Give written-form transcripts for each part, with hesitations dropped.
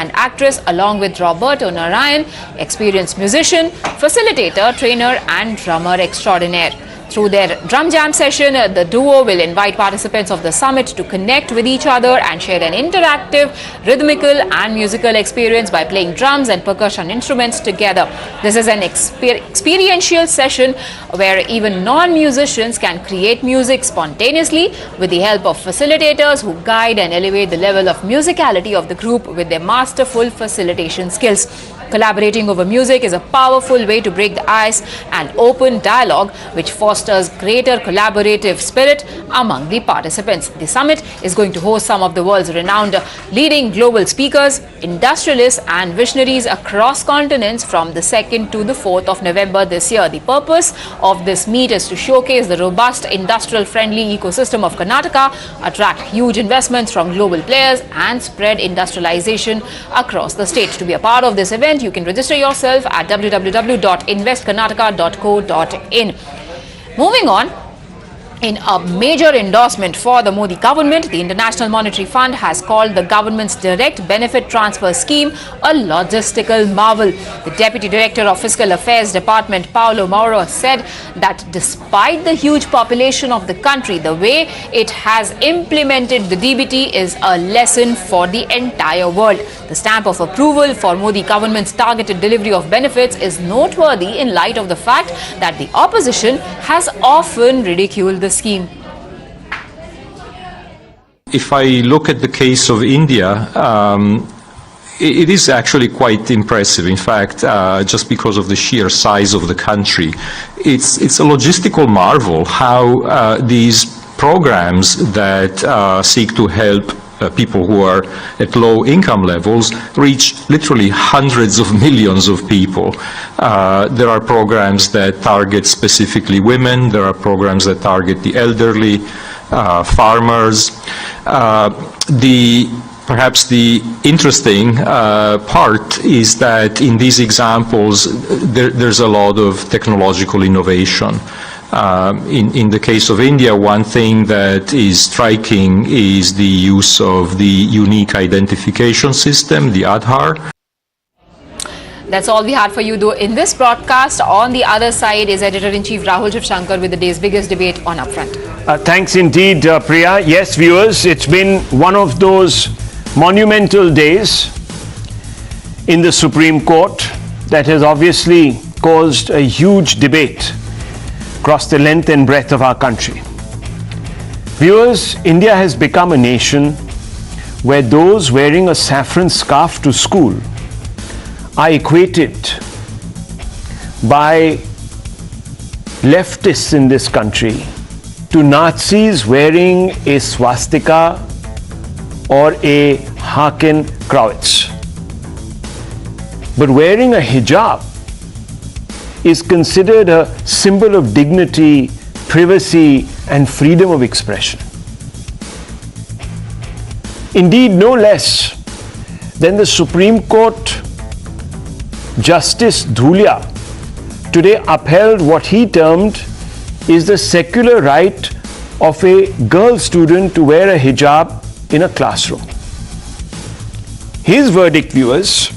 and actress, along with Roberto Narayan, experienced musician, facilitator, trainer and drummer extraordinaire. Through their drum jam session, the duo will invite participants of the summit to connect with each other and share an interactive, rhythmical and musical experience by playing drums and percussion instruments together. This is an experiential session where even non-musicians can create music spontaneously with the help of facilitators who guide and elevate the level of musicality of the group with their masterful facilitation skills. Collaborating over music is a powerful way to break the ice and open dialogue, which fosters greater collaborative spirit among the participants. The summit is going to host some of the world's renowned leading global speakers, industrialists and visionaries across continents from the 2nd to the 4th of November this year. The purpose of this meet is to showcase the robust industrial-friendly ecosystem of Karnataka, attract huge investments from global players and spread industrialization across the state. To be a part of this event, you can register yourself at www.investkarnataka.co.in. Moving on, in a major endorsement for the Modi government, the International Monetary Fund has called the government's direct benefit transfer scheme a logistical marvel. The Deputy Director of Fiscal Affairs Department, Paolo Mauro, said that despite the huge population of the country, the way it has implemented the DBT is a lesson for the entire world. The stamp of approval for Modi government's targeted delivery of benefits is noteworthy in light of the fact that the opposition has often ridiculed the scheme. If I look at the case of India, it is actually quite impressive. In fact, just because of the sheer size of the country, it's a logistical marvel how these programs that seek to help people who are at low income levels reach literally hundreds of millions of people. There are programs that target specifically women. There are programs that target the elderly, farmers. Perhaps the interesting part is that in these examples, there's a lot of technological innovation. In the case of India, one thing that is striking is the use of the unique identification system, the Aadhaar. That's all we had for you, though, in this broadcast. On the other side is Editor-in-Chief Rahul Shivshankar with the day's biggest debate on Upfront. Thanks indeed, Priya. Yes, viewers, it's been one of those monumental days in the Supreme Court that has obviously caused a huge debate across the length and breadth of our country. Viewers, India has become a nation where those wearing a saffron scarf to school are equated by leftists in this country to Nazis wearing a swastika or a Haken Krauts. But wearing a hijab is considered a symbol of dignity, privacy, and freedom of expression. Indeed, no less than the Supreme Court Justice Dhulia today upheld what he termed is the secular right of a girl student to wear a hijab in a classroom. His verdict, viewers,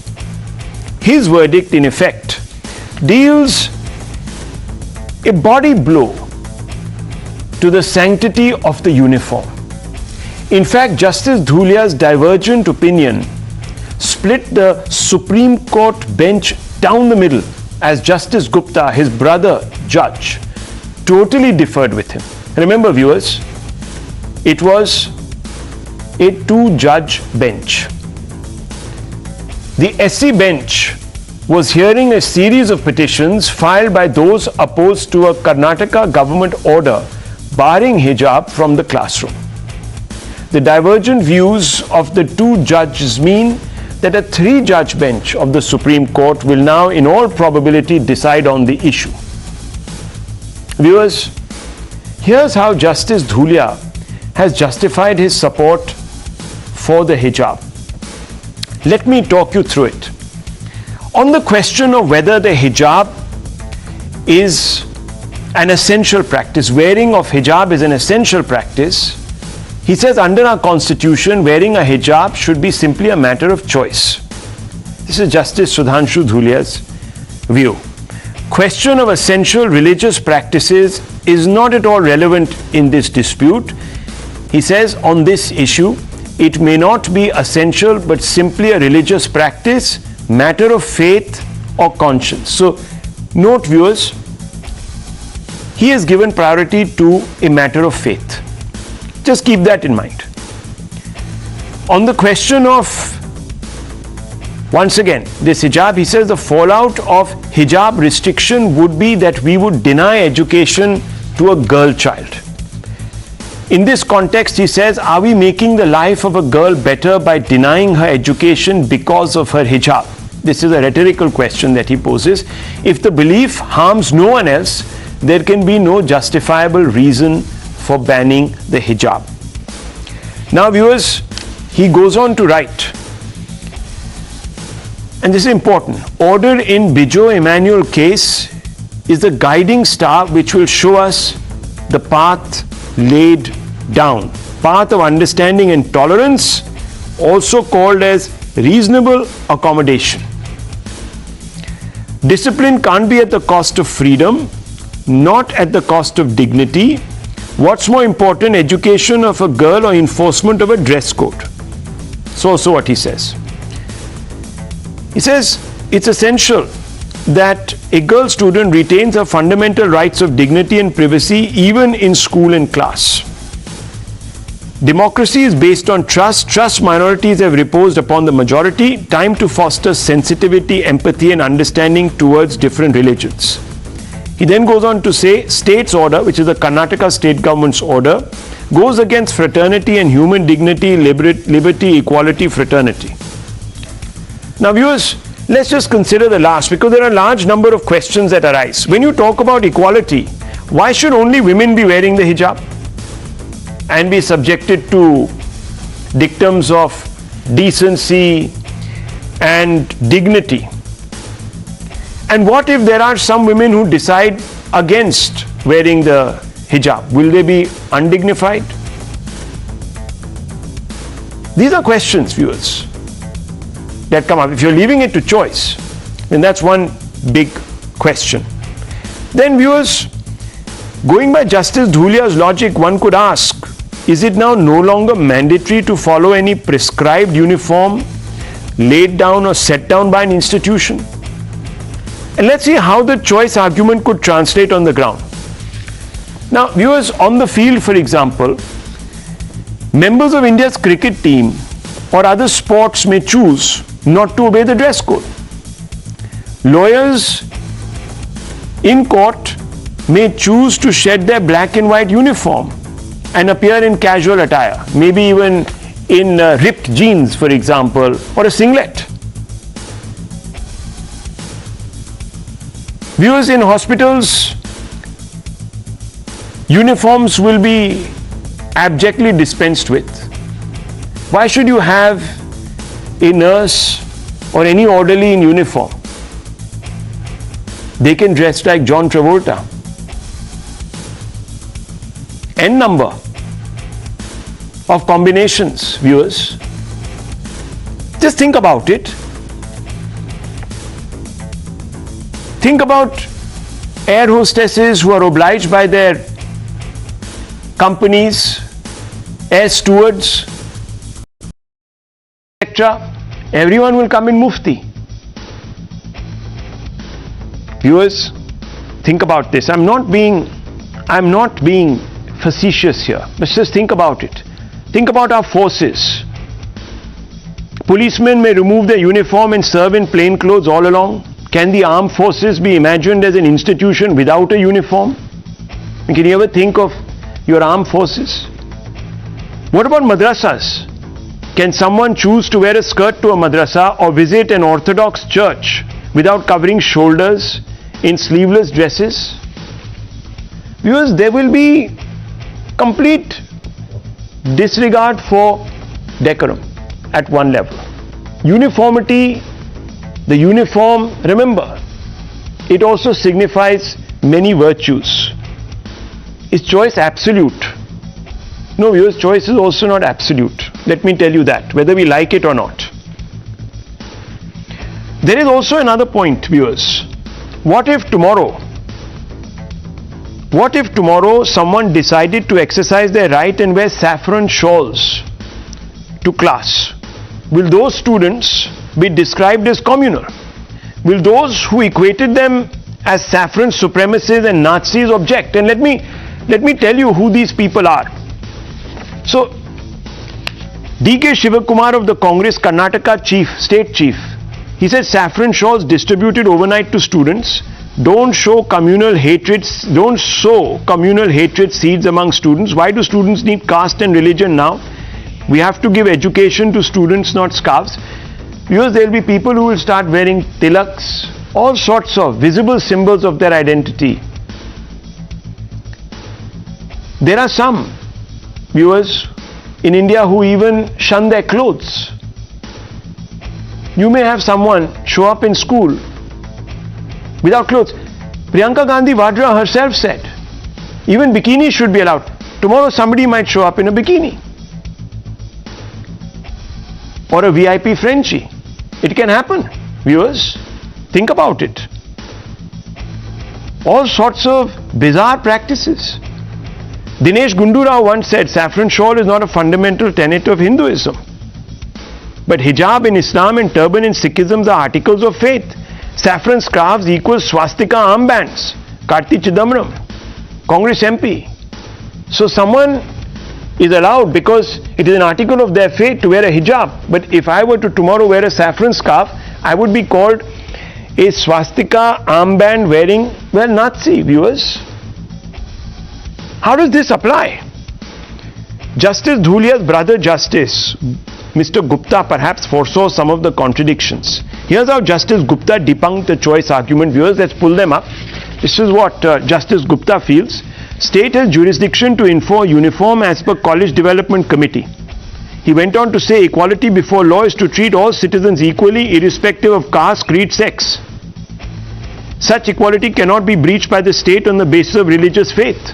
his verdict in effect deals a body blow to the sanctity of the uniform. In fact, Justice Dhulia's divergent opinion split the Supreme Court bench down the middle as Justice Gupta, his brother judge, totally differed with him. Remember, viewers, it was a two-judge bench. The SC bench was hearing a series of petitions filed by those opposed to a Karnataka government order barring hijab from the classroom. The divergent views of the two judges mean that a three-judge bench of the Supreme Court will now, in all probability, decide on the issue. Viewers, here's how Justice Dhulia has justified his support for the hijab. Let me talk you through it. On the question of whether the hijab is an essential practice, wearing of hijab is an essential practice, he says under our constitution, wearing a hijab should be simply a matter of choice. This is Justice Sudhanshu Dhulia's view. Question of essential religious practices is not at all relevant in this dispute. He says on this issue, it may not be essential but simply a religious practice, matter of faith or conscience. So note, viewers, he has given priority to a matter of faith. Just keep that in mind. On the question of, once again, this hijab, he says the fallout of hijab restriction would be that we would deny education to a girl child. In this context, he says, are we making the life of a girl better by denying her education because of her hijab? This is a rhetorical question that he poses. If the belief harms no one else, there can be no justifiable reason for banning the hijab. Now, viewers, he goes on to write, and this is important, order in Bijo Emmanuel case is the guiding star which will show us the path laid down. Path of understanding and tolerance, also called as reasonable accommodation. Discipline can't be at the cost of freedom, not at the cost of dignity. What's more important, education of a girl or enforcement of a dress code? So also what he says. He says it's essential that a girl student retains her fundamental rights of dignity and privacy even in school and class. Democracy is based on trust. Trust minorities have reposed upon the majority. Time to foster sensitivity, empathy and understanding towards different religions. He then goes on to say, state's order, which is the Karnataka state government's order, goes against fraternity and human dignity, liberty, equality, fraternity. Now viewers, let's just consider the last, because there are a large number of questions that arise. When you talk about equality, why should only women be wearing the hijab and be subjected to dictums of decency and dignity? And what if there are some women who decide against wearing the hijab? Will they be undignified? These are questions, viewers, that come up. If you're leaving it to choice, then that's one big question. Then, viewers, going by Justice Dhulia's logic, one could ask, is it now no longer mandatory to follow any prescribed uniform laid down or set down by an institution? And let's see how the choice argument could translate on the ground. Now, viewers, on the field, for example, members of India's cricket team or other sports may choose not to obey the dress code. Lawyers in court may choose to shed their black and white uniform and appear in casual attire, maybe even in ripped jeans, for example, or a singlet. Viewers, in hospitals, uniforms will be abjectly dispensed with. Why should you have a nurse or any orderly in uniform? They can dress like John Travolta. N number of combinations, viewers. Just think about it. Think about air hostesses who are obliged by their companies, air stewards, etc. Everyone will come in mufti. Viewers, think about this. I'm not being facetious here. But just think about it. Think about our forces. Policemen may remove their uniform and serve in plain clothes all along. Can the armed forces be imagined as an institution without a uniform? Can you ever think of your armed forces? What about madrasas? Can someone choose to wear a skirt to a madrasa or visit an orthodox church without covering shoulders in sleeveless dresses? Viewers, there will be complete disregard for decorum at one level. Uniformity, the uniform, remember, it also signifies many virtues. Is choice absolute? No, viewers, choice is also not absolute. Let me tell you that, whether we like it or not. There is also another point, viewers. What if tomorrow someone decided to exercise their right and wear saffron shawls to class? Will those students be described as communal? Will those who equated them as saffron supremacists and Nazis object? And let me tell you who these people are. So, D.K. Shivakumar of the Congress Karnataka state chief, he said saffron shawls distributed overnight to students don't sow communal hatred seeds among students. Why do students need caste and religion now? We have to give education to students, not scarves. Because there will be people who will start wearing tilaks, all sorts of visible symbols of their identity. There are some viewers in India who even shun their clothes. You may have someone show up in school without clothes. Priyanka Gandhi Vadra herself said, even bikinis should be allowed. Tomorrow somebody might show up in a bikini. Or a VIP Frenchie. It can happen, viewers. Think about it. All sorts of bizarre practices. Dinesh Gundurao once said, saffron shawl is not a fundamental tenet of Hinduism. But hijab in Islam and turban in Sikhism are articles of faith. Saffron scarves equals swastika armbands. Karti Chidambaram, Congress MP. So someone is allowed because it is an article of their faith to wear a hijab. But if I were to tomorrow wear a saffron scarf, I would be called a swastika armband wearing, well, Nazi, viewers. How does this apply? Justice Dhulia's brother Justice, Mr. Gupta, perhaps foresaw some of the contradictions. Here's how Justice Gupta debunked the choice argument. Viewers, let's pull them up. This is what Justice Gupta feels. State has jurisdiction to enforce uniform as per College Development Committee. He went on to say equality before law is to treat all citizens equally irrespective of caste, creed, sex. Such equality cannot be breached by the state on the basis of religious faith.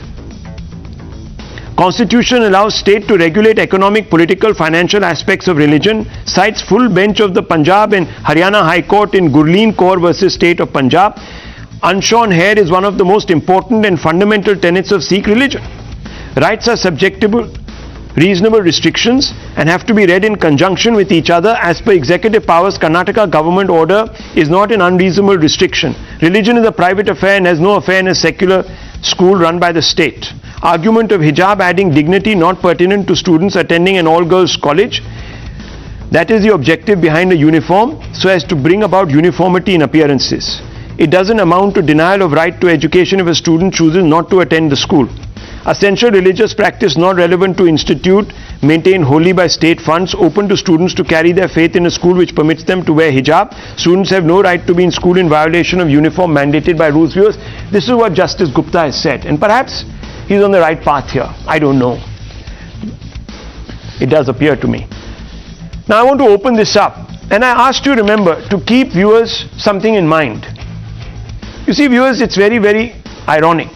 Constitution allows state to regulate economic, political, financial aspects of religion, cites full bench of the Punjab and Haryana High Court in Gurleen Kaur versus State of Punjab. Unshorn hair is one of the most important and fundamental tenets of Sikh religion. Rights are subjectable, reasonable restrictions and have to be read in conjunction with each other. As per executive powers, Karnataka government order is not an unreasonable restriction. Religion is a private affair and has no affair in a secular school run by the state. Argument of hijab adding dignity not pertinent to students attending an all-girls college. That is the objective behind a uniform, so as to bring about uniformity in appearances. It doesn't amount to denial of right to education if a student chooses not to attend the school. Essential religious practice not relevant to institute maintained wholly by state funds, open to students to carry their faith in a school which permits them to wear hijab. Students have no right to be in school in violation of uniform mandated by rules. Viewers, this is what Justice Gupta has said, and perhaps he's on the right path here. I don't know. It does appear to me. Now I want to open this up, and I asked you, remember, to keep, viewers, something in mind. You see, viewers, it's very, very ironic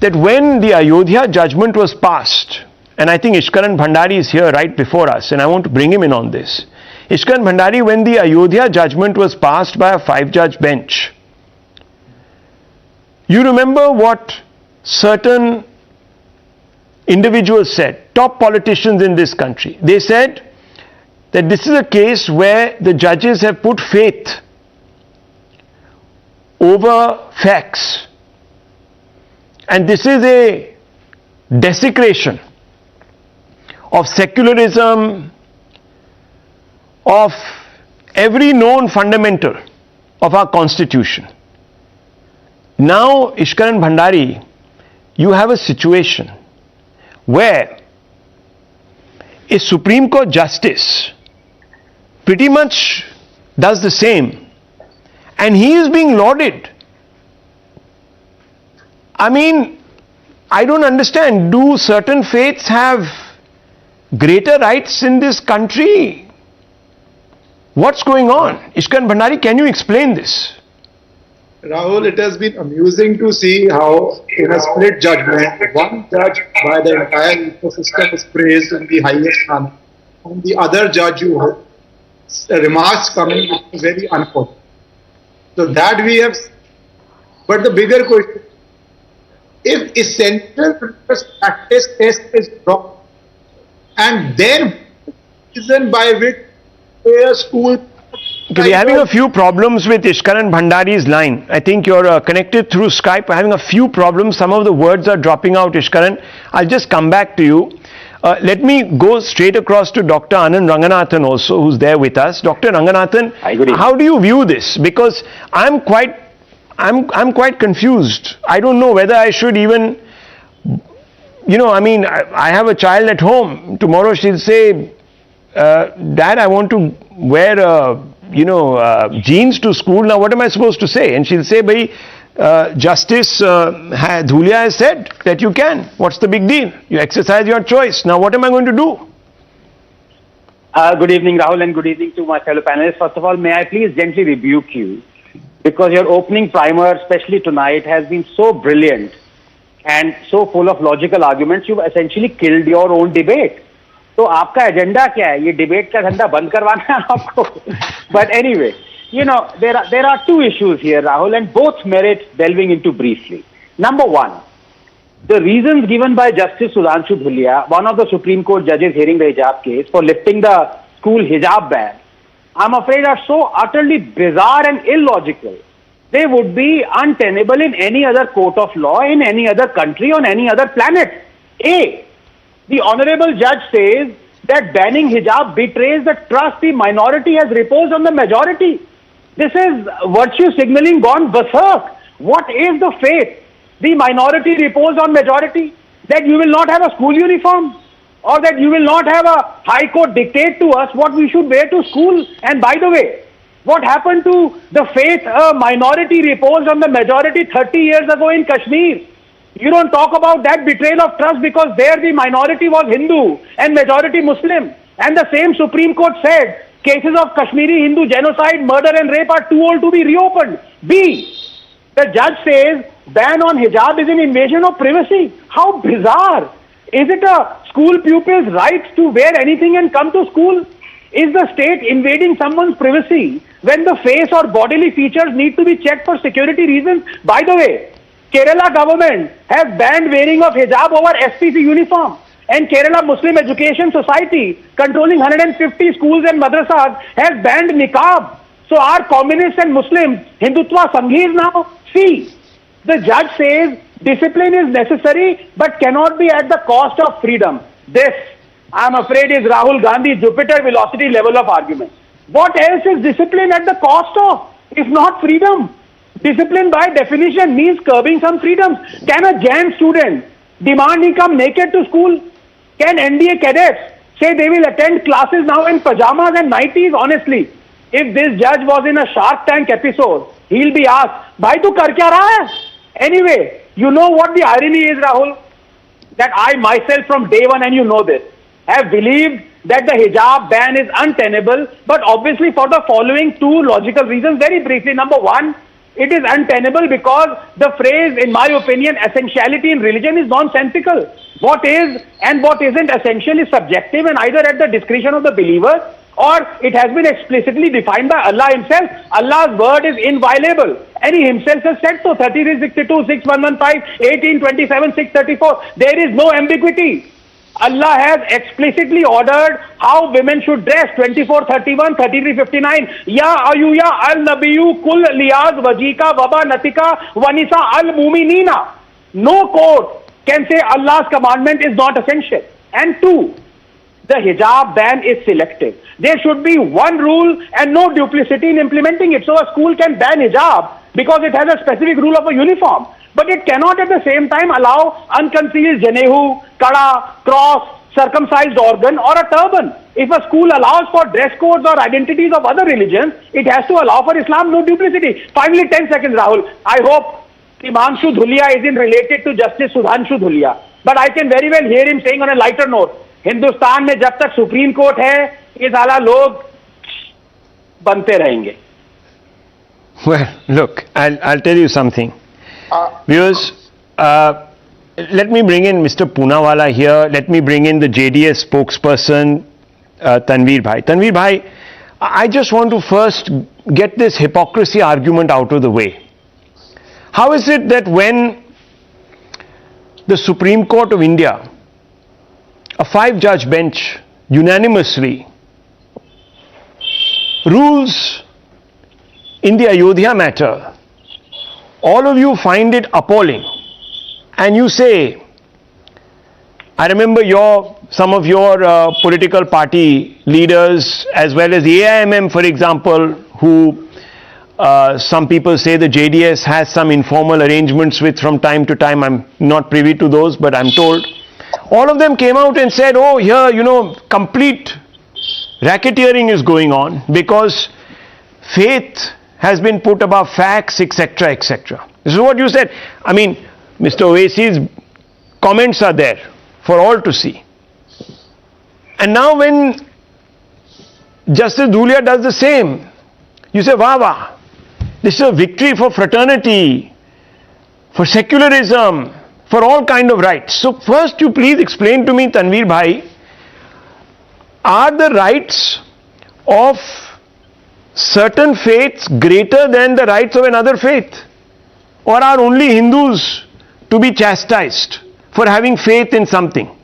that when the Ayodhya judgment was passed, and I think Ishkaran Bhandari is here right before us, and I want to bring him in on this. Ishkaran Bhandari, when the Ayodhya judgment was passed by a 5-judge bench, you remember what certain individuals said, top politicians in this country. They said that this is a case where the judges have put faith over facts. And this is a desecration of secularism, of every known fundamental of our constitution. Now, Ishkaran Bhandari, you have a situation where a Supreme Court justice pretty much does the same, and he is being lauded. I mean, I don't understand. Do certain faiths have greater rights in this country? What's going on? Ishkaran Bhandari, can you explain this? Rahul, it has been amusing to see how in a split judgment, one judge by the entire ecosystem is praised in the highest manner, and the other judge remarks coming very unfortunate. So that we have. But the bigger question: if essential religious practice test is wrong, and then reason by which a school. We're having a few problems with Ishkaran Bhandari's line. I think you're connected through Skype. We're having a few problems. Some of the words are dropping out, Ishkaran. I'll just come back to you. Let me go straight across to Dr. Anand Ranganathan also, who's there with us. Dr. Ranganathan, how do you view this? Because I'm quite confused. I don't know whether I should even, I have a child at home. Tomorrow she'll say, Dad, I want to wear jeans to school. Now what am I supposed to say? And she'll say, Justice Dhulia has said that you can. What's the big deal? You exercise your choice. Now what am I going to do? Good evening, Rahul, and good evening to my fellow panelists. First of all, may I please gently rebuke you, because your opening primer, especially tonight, has been so brilliant and so full of logical arguments. You've essentially killed your own debate. तो आपका agenda क्या है? ये debate का धंधा बंद करवाना है आपको? But anyway, there are two issues here, Rahul, and both merit delving into briefly. Number one, the reasons given by Justice Sudhanshu Dhulia, one of the Supreme Court judges hearing the hijab case, for lifting the school hijab ban, I'm afraid are so utterly bizarre and illogical. They would be untenable in any other court of law, in any other country, on any other planet. The Honorable Judge says that banning hijab betrays the trust the minority has reposed on the majority. This is virtue signaling gone berserk. What is the faith the minority reposed on majority? That you will not have a school uniform, or that you will not have a high court dictate to us what we should wear to school. And by the way, what happened to the faith a minority reposed on the majority 30 years ago in Kashmir? You don't talk about that betrayal of trust, because there the minority was Hindu and majority Muslim. And the same Supreme Court said cases of Kashmiri Hindu genocide, murder and rape are too old to be reopened. The judge says ban on hijab is an invasion of privacy. How bizarre. Is it a school pupil's right to wear anything and come to school? Is the state invading someone's privacy when the face or bodily features need to be checked for security reasons? By the way, Kerala government has banned wearing of hijab over SPC uniform, and Kerala Muslim Education Society, controlling 150 schools and madrasas, has banned niqab. So are communists and Muslims Hindutva Sanghis now? See, the judge says discipline is necessary but cannot be at the cost of freedom. This, I'm afraid, is Rahul Gandhi's Jupiter velocity level of argument. What else is discipline at the cost of, if not freedom? Discipline by definition means curbing some freedoms. Can a Jain student demand he come naked to school? Can NDA cadets say they will attend classes now in pajamas and nighties? Honestly, if this judge was in a Shark Tank episode, he'll be asked, "Bhai, tu kar kya raha hai?" Anyway, you know what the irony is, Rahul? That I myself from day one, and you know this, have believed that the hijab ban is untenable, but obviously for the following two logical reasons. Very briefly, number one, it is untenable because the phrase, in my opinion, essentiality in religion is nonsensical. What is and what isn't essential is subjective and either at the discretion of the believer, or it has been explicitly defined by Allah himself. Allah's word is inviolable, and he himself has said so. 3362, 6115, 1827, 634. There is no ambiguity. Allah has explicitly ordered how women should dress. 2431, 3359. Ya ayuya al nabiyu kul liyaz wajika waba natika wanisa al muminina. No court can say Allah's commandment is not essential. And two, the hijab ban is selective. There should be one rule and no duplicity in implementing it. So a school can ban hijab because it has a specific rule of a uniform, but it cannot at the same time allow unconcealed janehu, kada, cross, circumcised organ or a turban. If a school allows for dress codes or identities of other religions, it has to allow for Islam, no duplicity. Finally, 10 seconds, Rahul. I hope Himanshu Dhulia isn't related to Justice Sudhanshu Dhulia, but I can very well hear him saying on a lighter note, Hindustan में जब तक supreme court है ये साला लोग बनते रहेंगे. Well, look, I'll tell you something. Viewers, let me bring in Mr. Poonawala here. Let me bring in the JDS spokesperson, Tanveer Bhai. Tanveer Bhai, I just want to first get this hypocrisy argument out of the way. How is it that when the Supreme Court of India, a 5-judge bench, unanimously rules in the Ayodhya matter, all of you find it appalling, and you say, I remember some of your political party leaders, as well as the AIMM, for example, who some people say the JDS has some informal arrangements with from time to time. I'm not privy to those, but I'm told. All of them came out and said, oh, here, complete racketeering is going on because faith has been put above facts, etc., etc. This is what you said. I mean, Mr. Owaisi's comments are there for all to see. And now when Justice Dhulia does the same, you say, wah wah, this is a victory for fraternity, for secularism, for all kind of rights. So first you please explain to me, Tanveer Bhai, are the rights of certain faiths greater than the rights of another faith? Or are only Hindus to be chastised for having faith in something?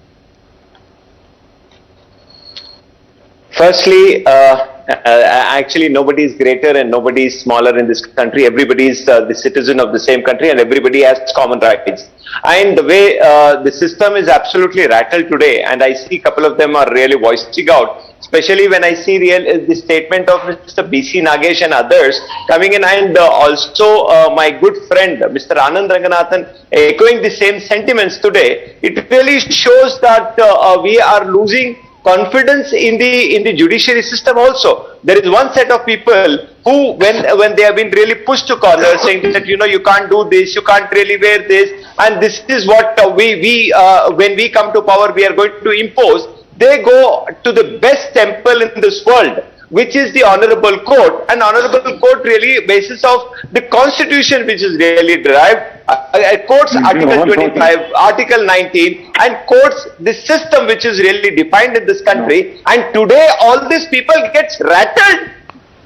Firstly, actually nobody is greater and nobody is smaller in this country. Everybody is the citizen of the same country and everybody has common rights. And the way the system is absolutely rattled today, and I see a couple of them are really voicing out, especially when I see the statement of Mr. B.C. Nagesh and others coming in, and also my good friend Mr. Anand Ranganathan echoing the same sentiments today. It really shows that we are losing confidence in the judiciary system also. There is one set of people who, when they have been really pushed to corner, saying that you can't do this, you can't really wear this, and this is what when we come to power we are going to impose. They go to the best temple in this world, which is the Honorable Court, and Honorable Court really basis of the Constitution, which is really derived. Courts Article 25, Article 19, and courts the system which is really defined in this country. And today all these people gets rattled.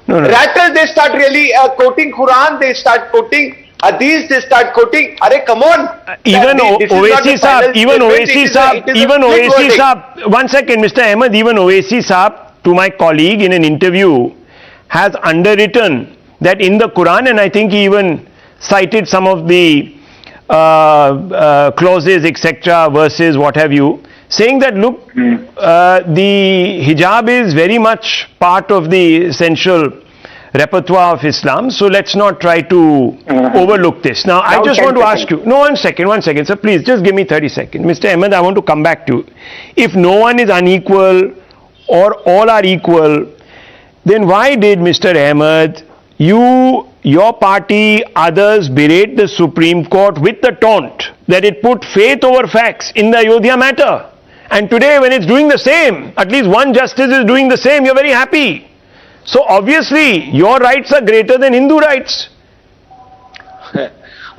Rattled, they start really quoting Quran, they start quoting Hadith, they start quoting. Arey, come on. Even Owaisi Saab, 1 second, Mr. Ahmed, even Owaisi Saab, to my colleague in an interview, has underwritten that in the Quran, and I think he even cited some of the clauses, etc., verses, what have you, saying that look, the hijab is very much part of the essential repertoire of Islam, so let's not try to overlook this. Now, I just want to ask you, no, 1 second, sir, please, just give me 30 seconds. Mr. Ahmed, I want to come back to you. If no one is unequal or all are equal, then why did Mr. Ahmed, your party, others berate the Supreme Court with the taunt that it put faith over facts in the Ayodhya matter? And today when it's doing the same, at least one justice is doing the same, you're very happy. So obviously your rights are greater than Hindu rights.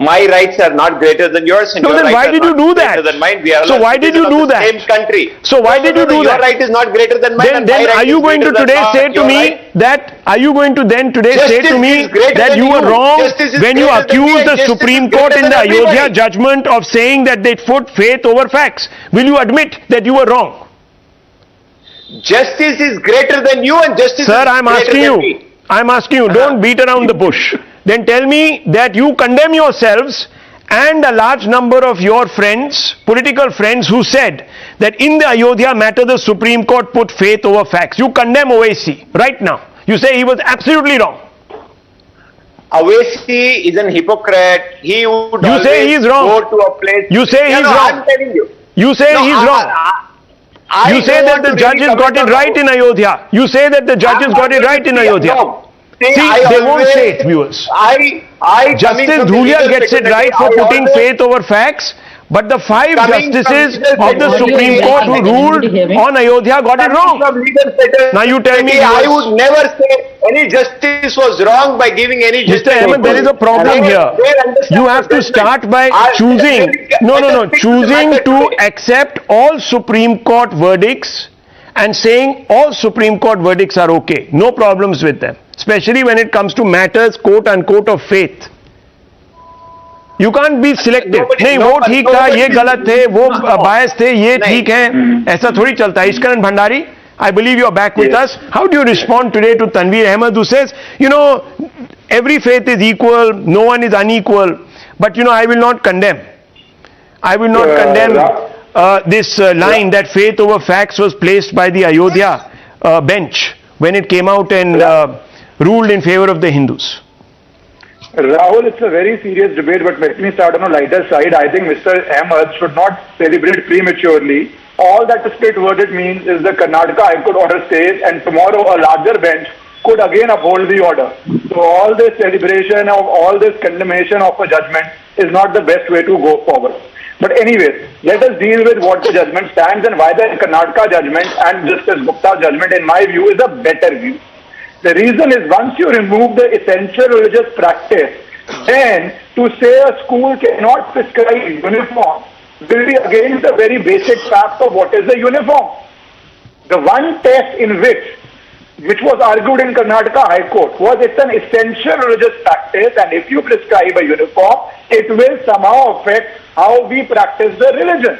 My rights are not greater than yours, and no, your then why did you do that? Than mine. We are so why did you do that? Same country. So why did you do that? Your right is not greater than mine. Then are you going to today say to me that? Are you going to then today say to me that you were wrong when you accused the Supreme Court in the Ayodhya judgment of saying that they put faith over facts? Will you admit that you were wrong? Justice is greater than you, and justice. Sir, is I'm asking you. Don't beat around the bush. Then tell me that you condemn yourselves and a large number of your friends, political friends, who said that in the Ayodhya matter the Supreme Court put faith over facts. You condemn Owaisi right now. You say he was absolutely wrong. Owaisi is an hypocrite. He would you say he's wrong. Go to a place. You say he's wrong. I'm telling you. You say he's wrong. You say that the judges got it right in Ayodhya. You say that the judges got it right in Ayodhya. No. See, they won't say it, viewers. Justice Dhulia gets it right for putting faith over facts, but the 5 justices of the Supreme Court who ruled on Ayodhya got it wrong. Now you tell me. I would never say any justice was wrong by giving any justice. Mr. Ahmed, there is a problem here. You have to start by choosing, choosing to accept all Supreme Court verdicts and saying all Supreme Court verdicts are okay, no problems with them, especially when it comes to matters quote unquote of faith. You can't be selective. नहीं वो ठीक था, ये गलत थे, वो bias थे, ये ठीक है, ऐसा थोड़ी चलता है. Ishkaran Bhandari, I believe you are back with us. How do you respond today to Tanveer Ahmed, who says, you know, every faith is equal, no one is unequal, but you know, I will not condemn. I will not condemn this line that faith over facts was placed by the Ayodhya bench when it came out and ruled in favor of the Hindus. Rahul, it's a very serious debate, but let me start on a lighter side. I think Mr. Ahmed should not celebrate prematurely. All that the split verdict means is the Karnataka High Court order stays, and tomorrow a larger bench could again uphold the order. So all this celebration of all this condemnation of a judgment is not the best way to go forward. But anyways, let us deal with what the judgment stands and why the Karnataka judgment and Justice Gupta's judgment, in my view, is a better view. The reason is once you remove the essential religious practice, then to say a school cannot prescribe uniform will be against the very basic fact of what is the uniform. The one test in which was argued in Karnataka High Court was it's an essential religious practice, and if you prescribe a uniform, it will somehow affect how we practice the religion.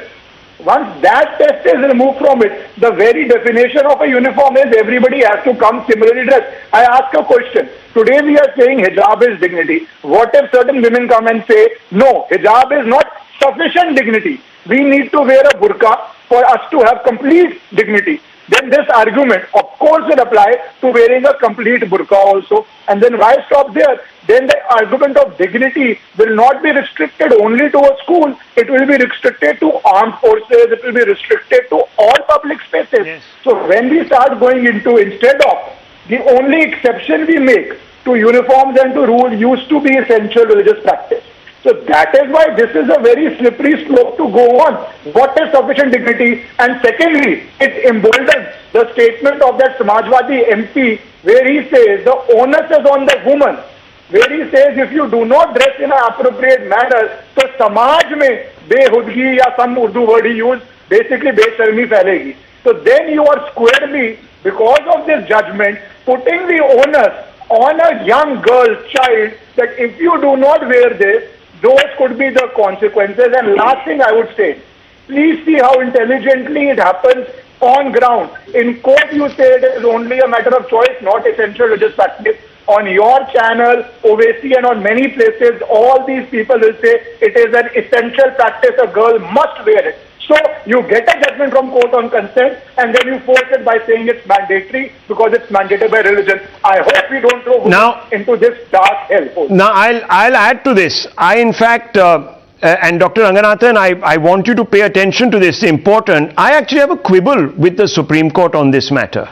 Once that test is removed from it, the very definition of a uniform is everybody has to come similarly dressed. I ask a question. Today we are saying hijab is dignity. What if certain women come and say, no, hijab is not sufficient dignity. We need to wear a burqa for us to have complete dignity. Then this argument, of course, will apply to wearing a complete burqa also. And then why stop there? Then the argument of dignity will not be restricted only to a school. It will be restricted to armed forces. It will be restricted to all public spaces. Yes. So when we start going into, instead of the only exception we make to uniforms and to rule used to be essential religious practice. So that is why this is a very slippery slope to go on. What is sufficient dignity? And secondly, it emboldens the statement of that Samajwadi MP where he says the onus is on the woman. Where he says if you do not dress in an appropriate manner, so Samaj mein behudgi ya some Urdu word he used, basically besharmi phailegi. So then you are squarely, because of this judgment, putting the onus on a young girl, child, that if you do not wear this, those could be the consequences. And last thing I would say, please see how intelligently it happens on ground. In court you say it is only a matter of choice, not essential religious practice. On your channel, OVC and on many places, all these people will say it is an essential practice, a girl must wear it. So you get a judgment from court on consent and then you force it by saying it's mandatory because it's mandated by religion. I hope we don't throw now into this dark hell. Now I'll add to this. I in fact, and Dr. Ranganathan, I want you to pay attention to this, important. I actually have a quibble with the Supreme Court on this matter.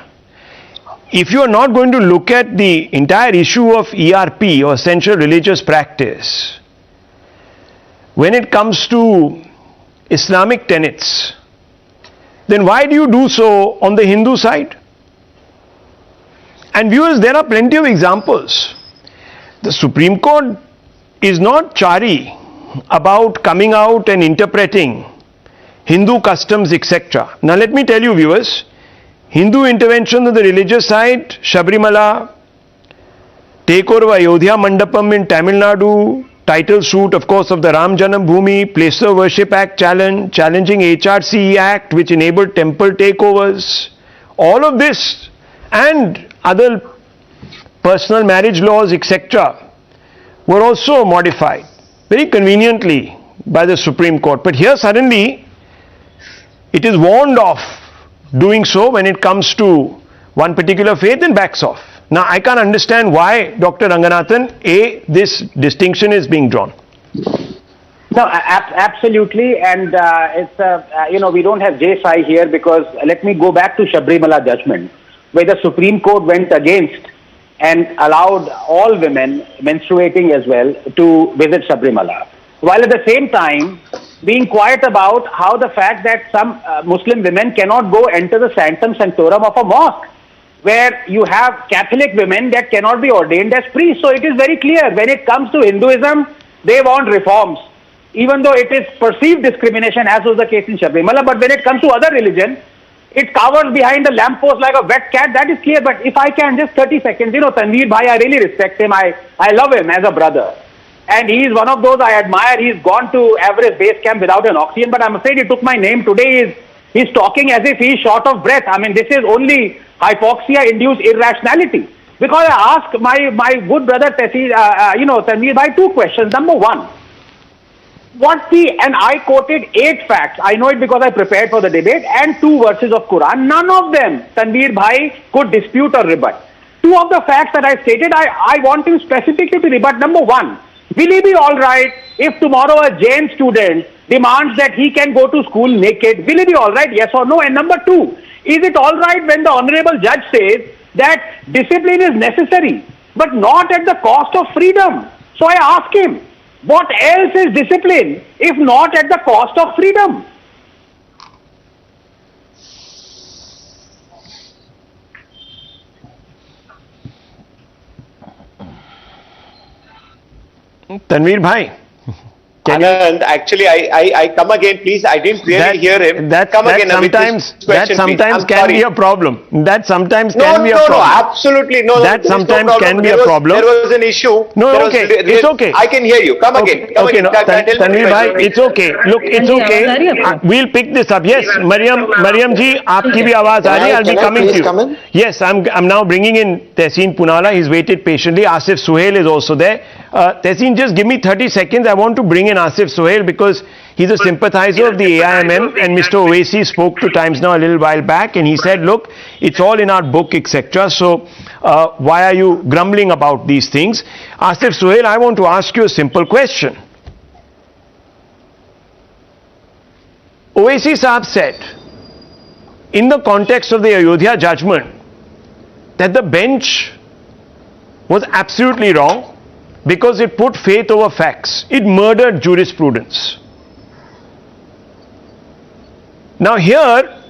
If you are not going to look at the entire issue of ERP or essential religious practice, when it comes to Islamic tenets, then why do you do so on the Hindu side? And viewers, there are plenty of examples. The Supreme Court is not chary about coming out and interpreting Hindu customs, etc. Now let me tell you, viewers, Hindu intervention on the religious side, Sabrimala, takeover of Ayodhya Mandapam in Tamil Nadu, title suit, of course, of the Ram Janam Bhoomi, Place of Worship Act challenging HRCE Act, which enabled temple takeovers, all of this and other personal marriage laws, etc., were also modified very conveniently by the Supreme Court. But here suddenly it is warned off doing so when it comes to one particular faith and backs off. Now I can't understand why, Dr. Ranganathan, this distinction is being drawn. No, absolutely, and it's we don't have Jay Sai here because let me go back to Sabrimala judgment, where the Supreme Court went against and allowed all women menstruating as well to visit Sabrimala, while at the same time being quiet about how the fact that some Muslim women cannot go enter the sanctum sanctorum of a mosque, where you have Catholic women that cannot be ordained as priests. So it is very clear when it comes to Hinduism, they want reforms, even though it is perceived discrimination, as was the case in Sabrimala. But when it comes to other religion, it covers behind the lamppost like a wet cat, that is clear. But if I can, just 30 seconds, Tanveer Bhai, I really respect him. I love him as a brother. And he is one of those I admire. He's gone to Everest Base Camp without an oxygen, but I'm afraid he took my name today. He's talking as if he's short of breath. I mean, this is only hypoxia-induced irrationality. Because I asked my good brother, Tanveer Bhai, two questions. Number one, and I quoted 8 facts. I know it because I prepared for the debate, and 2 verses of Quran. None of them Tanveer Bhai could dispute or rebut. 2 of the facts that I stated, I want him specifically to rebut. Number one, will he be all right if tomorrow a Jain student demands that he can go to school naked? Will he be all right? Yes or no? And number 2, is it all right when the honorable judge says that discipline is necessary, but not at the cost of freedom? So I ask him, what else is discipline if not at the cost of freedom? Tanveer Bhai. Anand, actually, I come again, please. I didn't really hear him. Come again. That sometimes can be a problem. That sometimes can be a problem. No, absolutely no. That sometimes can be a problem. There was an issue. No, okay, it's okay. I can hear you. Come again. Okay, no, Tanveer Bhai, it's okay. Look, it's okay. We'll pick this up. Yes, Mariam ji, aapki bhi awaaz aa rahi. I'll be coming to you. Yes, I'm now bringing in Tehseen Poonawalla. He's waited patiently. Asif Suhail is also there. Tehseen, just give me 30 seconds. I want to bring in Asif Suhail because he's a sympathizer of the AIMM, and Mr. Owaisi spoke to Times Now a little while back, and he said, look, it's all in our book, etc. So why are you grumbling about these things? Asif Suhail, I want to ask you a simple question. Owaisi Saab said, in the context of the Ayodhya judgment, that the bench was absolutely wrong because it put faith over facts. It murdered jurisprudence. Now here,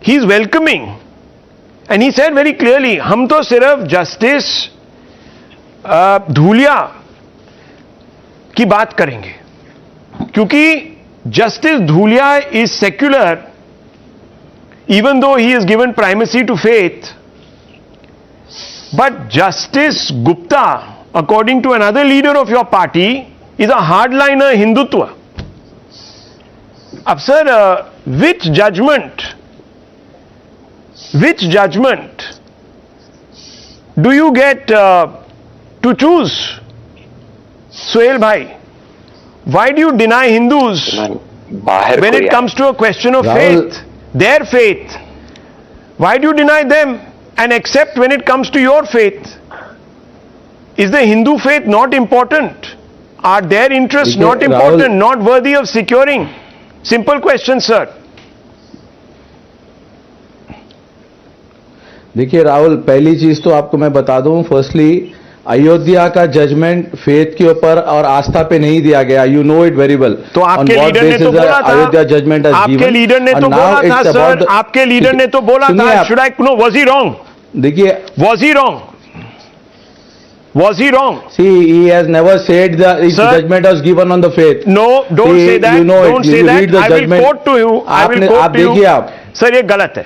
he's welcoming. And he said very clearly, hum to sirf justice Dhulia की बात करेंगे. क्योंकि Justice Dhulia is secular, even though he is given primacy to faith. But Justice Gupta, according to another leader of your party, is a hardliner Hindutva. Ab sir, which judgment do you get to choose? Suhail Bhai, why do you deny Hindus when it comes to a question of faith, their faith? Why do you deny them and accept when it comes to your faith? Is the Hindu faith not important? Are their interests not important, not worthy of securing? Simple question, sir. देखिए राहुल, पहली चीज तो आपको मैं बता दूं, firstly Ayodhya का judgement faith के ऊपर और आस्था पे नहीं दिया गया. You know it very well. तो आपके लीडर ने तो बोला था, अयोध्या जजमेंट आपके लीडर ने तो बोला था सर, आपके लीडर ने तो बोला था. Should I know, was he wrong? देखिए, was he wrong? Was he wrong? See, he has never said that his judgment was given on the faith. No, don't say that. You know don't say that. I will quote to you. I will quote to you. Sir, ये गलत है.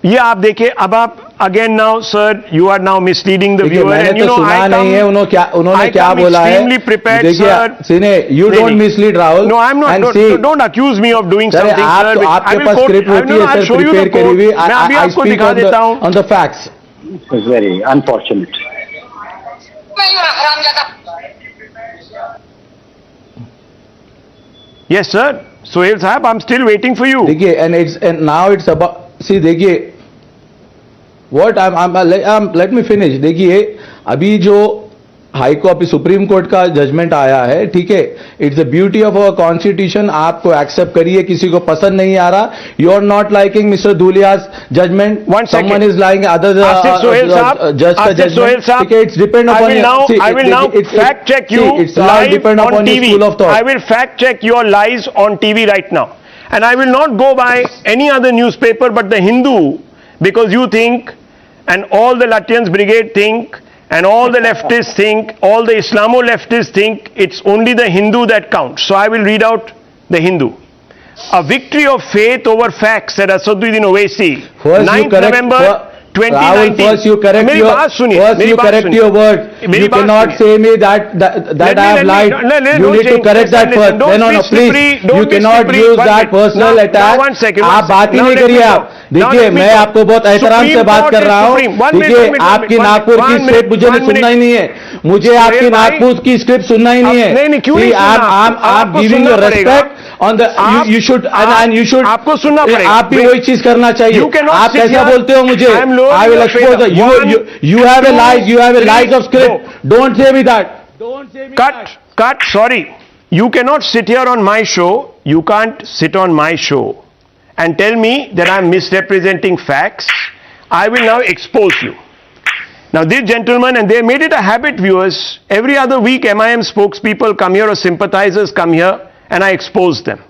ये आप देखिए. अब आप again now, sir, you are now misleading the viewer. मैंने तो सुना नहीं है उन्होंने क्या बोला है. Extremely prepared, sir. सीने, you don't mislead Rahul. No, I'm not. Don't accuse me of doing something, sir. आपके पास स्क्रिप्ट होती है, सर, प्रिपेयर करी हुई. I speak on the facts. It's very unfortunate. Yes, sir. Suhail Sahab, I'm still waiting for you. देखिए, and now it's about. See, देखिए, what let me finish. देखिए, अभी जो हाई कोर्ट सुप्रीम कोर्ट का judgement आया है, ठीक है, it's the beauty of our constitution. आपको एक्सेप्ट करिए, किसी को पसंद नहीं आ रहा. You are not liking mister Dhulia's judgement. Someone is liking other जज का जजमेंट. ठीक है, it's depend upon. I will now fact check you live on TV. I will fact check your lies on TV right now, and I will not go by any other newspaper but the Hindu, because you think, and all the Lutyens Brigade think, and all the leftists think, all the Islamo-leftists think, it's only the Hindu that counts. So I will read out the Hindu. A victory of faith over facts, said Asaduddin Owaisi. First 9th you correct, November 2019. First you correct मेरी your, बात सुनिए, first मेरी you बात correct सुनिए. your words. मेरी You बात cannot सुनिए. say me that I have lied. You need to correct that first. No, please. You cannot use that personal attack. आप बात ही नहीं करिए आप. देखिए मैं आपको बहुत एहतराम से बात कर रहा हूँ. देखिए आपकी नागपुर की स्क्रिप्ट मुझे सुनना ही नहीं है. मुझे आपकी नागपुर की स्क्रिप्ट सुनना ही नहीं है. नहीं क्यों नहीं सुनना? आप giving your respect on the you should and you should आपको सुनना पड़ेगा. आप भी वही चीज करना चाहिए. आप कैसा बोलते हो मुझे? I will expose you have a lie. You have a lies of script. Don't say me that. Don't say me that. Cut. Sorry. You cannot sit here on my show. You can't sit on my show and tell me that I'm misrepresenting facts. I will now expose you. Now these gentlemen, and they made it a habit, viewers, every other week MIM spokespeople come here or sympathizers come here and I expose them.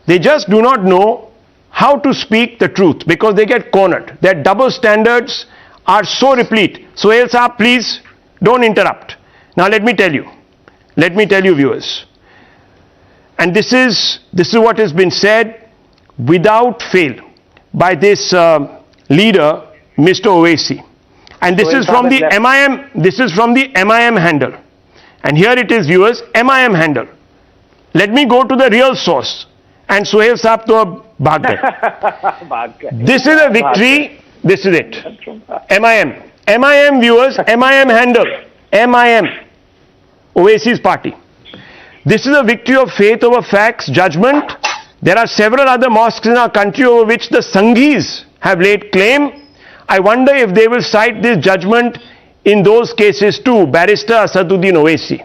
They just do not know how to speak the truth because they get cornered. Their double standards are so replete. Sohail Saab, please don't interrupt. Now let me tell you, viewers, and this is what has been said without fail by this leader, Mr. Owaisi. And this is from the MIM, this is from the MIM handle. And here it is, viewers, MIM handle. Let me go to the real source. And Sohail Saab to bhag gaye. This is a victory. This is it. MIM. MIM, viewers, MIM handle. MIM. Owaisi's party. This is a victory of faith over facts, judgment. There are several other mosques in our country over which the Sanghis have laid claim. I wonder if they will cite this judgment in those cases too. Barrister Asaduddin Owaisi.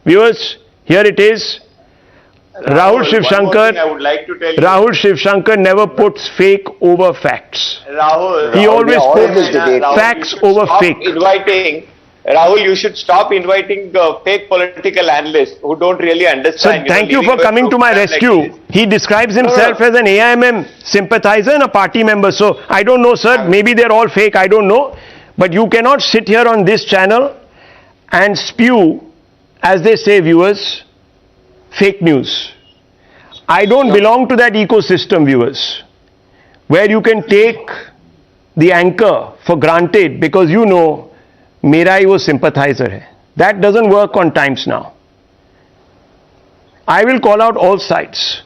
Viewers, here it is. Rahul Shiv Shankar never puts fake over facts. He always puts facts over fake. Rahul, you should stop inviting fake political analysts who don't really understand. So thank you for coming to my rescue. He describes himself as an AIMM sympathizer and a party member. So I don't know, sir. Maybe they're all fake. I don't know. But you cannot sit here on this channel and spew, as they say, viewers, fake news. I don't belong to that ecosystem, viewers, where you can take the anchor for granted because you know मेरा ही वो sympathizer है. That doesn't work on Times Now. I will call out all sides.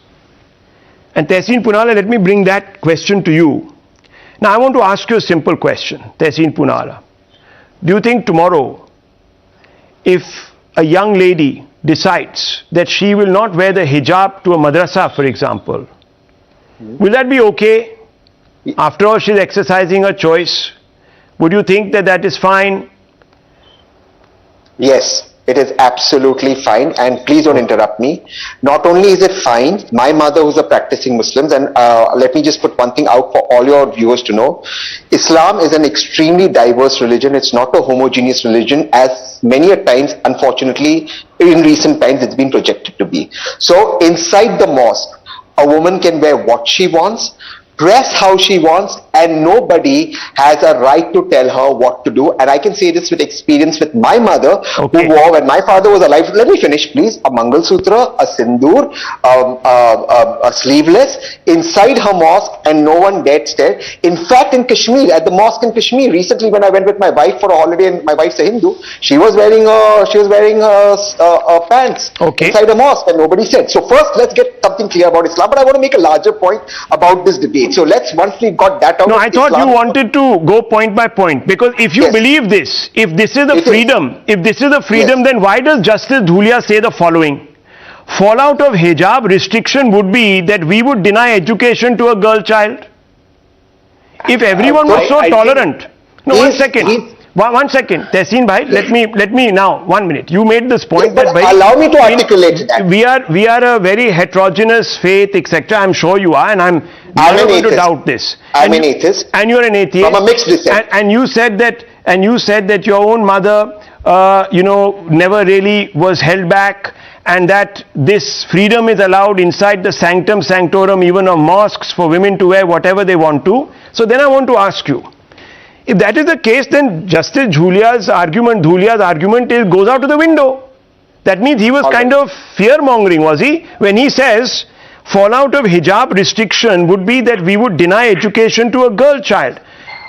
And Tehseen Poonawalla, let me bring that question to you. Now I want to ask you a simple question, Tehseen Poonawalla. Do you think tomorrow, if a young lady decides that she will not wear the hijab to a madrasa, for example, will that be okay? After all, she's exercising her choice. Would you think that that is fine? Yes, it is absolutely fine, and please don't interrupt me. Not only is it fine, my mother who's a practicing Muslim, and let me just put one thing out for all your viewers to know. Islam is an extremely diverse religion. It's not a homogeneous religion as many a times, unfortunately, in recent times it's been projected to be. So inside the mosque, a woman can wear what she wants, dress how she wants, and nobody has a right to tell her what to do. And I can say this with experience with my mother, who wore, when my father was alive, let me finish please, a Mangal Sutra, a Sindoor, a sleeveless, inside her mosque, and no one dared stare. In fact, in Kashmir, at the mosque in Kashmir, recently when I went with my wife for a holiday, and my wife's a Hindu, she was wearing pants inside a mosque, and nobody said. So first, let's get something clear about Islam, but I want to make a larger point about this debate. So let's, once we got that out. No, I thought you wanted to go point by point, because if you believe this, if this is the freedom, then why does Justice Dhulia say the following? Fallout of hijab restriction would be that we would deny education to a girl child. If everyone was so tolerant. No, one second, Tehseen bhai, let me now, 1 minute. You made this point that allow me to articulate that. We are a very heterogeneous faith, etc. I'm sure you are, and I'm never going to doubt this. I'm an atheist. And you're an atheist. From a mixed descent. And you said that your own mother, never really was held back, and that this freedom is allowed inside the sanctum sanctorum even of mosques for women to wear whatever they want to. So then I want to ask you, if that is the case, then Justice Dhulia's argument goes out of the window. That means he was kind of fear-mongering, was he? When he says, fallout of hijab restriction would be that we would deny education to a girl child.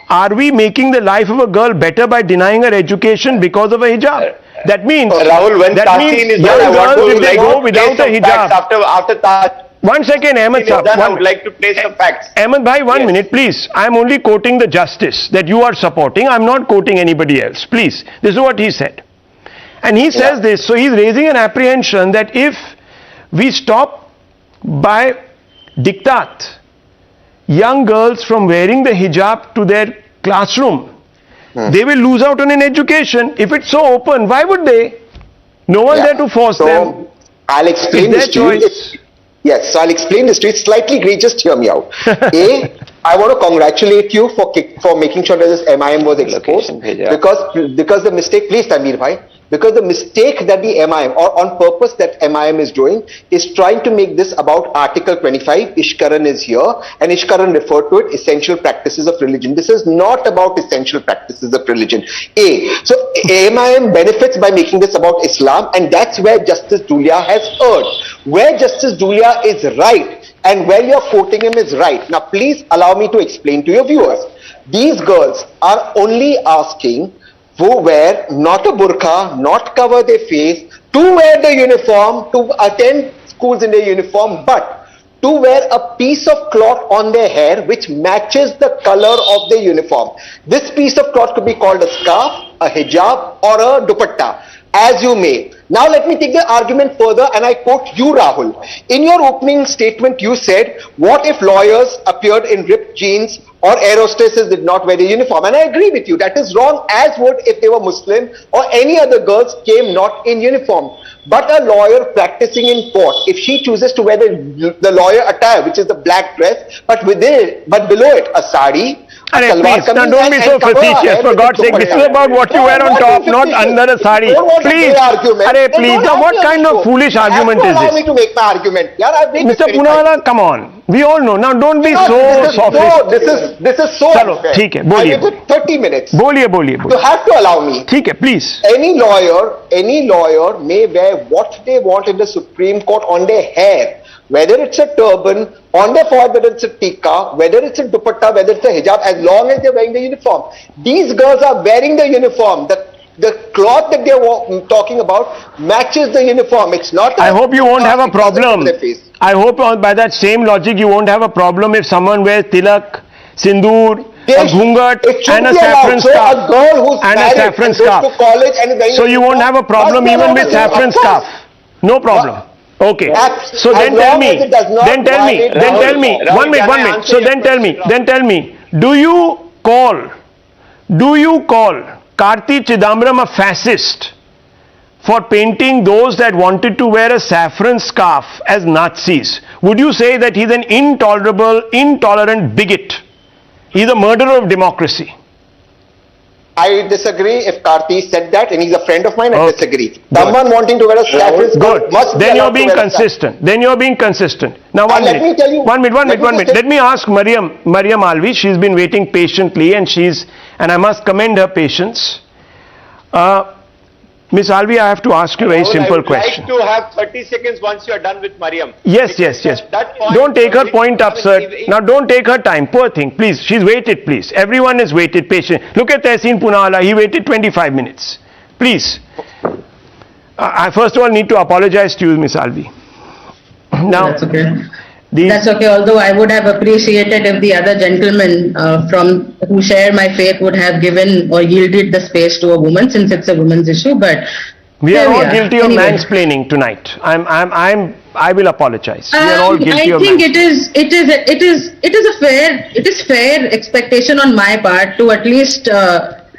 Are we making the life of a girl better by denying her education because of a hijab? That means Rahul, when that Tasin means is young done, I want girls, to if they go without a hijab. After Tasin One second, Ahmed is sir. done, I would like to play some facts. Ahmed bhai, one Yes. minute, please. I am only quoting the justice that you are supporting. I am not quoting anybody else. Please. This is what he said. And he says this. So he is raising an apprehension that if we stop by diktat young girls from wearing the hijab to their classroom, they will lose out on an education. If it's so open, why would they? No one there to force them. I'll explain It's this their to you. choice. Yes, so I'll explain this to you. It's slightly great. Just hear me out. A, I want to congratulate you for making sure that this MIM was exposed, because the mistake, please Tanveer bhai, because the mistake that the MIM, or on purpose that MIM is doing, is trying to make this about Article 25. Ishkaran is here, and Ishkaran referred to it essential practices of religion. This is not about essential practices of religion. So MIM benefits by making this about Islam, and that's where Justice Dhulia has erred. Where Justice Dhulia is right, and where you're quoting him is right. Now, please allow me to explain to your viewers. These girls are only asking who wear not a burqa, not cover their face, to wear the uniform, to attend schools in their uniform, but to wear a piece of cloth on their hair which matches the color of their uniform. This piece of cloth could be called a scarf, a hijab, or a dupatta, as you may. Now let me take the argument further, and I quote you, Rahul. In your opening statement, you said, what if lawyers appeared in ripped jeans or air hostesses did not wear the uniform? And I agree with you. That is wrong, as would if they were Muslim or any other girls came not in uniform. But a lawyer practicing in court, if she chooses to wear the lawyer attire, which is the black dress, but below it a sari, Please, now don't be so facetious, for God's sake. This is about what you wear on top, not under a sari. Please, please. Now what kind of foolish argument is Allow me this? to make my argument. Mr. Punawala, come on. We all know. Now don't be so soft. This is so Chalo, unfair. theek hai, I boliye. give it 30 minutes. बोलिए. You have to allow me. ठीक है, please. Any lawyer may wear what they want in the Supreme Court on their hair. Whether it's a turban, on their forehead, whether it's a tikka, whether it's a dupatta, whether it's a hijab, as long as they're wearing the uniform. These girls are wearing the uniform. The cloth that they're talking about matches the uniform. It's not. I hope you won't have a problem. I hope by that same logic you won't have a problem if someone wears tilak, sindoor, a ghungat and a saffron scarf. A girl who's and a married saffron and goes scarf. to college and is wearing So you won't have a problem even with saffron scarf. No problem. Okay. So then tell me. One minute. So then tell me. Do you call Karti Chidambaram a fascist for painting those that wanted to wear a saffron scarf as Nazis? Would you say that he's an intolerant bigot? He's a murderer of democracy. I disagree. If Karti said that, and he's a friend of mine, I disagree. Someone wanting to wear a saffron scarf must be Then you're allowed being to wear consistent. Now one minute. Let me tell you. One minute. Let me ask Mariam Alvi. She's been waiting patiently, and I must commend her patience. Miss Alvi, I have to ask you a very simple question. I would like to have 30 seconds once you are done with Mariam. Yes. Don't take her point up, sir. Now don't take her time. Poor thing. Please. She's waited, please. Everyone has waited patient. Look at Tehseen Punawala. He waited 25 minutes. Please. I first of all need to apologize to you, Miss Alvi. Now, that's okay. That's okay. Although I would have appreciated if the other gentlemen who share my faith would have given or yielded the space to a woman, since it's a woman's issue. But we are all guilty of mansplaining tonight. I will apologize. We are all guilty of mansplaining. It is fair expectation on my part to at least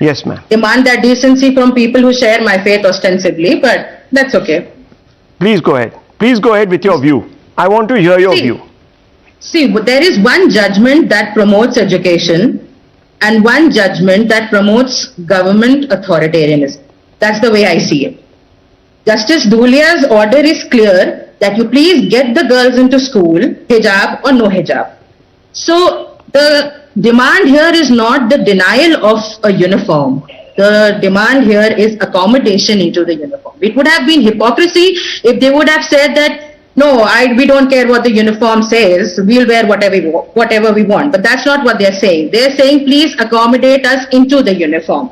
yes, ma'am. Demand that decency from people who share my faith ostensibly. But that's okay. Please go ahead. Please go ahead with your view. I want to hear your view. See, there is one judgment that promotes education and one judgment that promotes government authoritarianism. That's the way I see it. Justice Dhulia's order is clear that you please get the girls into school, hijab or no hijab. So the demand here is not the denial of a uniform. The demand here is accommodation into the uniform. It would have been hypocrisy if they would have said that no, we don't care what the uniform says. We'll wear whatever we want. But that's not what they're saying. They're saying, please accommodate us into the uniform.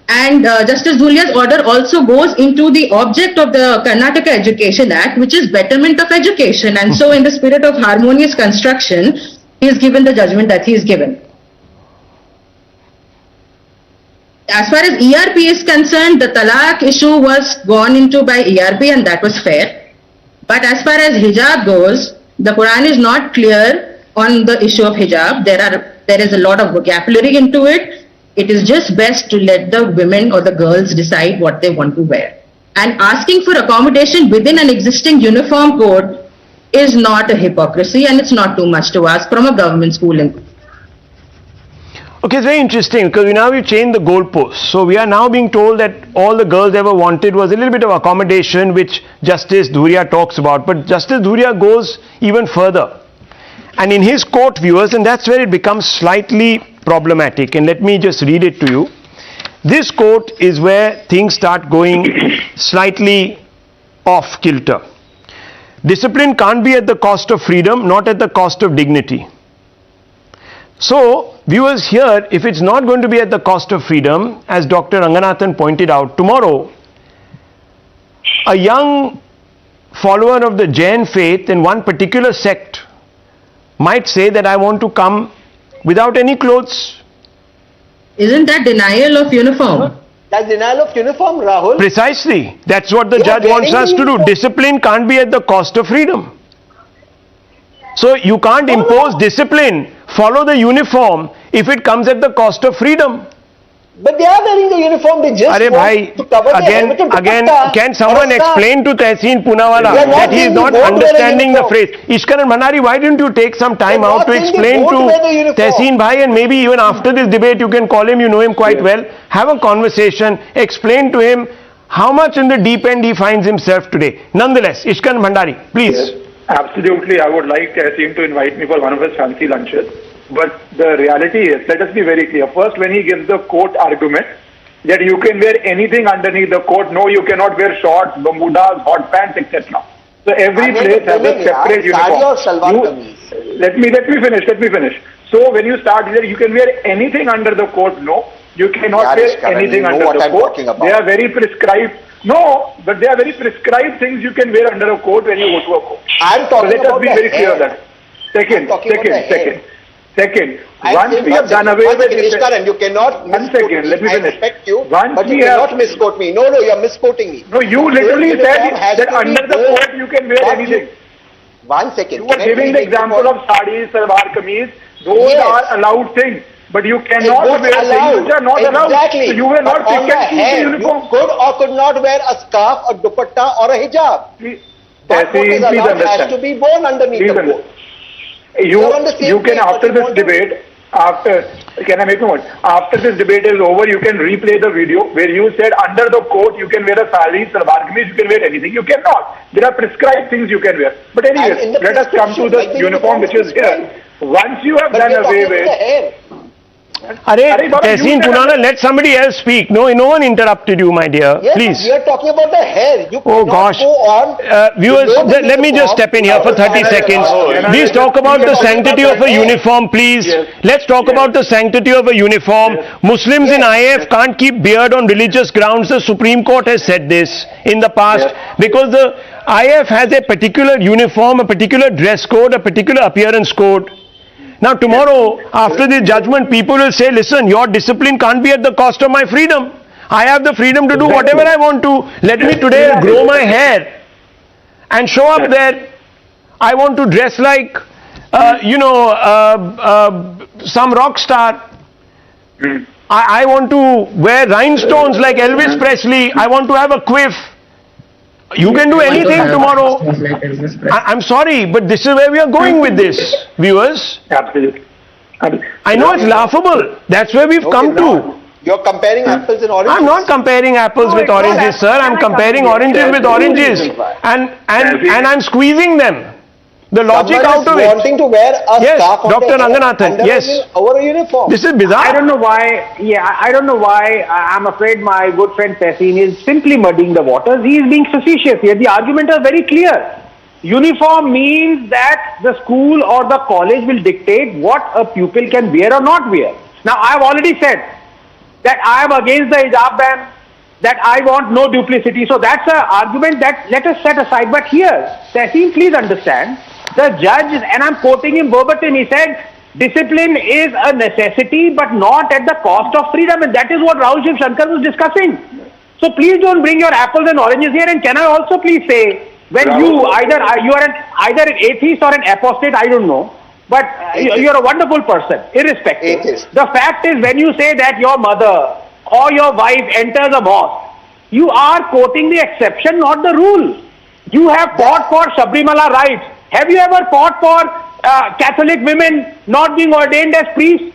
And Justice Dhulia's order also goes into the object of the Karnataka Education Act, which is betterment of education. And so in the spirit of harmonious construction, he has given the judgment that he has given. As far as ERP is concerned, the talaq issue was gone into by ERP and that was fair. But as far as hijab goes, the Quran is not clear on the issue of hijab. There is a lot of vocabulary into it. It is just best to let the women or the girls decide what they want to wear. And asking for accommodation within an existing uniform code is not a hypocrisy, and it's not too much to ask from a government school. Okay, it's very interesting because we've changed the goalposts. So we are now being told that all the girls ever wanted was a little bit of accommodation, which Justice Dhulia talks about. But Justice Dhulia goes even further. And in his court, viewers, and that's where it becomes slightly problematic. And let me just read it to you. This court is where things start going slightly off kilter. Discipline can't be at the cost of freedom, not at the cost of dignity. So, viewers, here, if it's not going to be at the cost of freedom, as Dr. Ranganathan pointed out, tomorrow, a young follower of the Jain faith in one particular sect might say that I want to come without any clothes. Isn't that denial of uniform? That's denial of uniform, Rahul. Precisely. That's what the judge wants us to do. Discipline can't be at the cost of freedom. So you can't impose discipline, follow the uniform, if it comes at the cost of freedom. But they are wearing the uniform, they just want to cover again, can someone explain to Tehseen Poonawala that he is not understanding the phrase? Ishkaran Bhandari, why didn't you take some time out to explain to Tehseen Bhai, and maybe even after this debate you can call him, you know him quite well, have a conversation, explain to him how much in the deep end he finds himself today. Nonetheless, Ishkaran Bhandari, please. Yes, absolutely, I would like Tehseen to invite me for one of his fancy lunches. But the reality is, let us be very clear. First, when he gives the court argument that you can wear anything underneath the coat, no, you cannot wear shorts, bermudas, hot pants, etc. So every place has a separate uniform. Let me finish. So when you start there, you can wear anything under the coat, no. You cannot wear anything under the coat. They are very prescribed. No, but they are very prescribed things you can wear under a coat when you go to a court. So let us be very clear of that. Second, once we have done away with Ishkaran, you cannot misquote me. Let me finish. I respect you, Once but you we have, cannot misquote me. No, you are misquoting me. No, you literally said that under the coat you can wear anything. 1 second. You are giving the example of sari, salwar, kameez. Those are allowed things. But you cannot wear things which are not allowed. Exactly. So you will not pick and choose the uniform. You could or could not wear a scarf, a dupatta or a hijab. But what is allowed has to be worn underneath the coat. You can, after this debate, can I make a point? After this debate is over, you can replay the video where you said under the coat you can wear a sari, salwar kameez, you can wear anything. You cannot. There are prescribed things you can wear. But anyway, let us come to the uniform which is here. Once you have done away with... Tehseen Poonawala, let somebody else speak. No one interrupted you, my dear. Yes, please. We are talking about the hair. You oh gosh. Go on. Viewers, let me just step in here for 30 seconds. Please talk about the sanctity of a uniform, please. Let's talk about the sanctity of a uniform. Muslims in IF can't keep beard on religious grounds. The Supreme Court has said this in the past because the IF has a particular uniform, a particular dress code, a particular appearance code. Now tomorrow, after the judgment, people will say, listen, your discipline can't be at the cost of my freedom. I have the freedom to do whatever I want to. Let me today grow my hair and show up there. I want to dress like, some rock star. I want to wear rhinestones like Elvis Presley. I want to have a quiff. You can do anything tomorrow. I'm sorry, but this is where we are going with this, viewers. Absolutely. I know it's laughable. That's where we've come to. You're comparing apples and oranges. I'm not comparing apples with oranges, sir. I'm comparing oranges with oranges. And I'm squeezing them. The logic out of it. Wanting to wear a scarf on Dr. Ranganathan, yes. Over a uniform. This is bizarre. I don't know why. I don't know why. I'm afraid my good friend Tehseen is simply muddying the waters. He is being facetious here. The arguments are very clear. Uniform means that the school or the college will dictate what a pupil can wear or not wear. Now, I have already said that I am against the hijab ban, that I want no duplicity. So that's an argument that let us set aside. But here, Tehseen, please understand, the judge, and I'm quoting him verbatim, he said, discipline is a necessity but not at the cost of freedom. And that is what Rahul Shiv Shankar was discussing. So please don't bring your apples and oranges here. And can I also please say, when you are either an atheist or an apostate, I don't know, but you're a wonderful person, irrespective. Atheist. The fact is, when you say that your mother or your wife enters a mosque, you are quoting the exception, not the rule. You have fought for Sabrimala rights. Have you ever fought for Catholic women not being ordained as priests?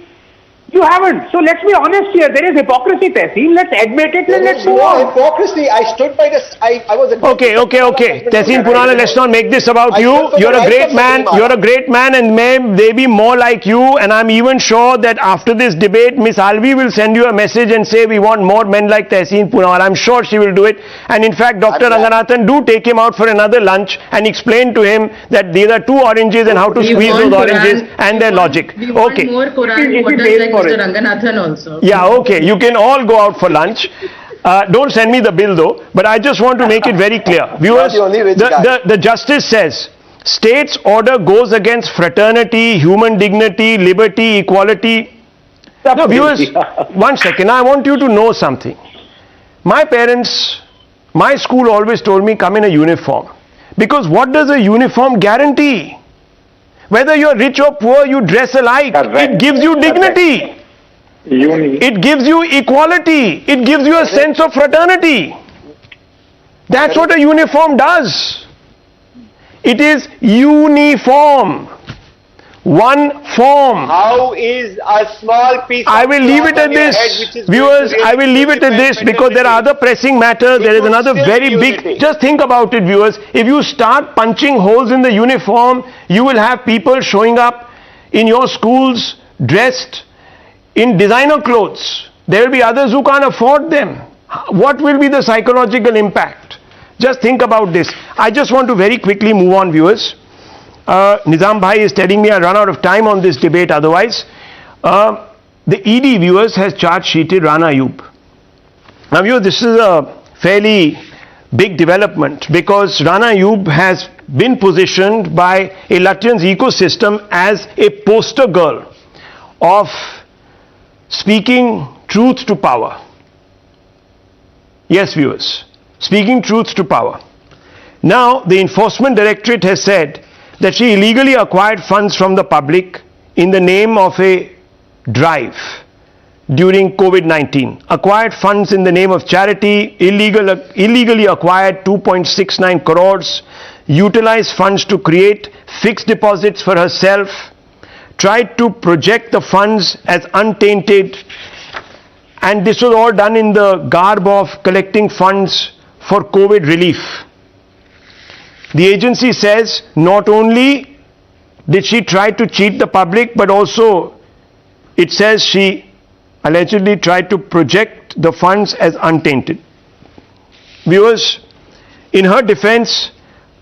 You haven't. So let's be honest here. There is hypocrisy, Tehseen. Let's admit it and let's move on. Hypocrisy. I stood by this. I was. Okay. Tehseen Punala, let's not make this about you. You're a great man. You're a great man, and may they be more like you. And I'm even sure that after this debate, Miss Alvi will send you a message and say we want more men like Tehseen Punala. I'm sure she will do it. And in fact, Dr. Ranganathan, do take him out for another lunch and explain to him that these are two oranges and how to squeeze those oranges and their logic. Okay. More Quran quotas like Mr. Ranganathan also. Yeah, okay. You can all go out for lunch. Don't send me the bill though, but I just want to make it very clear. Viewers, the justice says, state's order goes against fraternity, human dignity, liberty, equality. Now viewers, one second, I want you to know something. My parents, my school always told me come in a uniform. Because what does a uniform guarantee? Whether you're rich or poor, you dress alike. Correct. It gives you dignity. It gives you equality. It gives you a sense of fraternity. That's what a uniform does. It is uniform. One form. How is a small piece I will leave it at this. Viewers, I will leave it at this because there are other pressing matters. There is another very big. Just think about it, viewers. If you start punching holes in the uniform, you will have people showing up in your schools dressed in designer clothes. There will be others who can't afford them. What will be the psychological impact? Just think about this. I just want to very quickly move on, viewers. Nizam Bhai is telling me I run out of time on this debate otherwise. The ED, viewers, has charge sheeted Rana Ayyub. Now viewers, this is a fairly big development because Rana Ayyub has been positioned by a Lutyens ecosystem as a poster girl of speaking truth to power. Yes, viewers, speaking truth to power. Now the Enforcement Directorate has said that she illegally acquired funds from the public in the name of a drive during COVID-19. Acquired funds in the name of charity, illegally acquired 2.69 crores, utilized funds to create fixed deposits for herself, tried to project the funds as untainted, and this was all done in the garb of collecting funds for COVID relief. The agency says not only did she try to cheat the public, but also it says she allegedly tried to project the funds as untainted. Viewers, in her defense,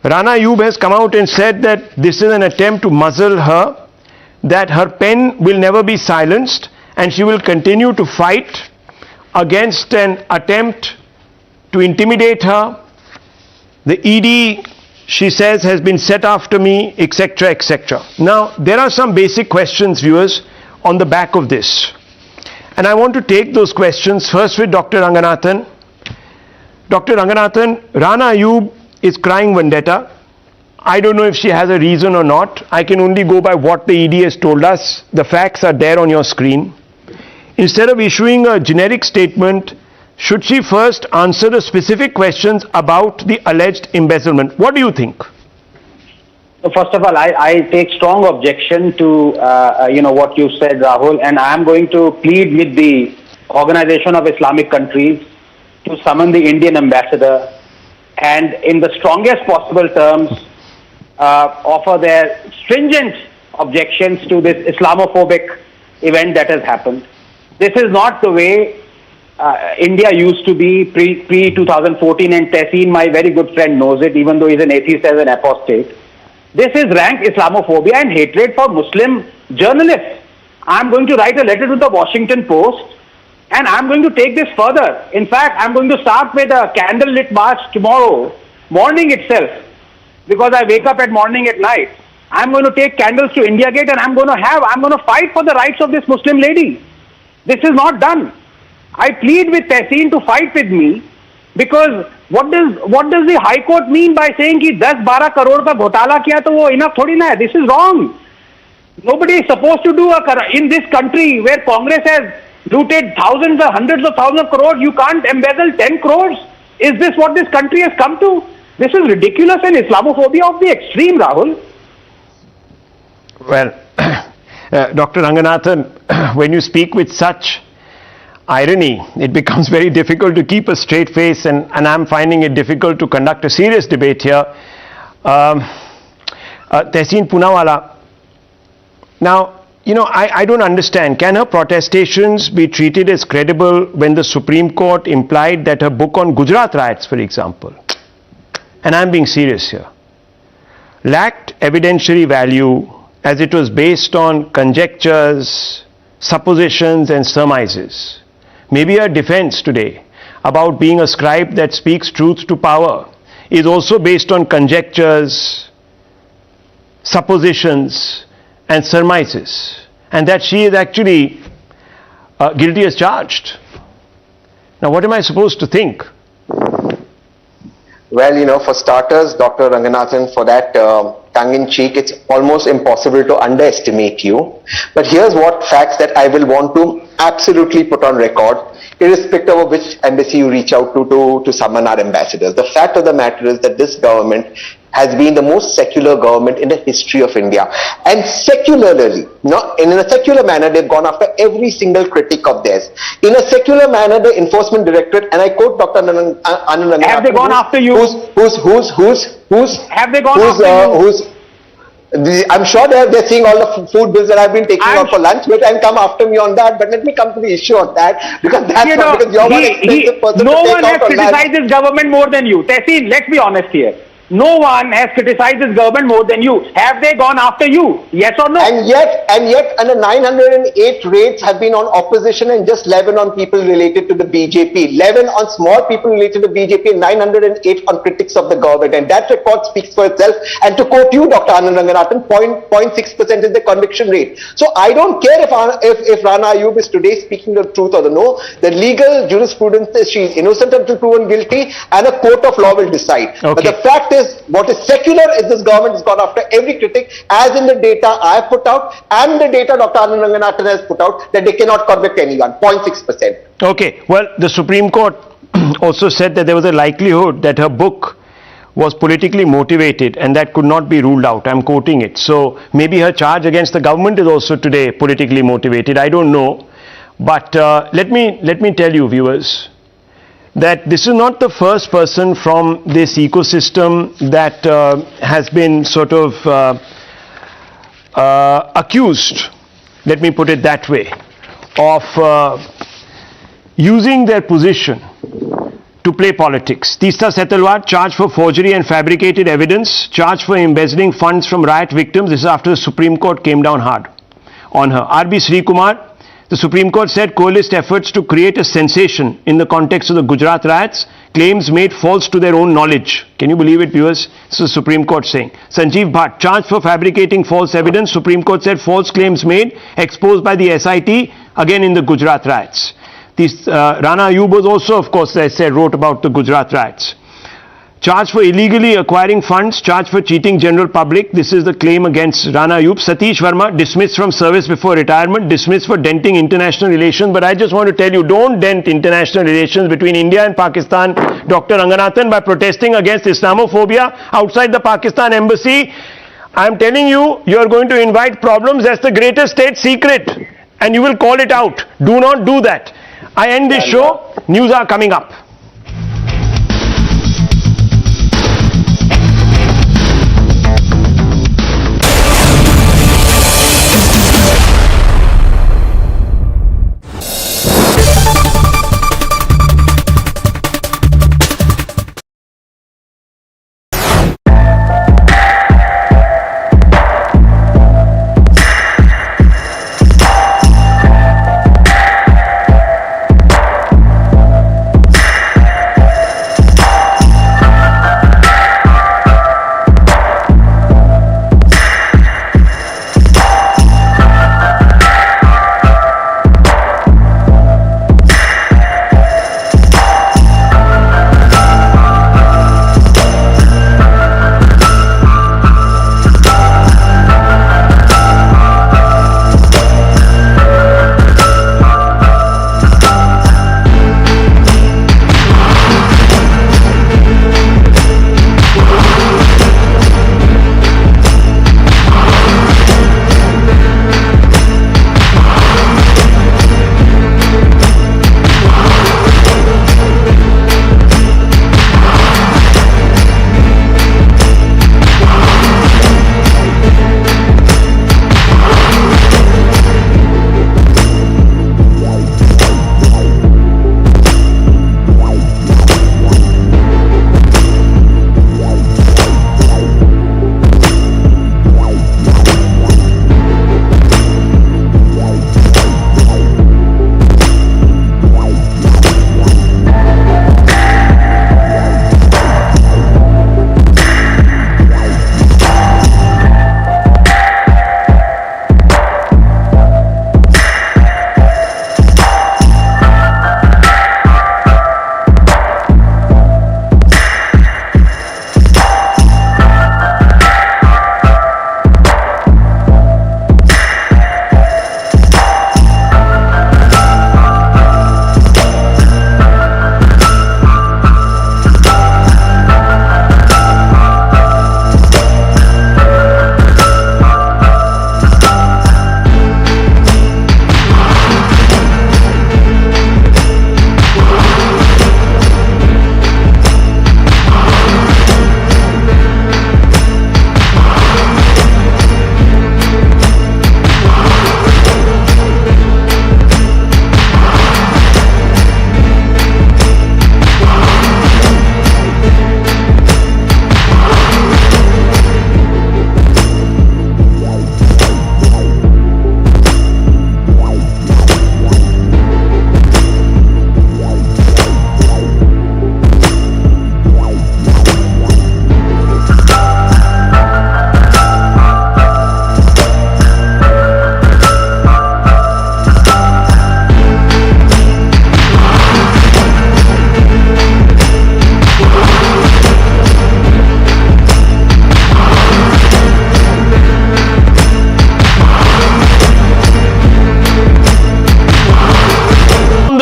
Rana Ayyub has come out and said that this is an attempt to muzzle her, that her pen will never be silenced and she will continue to fight against an attempt to intimidate her. The ED, she says, has been set after me, etc., etc. Now, there are some basic questions, viewers, on the back of this. And I want to take those questions first with Dr. Ranganathan. Dr. Ranganathan, Rana Ayyub is crying vendetta. I don't know if she has a reason or not. I can only go by what the ED has told us. The facts are there on your screen. Instead of issuing a generic statement, should she first answer the specific questions about the alleged embezzlement? What do you think? First of all, I take strong objection to what you said, Rahul, and I am going to plead with the Organization of Islamic Countries to summon the Indian ambassador and in the strongest possible terms offer their stringent objections to this Islamophobic event that has happened. This is not the way India used to be pre-2014, and Tehseen, my very good friend, knows it, even though he's an atheist as an apostate. This is rank Islamophobia and hatred for Muslim journalists. I'm going to write a letter to the Washington Post, and I'm going to take this further. In fact, I'm going to start with a candlelit march tomorrow morning itself, because I wake up at morning at night. I'm going to take candles to India Gate, and I'm going to fight for the rights of this Muslim lady. This is not done. I plead with Tehseen to fight with me, because what does the High Court mean by saying कि 10-12 crore का घोटाला किया तो वो enough थोड़ी ना है? This is wrong. Nobody is supposed to do in this country where Congress has looted thousands or hundreds of thousands of crores. You can't embezzle 10 crores. Is this what this country has come to? This is ridiculous and Islamophobia of the extreme, Rahul. Well, Dr. Ranganathan, when you speak with such irony, it becomes very difficult to keep a straight face, and I'm finding it difficult to conduct a serious debate here. Tehseen Poonawalla, now, you know, I don't understand. Can her protestations be treated as credible when the Supreme Court implied that her book on Gujarat riots, for example, and I'm being serious here, lacked evidentiary value as it was based on conjectures, suppositions and surmises? Maybe a defense today about being a scribe that speaks truth to power is also based on conjectures, suppositions and surmises, and that she is actually guilty as charged. Now, what am I supposed to think? Well, you know, for starters, Dr. Ranganathan, for that tongue-in-cheek, it's almost impossible to underestimate you. But here's what facts that I will want to absolutely put on record, irrespective of which embassy you reach out to summon our ambassadors. The fact of the matter is that this government has been the most secular government in the history of India. And secularly, not in a secular manner, they've gone after every single critic of theirs. In a secular manner, the Enforcement Directorate, and I quote Dr. Anand Ranganathan. Have they gone after you? Have they gone after you? I'm sure they're seeing all the food bills that I've been taking out for lunch, but and come after me on that. But let me come to the issue of that, because that's not, because you're one expensive person no to take one has out on criticized lunch. this government more than you. Tehseen, let's be honest here. No one has criticized this government more than you. Have they gone after you? Yes or no? And yet, under 908 raids have been on opposition and just 11 on people related to the BJP. 11 on small people related to the BJP and 908 on critics of the government. And that record speaks for itself. And to quote you, Dr. Anand Ranganathan, 0.6% is the conviction rate. So I don't care if Rana Ayyub is today speaking the truth or the no. The legal jurisprudence is she is innocent until proven guilty, and a court of law will decide. Okay. But the fact is, what is secular is this government has gone after every critic, as in the data I have put out and the data Dr. Anand Ranganathan has put out, that they cannot convict anyone. 0.6%. Okay, well, the Supreme Court also said that there was a likelihood that her book was politically motivated and that could not be ruled out. I'm quoting it. So maybe her charge against the government is also today politically motivated. I don't know. But let me tell you, viewers, that this is not the first person from this ecosystem that has been sort of accused, let me put it that way, of using their position to play politics. Teesta Setalwar, charged for forgery and fabricated evidence, charged for embezzling funds from riot victims. This is after the Supreme Court came down hard on her. R.B. Srikumar, the Supreme Court said coalesced efforts to create a sensation in the context of the Gujarat riots, claims made false to their own knowledge. Can you believe it, viewers? This is the Supreme Court saying. Sanjeev Bhatt, charged for fabricating false evidence. Supreme Court said false claims made, exposed by the SIT, again in the Gujarat riots. Rana Ayyub was also, of course, as I said, wrote about the Gujarat riots. Charged for illegally acquiring funds, charged for cheating general public. This is the claim against Rana Ayyub. Satish Verma, dismissed from service before retirement, dismissed for denting international relations. But I just want to tell you, don't dent international relations between India and Pakistan, Dr. Ranganathan, by protesting against Islamophobia outside the Pakistan embassy. I'm telling you, you are going to invite problems. That's the greatest state secret. And you will call it out. Do not do that. I end this show. News are coming up.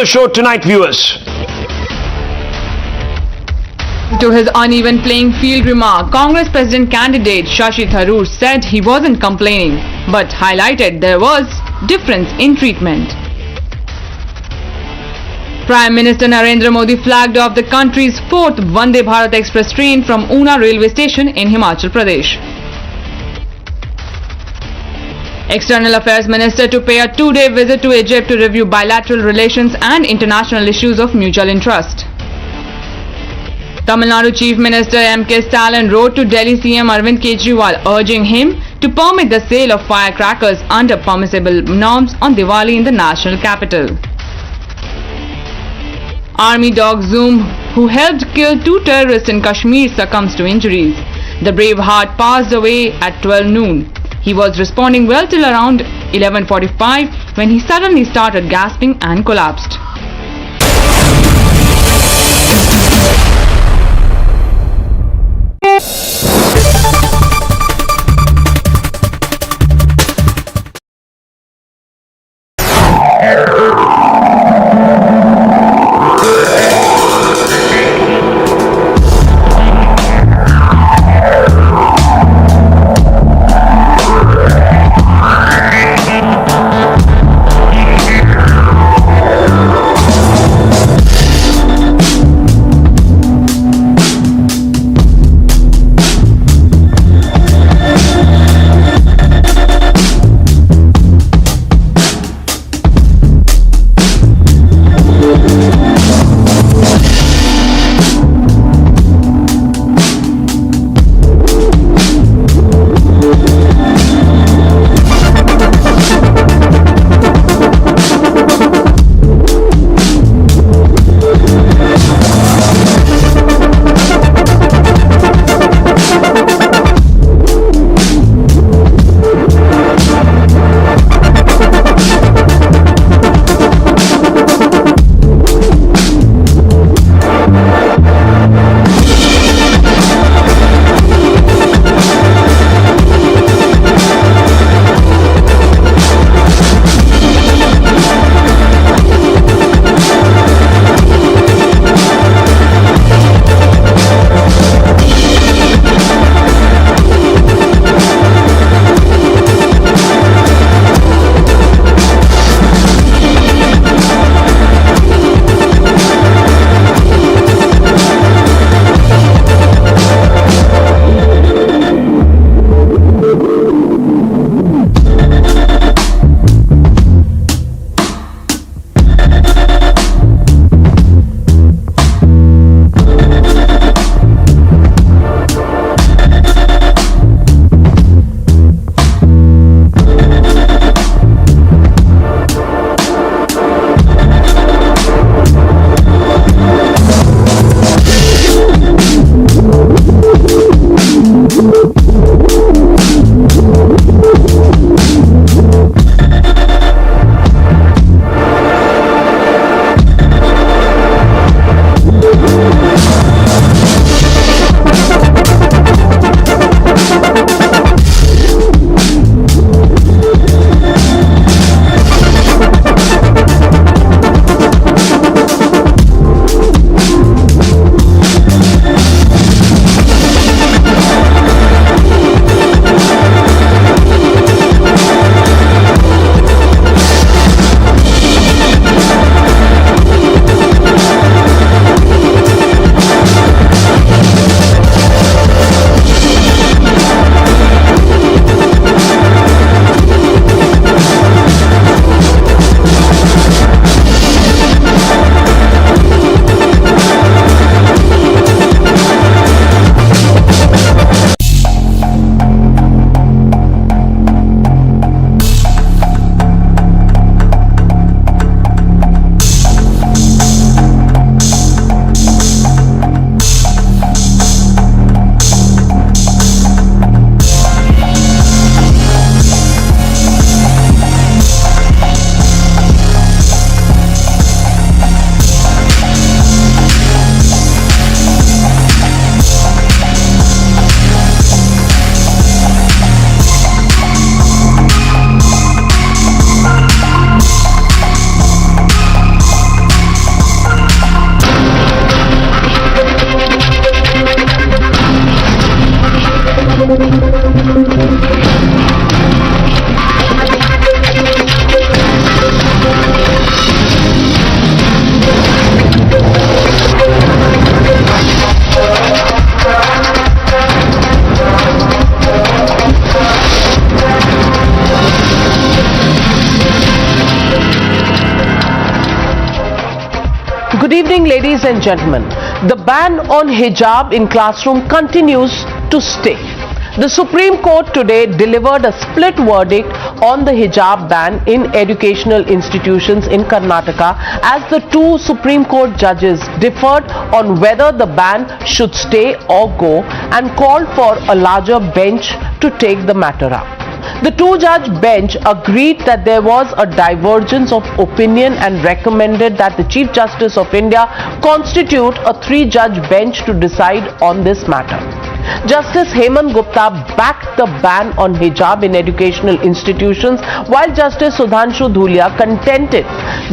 the show tonight, viewers. To his uneven playing field remark, Congress President candidate Shashi Tharoor said he wasn't complaining, but highlighted there was difference in treatment. Prime Minister Narendra Modi flagged off the country's 4th Vande Bharat Express train from Una railway station in Himachal Pradesh. External Affairs Minister to pay a 2-day visit to Egypt to review bilateral relations and international issues of mutual interest. Tamil Nadu Chief Minister M.K. Stalin wrote to Delhi CM Arvind Kejriwal urging him to permit the sale of firecrackers under permissible norms on Diwali in the national capital. Army dog Zoom, who helped kill 2 terrorists in Kashmir, succumbs to injuries. The brave heart passed away at 12 noon. He was responding well till around 11:45 when he suddenly started gasping and collapsed. ladies and gentlemen, the ban on hijab in classroom continues to stay. The Supreme Court today delivered a split verdict on the hijab ban in educational institutions in Karnataka as the two Supreme Court judges differed on whether the ban should stay or go and called for a larger bench to take the matter up. The two-judge bench agreed that there was a divergence of opinion and recommended that the Chief Justice of India constitute a three-judge bench to decide on this matter. Justice Hemant Gupta backed the ban on hijab in educational institutions, while Justice Sudhanshu Dhulia contended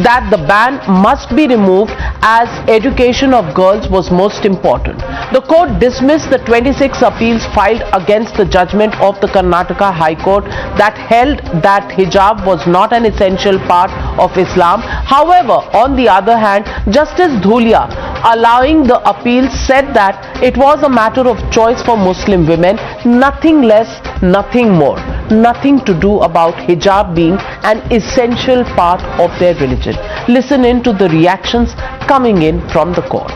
that the ban must be removed as education of girls was most important. The court dismissed the 26 appeals filed against the judgment of the Karnataka High Court that held that hijab was not an essential part of Islam. However, on the other hand, Justice Dhulia, allowing the appeal, said that it was a matter of choice for Muslim women, nothing less, nothing more, nothing to do about hijab being an essential part of their religion. Listen in to the reactions coming in from the court.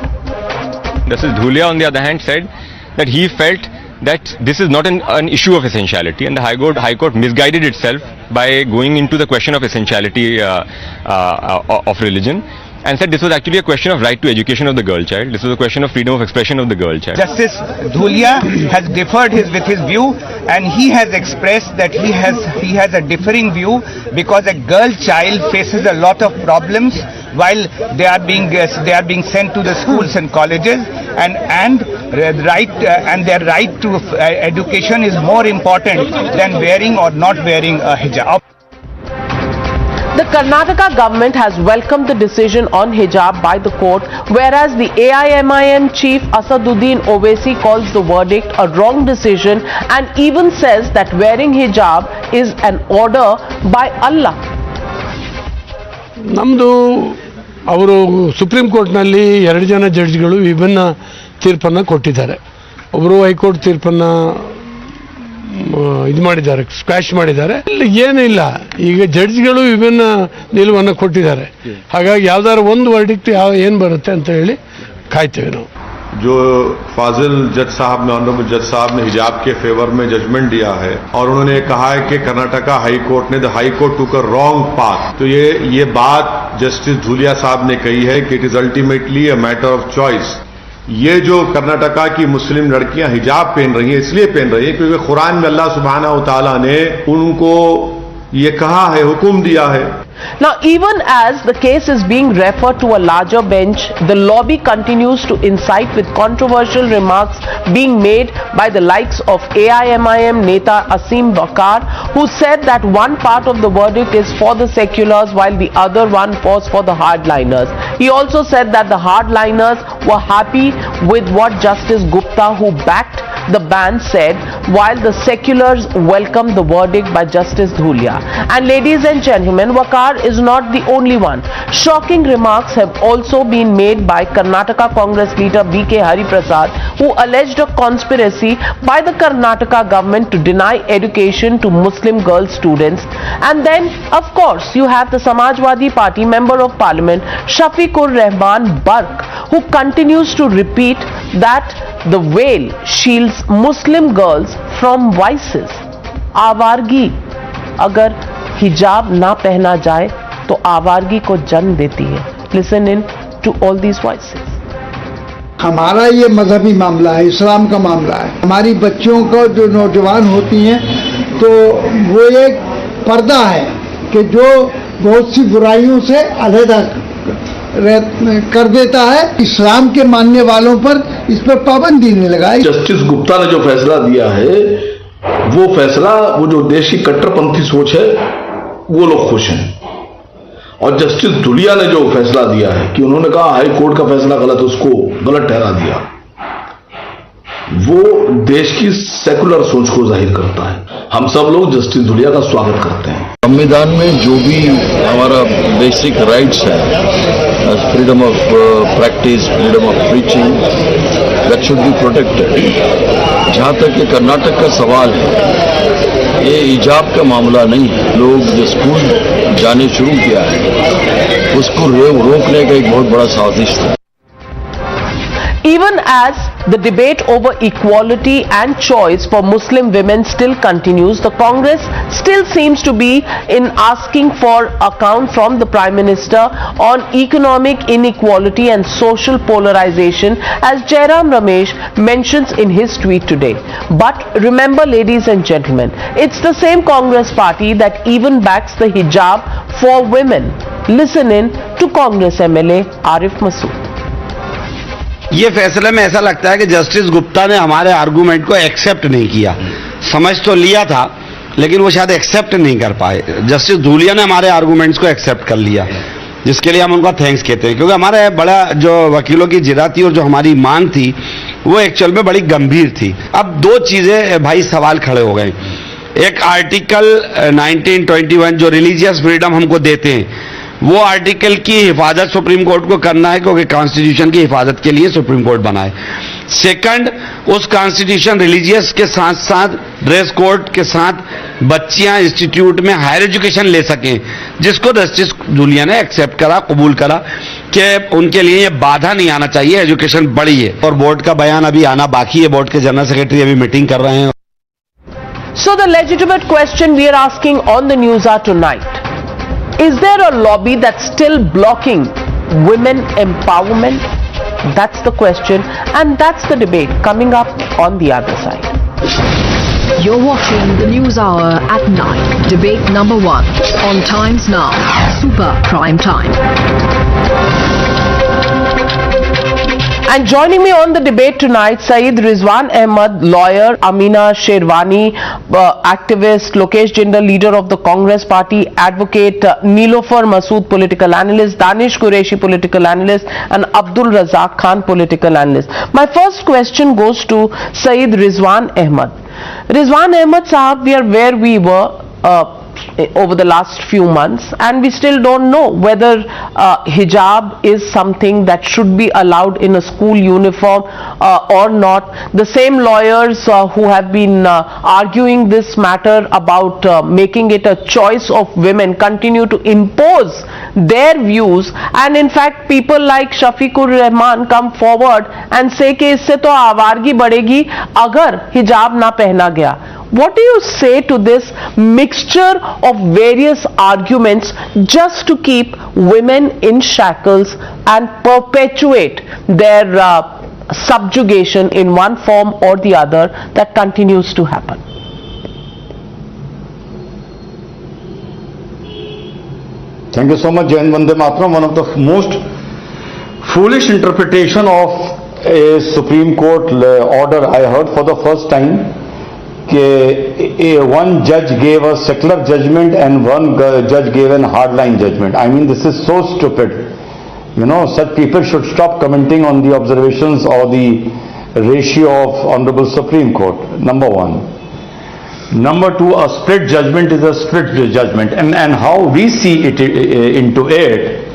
Justice Dhulia, on the other hand, said that he felt that this is not an issue of essentiality, and the High Court misguided itself by going into the question of essentiality of religion, and said this was actually a question of right to education of the girl child. This was a question of freedom of expression of the girl child. Justice Dhulia has differed with his view, and he has expressed that he has a differing view because a girl child faces a lot of problems while they are being sent to the schools and colleges, and their right to education is more important than wearing or not wearing a hijab. The Karnataka government has welcomed the decision on hijab by the court, whereas the AIMIM chief Asaduddin Owaisi calls the verdict a wrong decision and even says that wearing hijab is an order by Allah. ನಮ್ಮದು ಅವರು supreme ಕೋರ್ಟ್ನಲ್ಲಿ 2 ಜನ ಜಡ್ಜ್ಗಳು ವಿಭಿನ್ನ ತೀರ್ಪನ್ನು ಕೊಟ್ಟಿದ್ದಾರೆ. ಒಬ್ಬರು high court ತೀರ್ಪನ್ನು ಇದು ಮಾಡಿದ್ದಾರೆ, ಸ್ಕ್ವಾಶ್ ಮಾಡಿದ್ದಾರೆ. ಏನಿಲ್ಲ, ಈಗ ಜಡ್ಜ್ಗಳು ವಿಭಿನ್ನ ನಿಲುವನ್ನು ಕೊಟ್ಟಿದ್ದಾರೆ. ಹಾಗಾಗಿ ಯಾವ್ದಾದ್ರು ಒಂದು ವರ್ಡಿಕ್ಟ್ ಏನು ಬರುತ್ತೆ ಅಂತ ಹೇಳಿ ಕಾಯ್ತೇವೆ ನಾವು. जो फाजिल जज साहब ने, ऑनरेबल जज साहब ने हिजाब के फेवर में जजमेंट दिया है और उन्होंने कहा है कि कर्नाटका हाई कोर्ट ने the high court took a wrong path. तो ये बात जस्टिस धूलिया साहब ने कही है कि it is ultimately a matter of choice. ये जो कर्नाटका की मुस्लिम लड़कियां हिजाब पहन रही हैं इसलिए पहन रही हैं क्योंकि कुरान में अल्लाह सुब्हानहू व तआला ने उनको ये कहा है, हुक्म दिया है. Now, even as the case is being referred to a larger bench, the lobby continues to incite with controversial remarks being made by the likes of AIMIM Neta Asim Bakar, who said that one part of the verdict is for the seculars while the other one was for the hardliners. He also said that the hardliners were happy with what Justice Gupta, who backed the ban, said, while the seculars welcomed the verdict by Justice Dhulia. And ladies and gentlemen, Bakar is not the only one. Shocking remarks have also been made by Karnataka Congress leader B.K. Hariprasad, who alleged a conspiracy by the Karnataka government to deny education to Muslim girl students. And then, of course, you have the Samajwadi Party Member of Parliament Shafiqur Rahman Bark, who continues to repeat that the veil shields Muslim girls from vices. आवारगी अगर हिजाब ना पहना जाए तो आवारगी को जन्म देती है. Listen in to all these voices. हमारा ये मजहबी मामला है, इस्लाम का मामला है. हमारी बच्चियों को जो नौजवान होती हैं तो वो एक पर्दा है कि जो बहुत सी बुराइयों से अलहदा कर देता है. इस्लाम के मानने वालों पर इस पर पाबंदी नहीं लगाई. जस्टिस गुप्ता ने जो फैसला दिया है वो फैसला, वो जो देश की कट्टरपंथी सोच है वो लोग खुश हैं. और जस्टिस धुलिया ने जो फैसला दिया है कि उन्होंने कहा हाई कोर्ट का फैसला गलत, उसको गलत ठहरा दिया, वो देश की सेकुलर सोच को जाहिर करता है. हम सब लोग जस्टिस धुलिया का स्वागत करते हैं. संविधान में जो भी हमारा बेसिक राइट्स है, freedom of practice, freedom of preaching, that should be protected. जहाँ तक ये कर्नाटक का सवाल है, ये हिजाब का मामला नहीं है. लोग जो स्कूल जाने शुरू किया है उसको रोकने का एक बहुत बड़ा साजिश था. Even as the debate over equality and choice for Muslim women still continues, the Congress still seems to be in asking for account from the Prime Minister on economic inequality and social polarization, as Jairam Ramesh mentions in his tweet today. But remember, ladies and gentlemen, it's the same Congress party that even backs the hijab for women. Listen in to Congress MLA Arif Masood. ये फैसले में ऐसा लगता है कि justice Gupta ने हमारे argument को एक्सेप्ट नहीं किया। समझ तो लिया था लेकिन वो शायद एक्सेप्ट नहीं कर पाए। जस्टिस धूलिया ने हमारे आर्गुमेंट्स को एक्सेप्ट कर लिया, जिसके लिए हम उनका थैंक्स कहते हैं, क्योंकि हमारे बड़ा जो वकीलों की जिरा थी और जो हमारी मांग थी वो एक्चुअल में बड़ी गंभीर थी। अब दो चीजें भाई सवाल खड़े हो गए। एक आर्टिकल 1921 जो रिलीजियस फ्रीडम हमको देते हैं, वो आर्टिकल की हिफाजत सुप्रीम कोर्ट को करना है, क्योंकि कॉन्स्टिट्यूशन की हिफाजत के लिए सुप्रीम कोर्ट बना है। सेकंड, उस कॉन्स्टिट्यूशन रिलीजियस के साथ साथ ड्रेस कोड के साथ बच्चियां इंस्टीट्यूट में हायर एजुकेशन ले सकें, जिसको जस्टिस धूलिया ने एक्सेप्ट करा, कबूल करा कि उनके लिए ये बाधा नहीं आना चाहिए, एजुकेशन बड़ी है। और बोर्ड का बयान अभी आना बाकी है, बोर्ड के जनरल सेक्रेटरी अभी मीटिंग कर रहे हैं। So the legitimate question we are asking on the NewsHour tonight: is there a lobby that's still blocking women empowerment? That's the question, and that's the debate coming up on the other side. You're watching the NewsHour at 9. Debate number 1 on Times Now, Super Prime Time. And joining me on the debate tonight, Saeed Rizwan Ahmed, lawyer, Amina Sherwani, activist, Lokesh Jindal, leader of the Congress party, advocate Nilofer Masood, political analyst, Danish Qureshi, political analyst, and Abdul Razak Khan, political analyst. My first question goes to Saeed Rizwan Ahmed. Rizwan Ahmed Sahab, we are where we were over the last few months, and we still don't know whether hijab is something that should be allowed in a school uniform or not. The same lawyers who have been arguing this matter about making it a choice of women continue to impose their views, and in fact people like Shafiqur Rahman come forward and say कि इससे तो आवारगी बढ़ेगी अगर हिजाब ना पहना गया. What do you say to this mixture of various arguments just to keep women in shackles and perpetuate their subjugation in one form or the other that continues to happen? Thank you so much, Jain Vande Mataram. One of the most foolish interpretation of a Supreme Court order I heard for the first time. One judge gave a secular judgment and one judge gave an hardline judgment. I mean, this is so stupid. You know, such people should stop commenting on the observations or the ratio of Honorable Supreme Court, number one. Number two, a split judgment is a split judgment. And how we see it into it,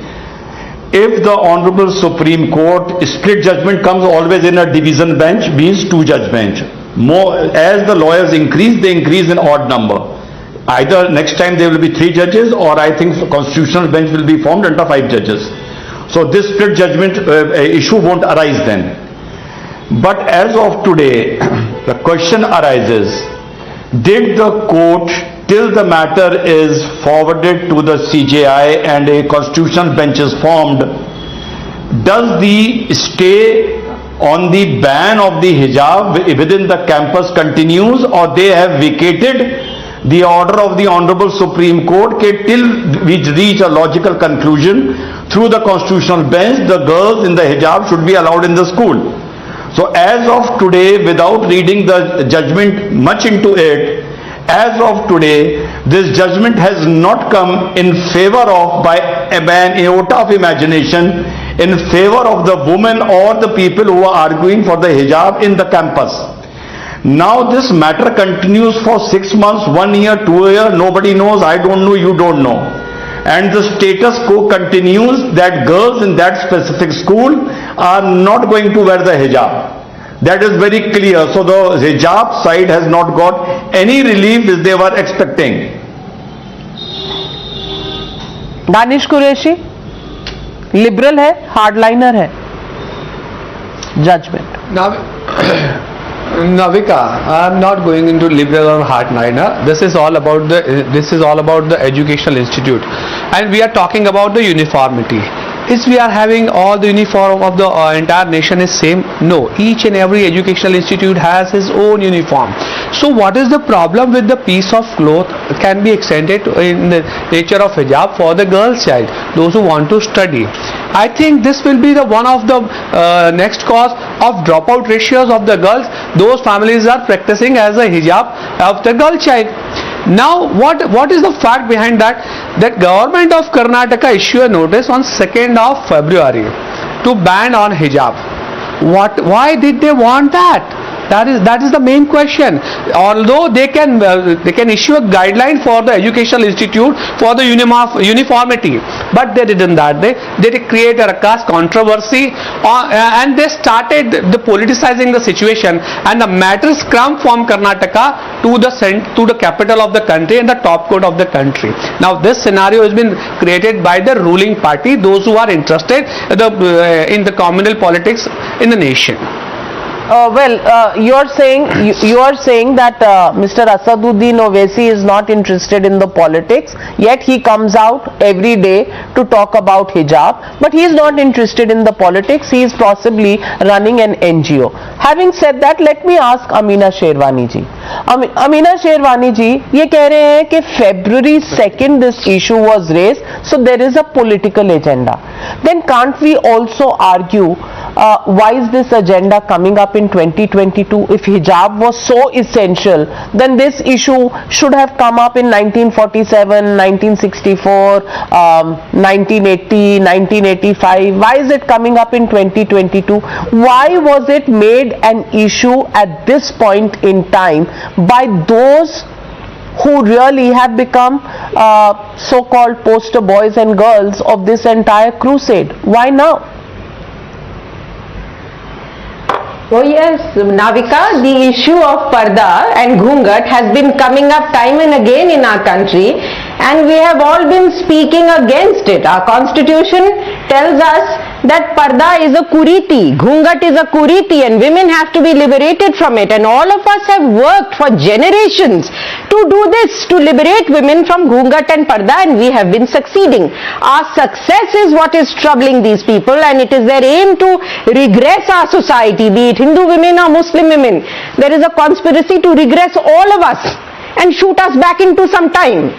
if the Honorable Supreme Court split judgment comes always in a division bench, means two-judge bench. More as the lawyers increase, they increase in odd number. Either next time there will be 3 judges, or I think the constitutional bench will be formed under 5 judges. So this split judgment issue won't arise then. But as of today, the question arises: did the court, till the matter is forwarded to the CJI and a constitutional bench is formed, does the stay on the ban of the hijab within the campus continues, or they have vacated the order of the Honorable Supreme Court till we reach a logical conclusion through the constitutional bench, the girls in the hijab should be allowed in the school. So as of today, without reading the judgment much into it, as of today, this judgment has not come in favor of, by an iota of imagination, in favor of the women or the people who are arguing for the hijab in the campus. Now this matter continues for 6 months, 1 year, 2 years, nobody knows, I don't know, you don't know. And the status quo continues that girls in that specific school are not going to wear the hijab. That is very clear. So the hijab side has not got any relief as they were expecting. Danish Qureshi liberal है, hardliner है. judgment? Navika, I am not going into liberal or hardliner. This is all about the educational institute, and we are talking about the uniformity. Is we are having all the uniform of the entire nation is same? No, each and every educational institute has his own uniform. So what is the problem with the piece of cloth can be extended in the nature of hijab for the girl child, those who want to study? I think this will be the one of the next cause of dropout ratios of the girls. Those families are practicing as a hijab of the girl child. Now what is the fact behind that? That government of Karnataka issued a notice on 2nd of February to ban on hijab. Why did they want that? That is the main question. Although they can issue a guideline for the educational institute for the uniformity, but they didn't that. They create a caste controversy and they started the politicizing the situation, and the matters come from Karnataka to the capital of the country and the top court of the country. Now this scenario has been created by the ruling party, those who are interested in the communal politics in the nation. You are saying that Mr. Asaduddin Owaisi is not interested in the politics, yet he comes out every day to talk about hijab, but he is not interested in the politics. He is possibly running an NGO. Having said that, let me ask Amina Sherwani ji. Amina Sherwani ji, ये कह रहे हैं कि February 2nd this issue was raised, so there is a political agenda. Then can't we also argue why is this agenda coming up in 2022? If hijab was so essential, then this issue should have come up in 1947, 1964, 1980, 1985. Why is it coming up in 2022? Why was it made an issue at this point in time by those who really have become so-called poster boys and girls of this entire crusade? Why now? Oh yes, Navika, the issue of parda and ghungat has been coming up time and again in our country, and we have all been speaking against it. Our constitution tells us that parda is a kuriti, ghungat is a kuriti, and women have to be liberated from it, and all of us have worked for generations to do this, to liberate women from ghungat and parda, and we have been succeeding. Our success is what is troubling these people, and it is their aim to regress our society, be it Hindu women or Muslim women. There is a conspiracy to regress all of us and shoot us back into some time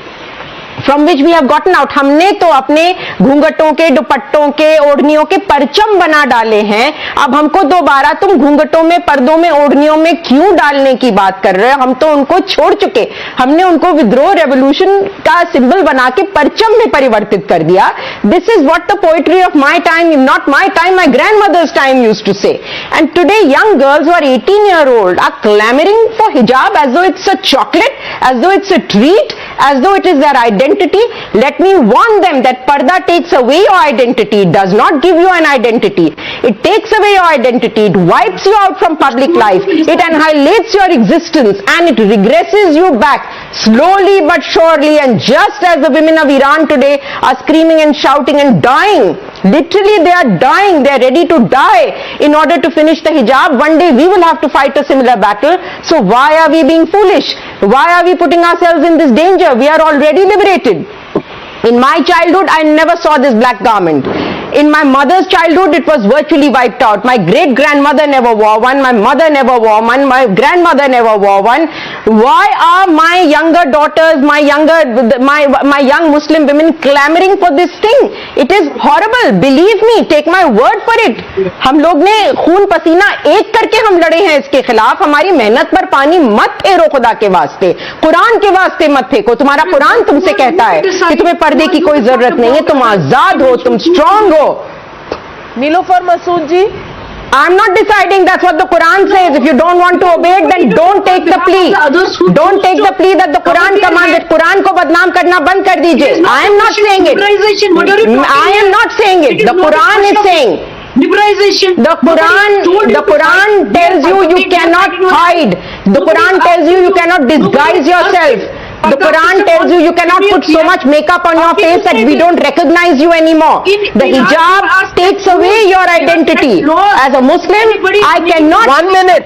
from which we have gotten out. हमने तो अपने घूंघटों के, दुपट्टों के, ओढ़नियों के परचम बना डाले हैं. अब हमको दोबारा तुम घूंघटों में, पर्दों में, ओढ़नियों में क्यों डालने की बात कर रहे हो? हम तो उनको छोड़ चुके. हमने उनको विद्रोह, रेवोल्यूशन का सिंबल बना के परचम में परिवर्तित कर दिया. This is what the poetry of my time, not my time, my grandmother's time used to say. And today young girls who are 18-year-old are clamoring for hijab as though it's a chocolate, as though it's a treat, as though it is their identity. Let me warn them that parda takes away your identity. It does not give you an identity. It takes away your identity. It wipes you out from public life. It annihilates your existence, and it regresses you back slowly but surely. And just as the women of Iran today are screaming and shouting and dying, literally they are dying, they are ready to die in order to finish the hijab. One day we will have to fight a similar battle. So why are we being foolish? Why are we putting ourselves in this danger? We are already liberated. In my childhood, I never saw this black garment. In my mother's childhood, it was virtually wiped out. My great-grandmother never wore one. My mother never wore one. My grandmother never wore one. Why are my younger daughters, my young Muslim women clamoring for this thing? It is horrible. Believe me, take my word for it. हम लोग ने खून पसीना एक करके हम लड़े हैं इसके खिलाफ. हमारी मेहनत पर पानी मत फेरो खुदा के वास्ते. कुरान के वास्ते मत फेंको. तुम्हारा कुरान तुमसे कहता है कि तुम्हें पर्दे की कोई जरूरत नहीं है. तुम आजाद हो, तुम स्ट्रांग हो. Nilofar Masood ji, I'm not deciding. That's what the Quran says. If you don't want to obey it, then don't take the plea. Don't take the plea that the Quran commanded. Quran को बदनाम करना बंद कर दीजिए. I am not saying it. I am not saying it. The Quran is saying. Liberalization. The Quran tells you you cannot hide. The Quran tells you you cannot disguise yourself. The Quran tells you cannot put so much makeup on your face that we don't recognize you anymore. The hijab takes away your identity. As a Muslim, I cannot let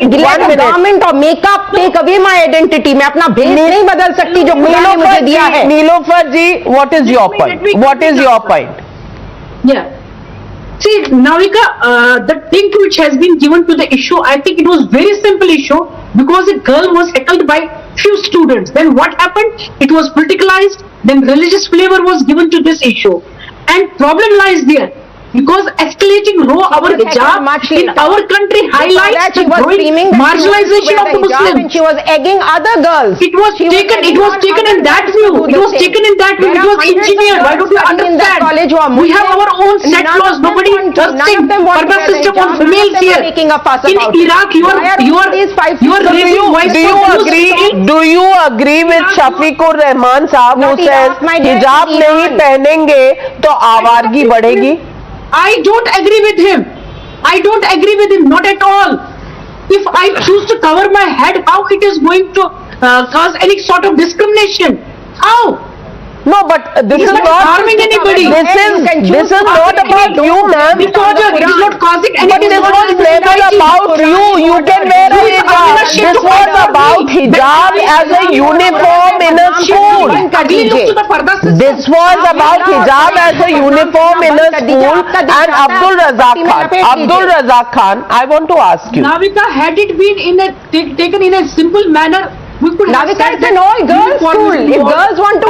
garment or makeup take away my identity. मैं अपना भेष नहीं बदल सकती जो खुदा ने मुझे दिया है. नीलोफर जी, what is your point? What is your point? Yeah. See, Navika, the thing which has been given to the issue, I think it was very simple issue because a girl was heckled by few students. Then what happened? It was politicalized. Then religious flavor was given to this issue, and problem lies there. Because escalating our hijab in our country highlights the growing marginalization of the Muslims. And she was egging other girls. It was taken in that view. It was taken in that view. It was engineered. Why don't you understand? We have our own set laws. Nobody is trusting Parda system on females here. In Iraq, you are raising voice. Do you agree with Shafiqur Rahman साहब who says हिजाब नहीं पहनेंगे तो आवारगी बढ़ेगी? I don't agree with him. I don't agree with him, not at all. If I choose to cover my head, how it is going to cause any sort of discrimination? How? No, but this is not harming anybody. This is not about you, ma'am. It is not causing any. But this was never about you. You can wear a hijab. This was about hijab as a uniform in a school. This was about hijab as a uniform in a school. And Abdul Razak Khan, I want to ask you. Navika, had it been taken in a simple manner, we could Navika, it's an all-girls school. If girls want to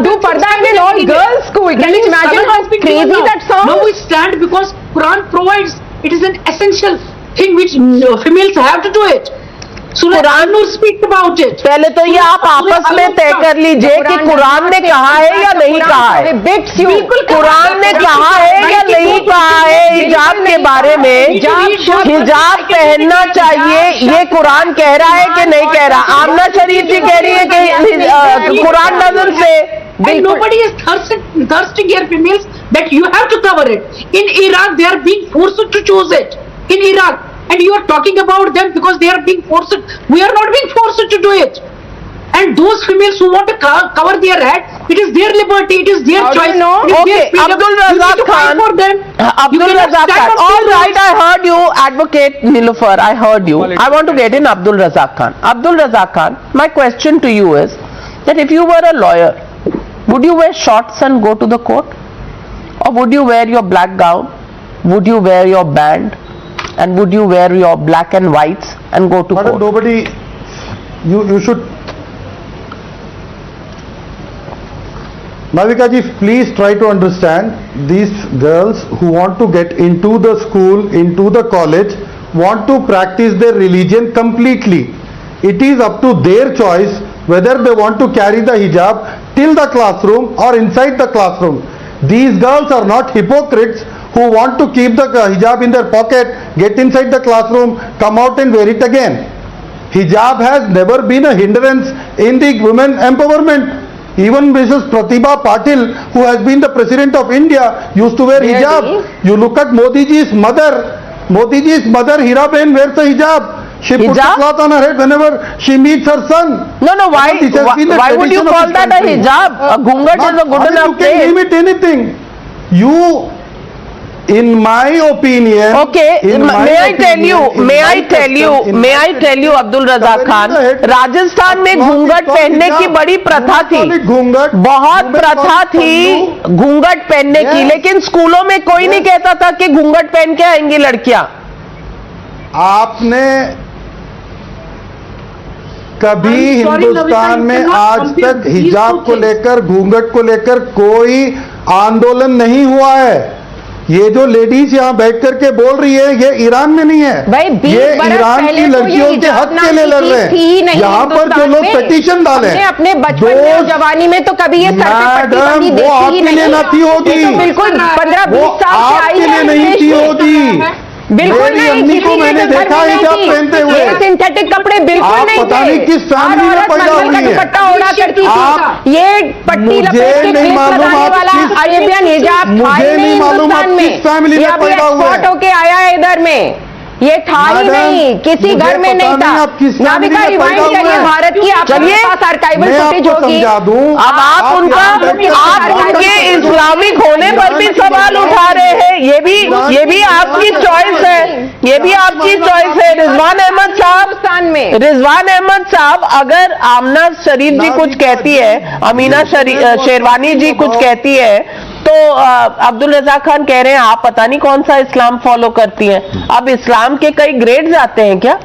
do parda in an all-girls school, can you imagine how crazy that sounds? No, we stand because Quran provides. It is an essential thing which females have to do it. Quran speak about it. पहले तो ये आप आपस में तय कर लीजिए कि कुरान ने कहा है या नहीं कहा है. कुरान ने कहा है या नहीं कहा है हिजाब के बारे में. हिजाब पहनना चाहिए ये कुरान कह रहा है कि नहीं कह रहा. आमना शरीफ जी कह रही है कि Quran doesn't say. And nobody is thirsting here, females, that you have to cover it. In Iraq, they are being forced to choose it. In Iraq. And you are talking about them because they are being forced. We are not being forced to do it. And those females who want to cover their head, it is their liberty, it is their choice. Okay, Abdul Razak Khan. Abdul Razak Khan. All right, I heard you, Advocate Nilufar. I heard you. I want to get in Abdul Razak Khan. Abdul Razak Khan, my question to you is that if you were a lawyer, would you wear shorts and go to the court? Or would you wear your black gown? Would you wear your band? And would you wear your black and whites and go to court? Nobody, you should. Navika ji, please try to understand these girls who want to get into the school, into the college, want to practice their religion completely. It is up to their choice whether they want to carry the hijab till the classroom or inside the classroom. These girls are not hypocrites who want to keep the hijab in their pocket, get inside the classroom, come out and wear it again. Hijab has never been a hindrance in the women empowerment. Even Mrs. Pratibha Patil, who has been the President of India, used to wear hijab. You look at Modi ji's mother. Modi ji's mother, Hiraben, wears a hijab. She puts a cloth on her head whenever she meets her son. No, why would you call that a hijab? A ghungat is a good enough place. You can name it anything. In my opinion, okay, may I tell you, Abdul Razak Khan, Rajasthan में घूंघट पहनने की बड़ी प्रथा थी, बहुत प्रथा थी घूंघट पहनने की, लेकिन स्कूलों में कोई नहीं कहता था कि घूंघट पहन के आएंगी लड़कियां. आपने कभी हिंदुस्तान में आज तक हिजाब को लेकर, घूंघट को लेकर कोई आंदोलन नहीं हुआ है. ये जो लेडीज यहाँ बैठ करके बोल रही है, ये ईरान में नहीं है, ये ईरान की लड़कियों के हक के लिए लड़ रहे हैं. यहाँ पर जो लोग पिटीशन डाले अपने बचपन में जवानी में तो कभी ये मैडम वो आपके लिए न थी होगी, बिल्कुल 15-20 साल वो आपके लिए नहीं थी होगी. बिल्कुल मेरी अम्मी को मैंने देखा हिजाब पहनते हुए. सिंथेटिक कपड़े बिल्कुल नहीं थे. पता नहीं किस फैमिली में पैदा हुई है. दुपट्टा ओढ़ा करती थी. ये पट्टी लपेट के क्लिप लगाने वाला अरेबियन हिजाब मुझे नहीं मालूम आप किस फैमिली में पैदा हुए. एक्सपोर्ट होके आया है इधर में. ये था ही नहीं, किसी घर में नहीं था। नाविका रिवाइंड करिए भारत की, आपके पास आर्काइवल फुटेज होगी। अब आप उनके इस्लामिक होने पर भी सवाल उठा रहे हैं, ये भी आपकी चॉइस है, ये भी आपकी चॉइस है। रिजवान अहमद साहब अगर आमना शरीफ जी कुछ कहती है, अमीना शेरवानी जी कुछ कहती है, तो अब्दुल रज़ाक खान कह रहे हैं आप पता नहीं कौन सा इस्लाम फॉलो करती हैं। अब इस्लाम के कई ग्रेड्स आते हैं क्या?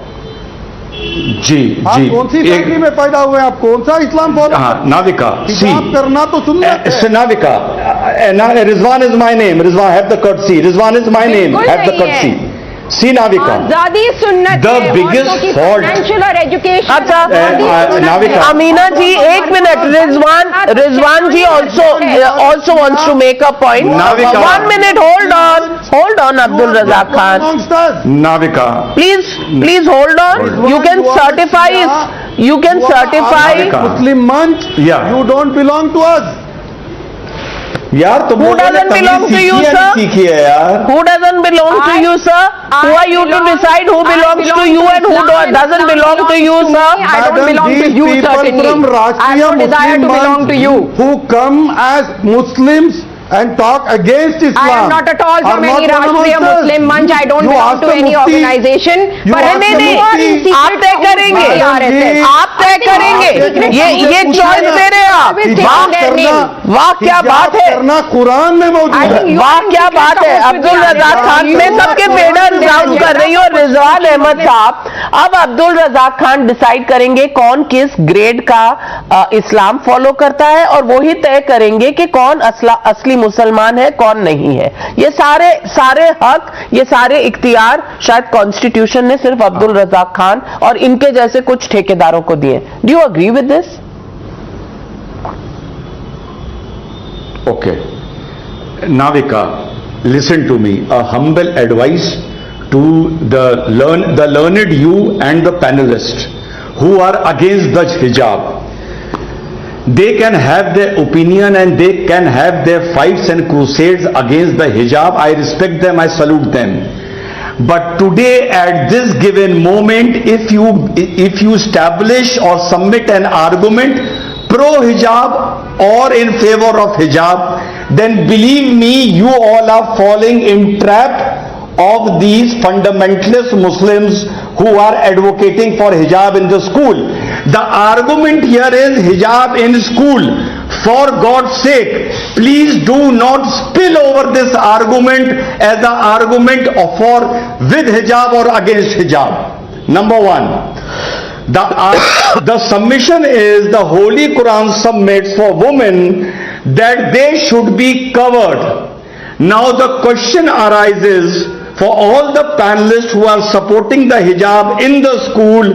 जी जी, कौन सी फैमिली में पैदा हुए, आप कौन सा इस्लाम फॉलो? हाँ, नाविका हिजाब करना तो सुन्नत है। Navika, Rizwan is my name, Rizwan have the courtesy, Rizwan is my name, have the courtesy. See Navika, आजादी सुन्नत द बिगेस्ट फॉल्ट। फाइनेंशियल और एजुकेशन। अच्छा नाविका, अमीना जी एक minute, Rizwan ji also wants to make a point. Navika, 1 minute, hold on Abdul Razzaq Khan, Navika, please hold on. You can certify Muslim month, you don't belong to us. यार तो Who doesn't belong to you, sir? सीखिए यार। Who doesn't belong to you, sir? Who are you to decide who belongs to you and who doesn't belong to you, sir? I don't belong to you, certainly. I have no desire to belong to you. Who come as Muslims and talk against Islam. I am not at all from any Rashtriya Muslim Manch. I don't belong to any organization. पर नहीं, आप तय करेंगे, आप तय करेंगे, ये choice दे रहे हैं आप। वाह क्या बात है, कुरान में मौजूद है। वाह क्या बात है। अब्दुल रज़ाक खान में सबके फेडर डाउन कर रही और रिजवान अहमद साहब, अब अब्दुल रज़ाक खान डिसाइड करेंगे कौन किस ग्रेड का इस्लाम फॉलो करता है और वो ही तय करेंगे कि कौन असली मुसलमान है कौन नहीं है। ये सारे हक, ये सारे इख्तियार शायद कॉन्स्टिट्यूशन ने सिर्फ अब्दुल रज़ाक खान और इनके जैसे कुछ ठेकेदारों को दिए। Do you agree with this? Okay, Navika, listen to me. A humble advice to the learned you and the panelists who are against the hijab. They can have their opinion and they can have their fights and crusades against the hijab. I respect them, I salute them. But today, at this given moment, if you establish or submit an argument pro-hijab or in favor of hijab, then believe me, you all are falling in trap of these fundamentalist Muslims who are advocating for hijab in the school. The argument here is hijab in school. For God's sake, please do not spill over this argument as an argument for with hijab or against hijab. Number one. The submission is the Holy Quran submits for women that they should be covered. Now the question arises for all the panelists who are supporting the hijab in the school.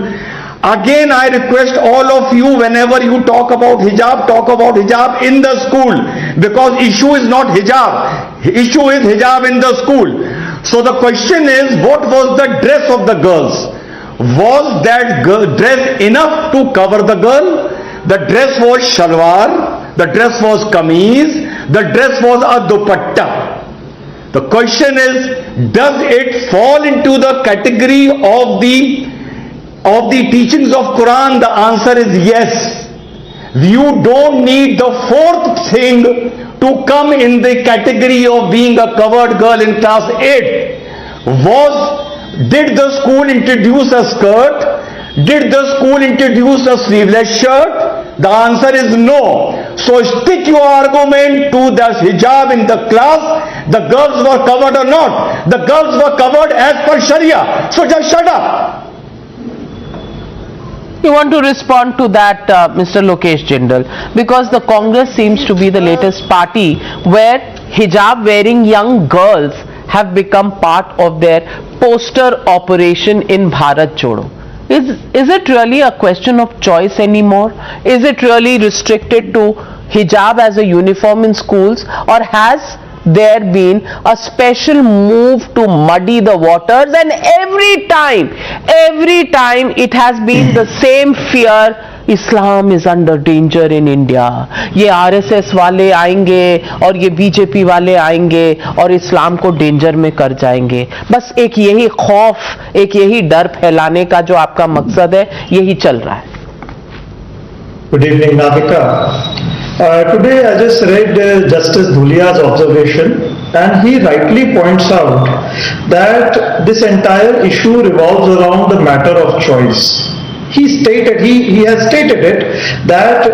Again, I request all of you, whenever you talk about hijab in the school, because issue is not hijab, issue is hijab in the school. So the question is, what was the dress of the girls? Was that dress enough to cover the girl? The dress was shalwar, the dress was kameez, the dress was a dupatta. The question is, does it fall into the category of the teachings of Quran? The answer is yes. You don't need the fourth thing to come in the category of being a covered girl in class 8. Did the school introduce a skirt? Did the school introduce a sleeveless shirt? The answer is no. So stick your argument to the hijab in the class. The girls were covered or not? The girls were covered as per Sharia. So just shut up. You want to respond to that, Mr. Lokesh Jindal, because the Congress seems to be the latest party where hijab wearing young girls have become part of their poster operation in Bharat Jodo. Is it really a question of choice anymore? Is it really restricted to hijab as a uniform in schools, or has there been a special move to muddy the waters, and every time it has been the same fear, Islam is under danger in India. ये RSS वाले आएंगे और ये BJP वाले आएंगे और इस्लाम को danger में कर जाएंगे. बस एक यही खौफ, एक यही डर फैलाने का जो आपका मकसद है, यही चल रहा है. Good evening, Navika. Today I just read Justice Dhulia's observation, and he rightly points out that this entire issue revolves around the matter of choice. He has stated it that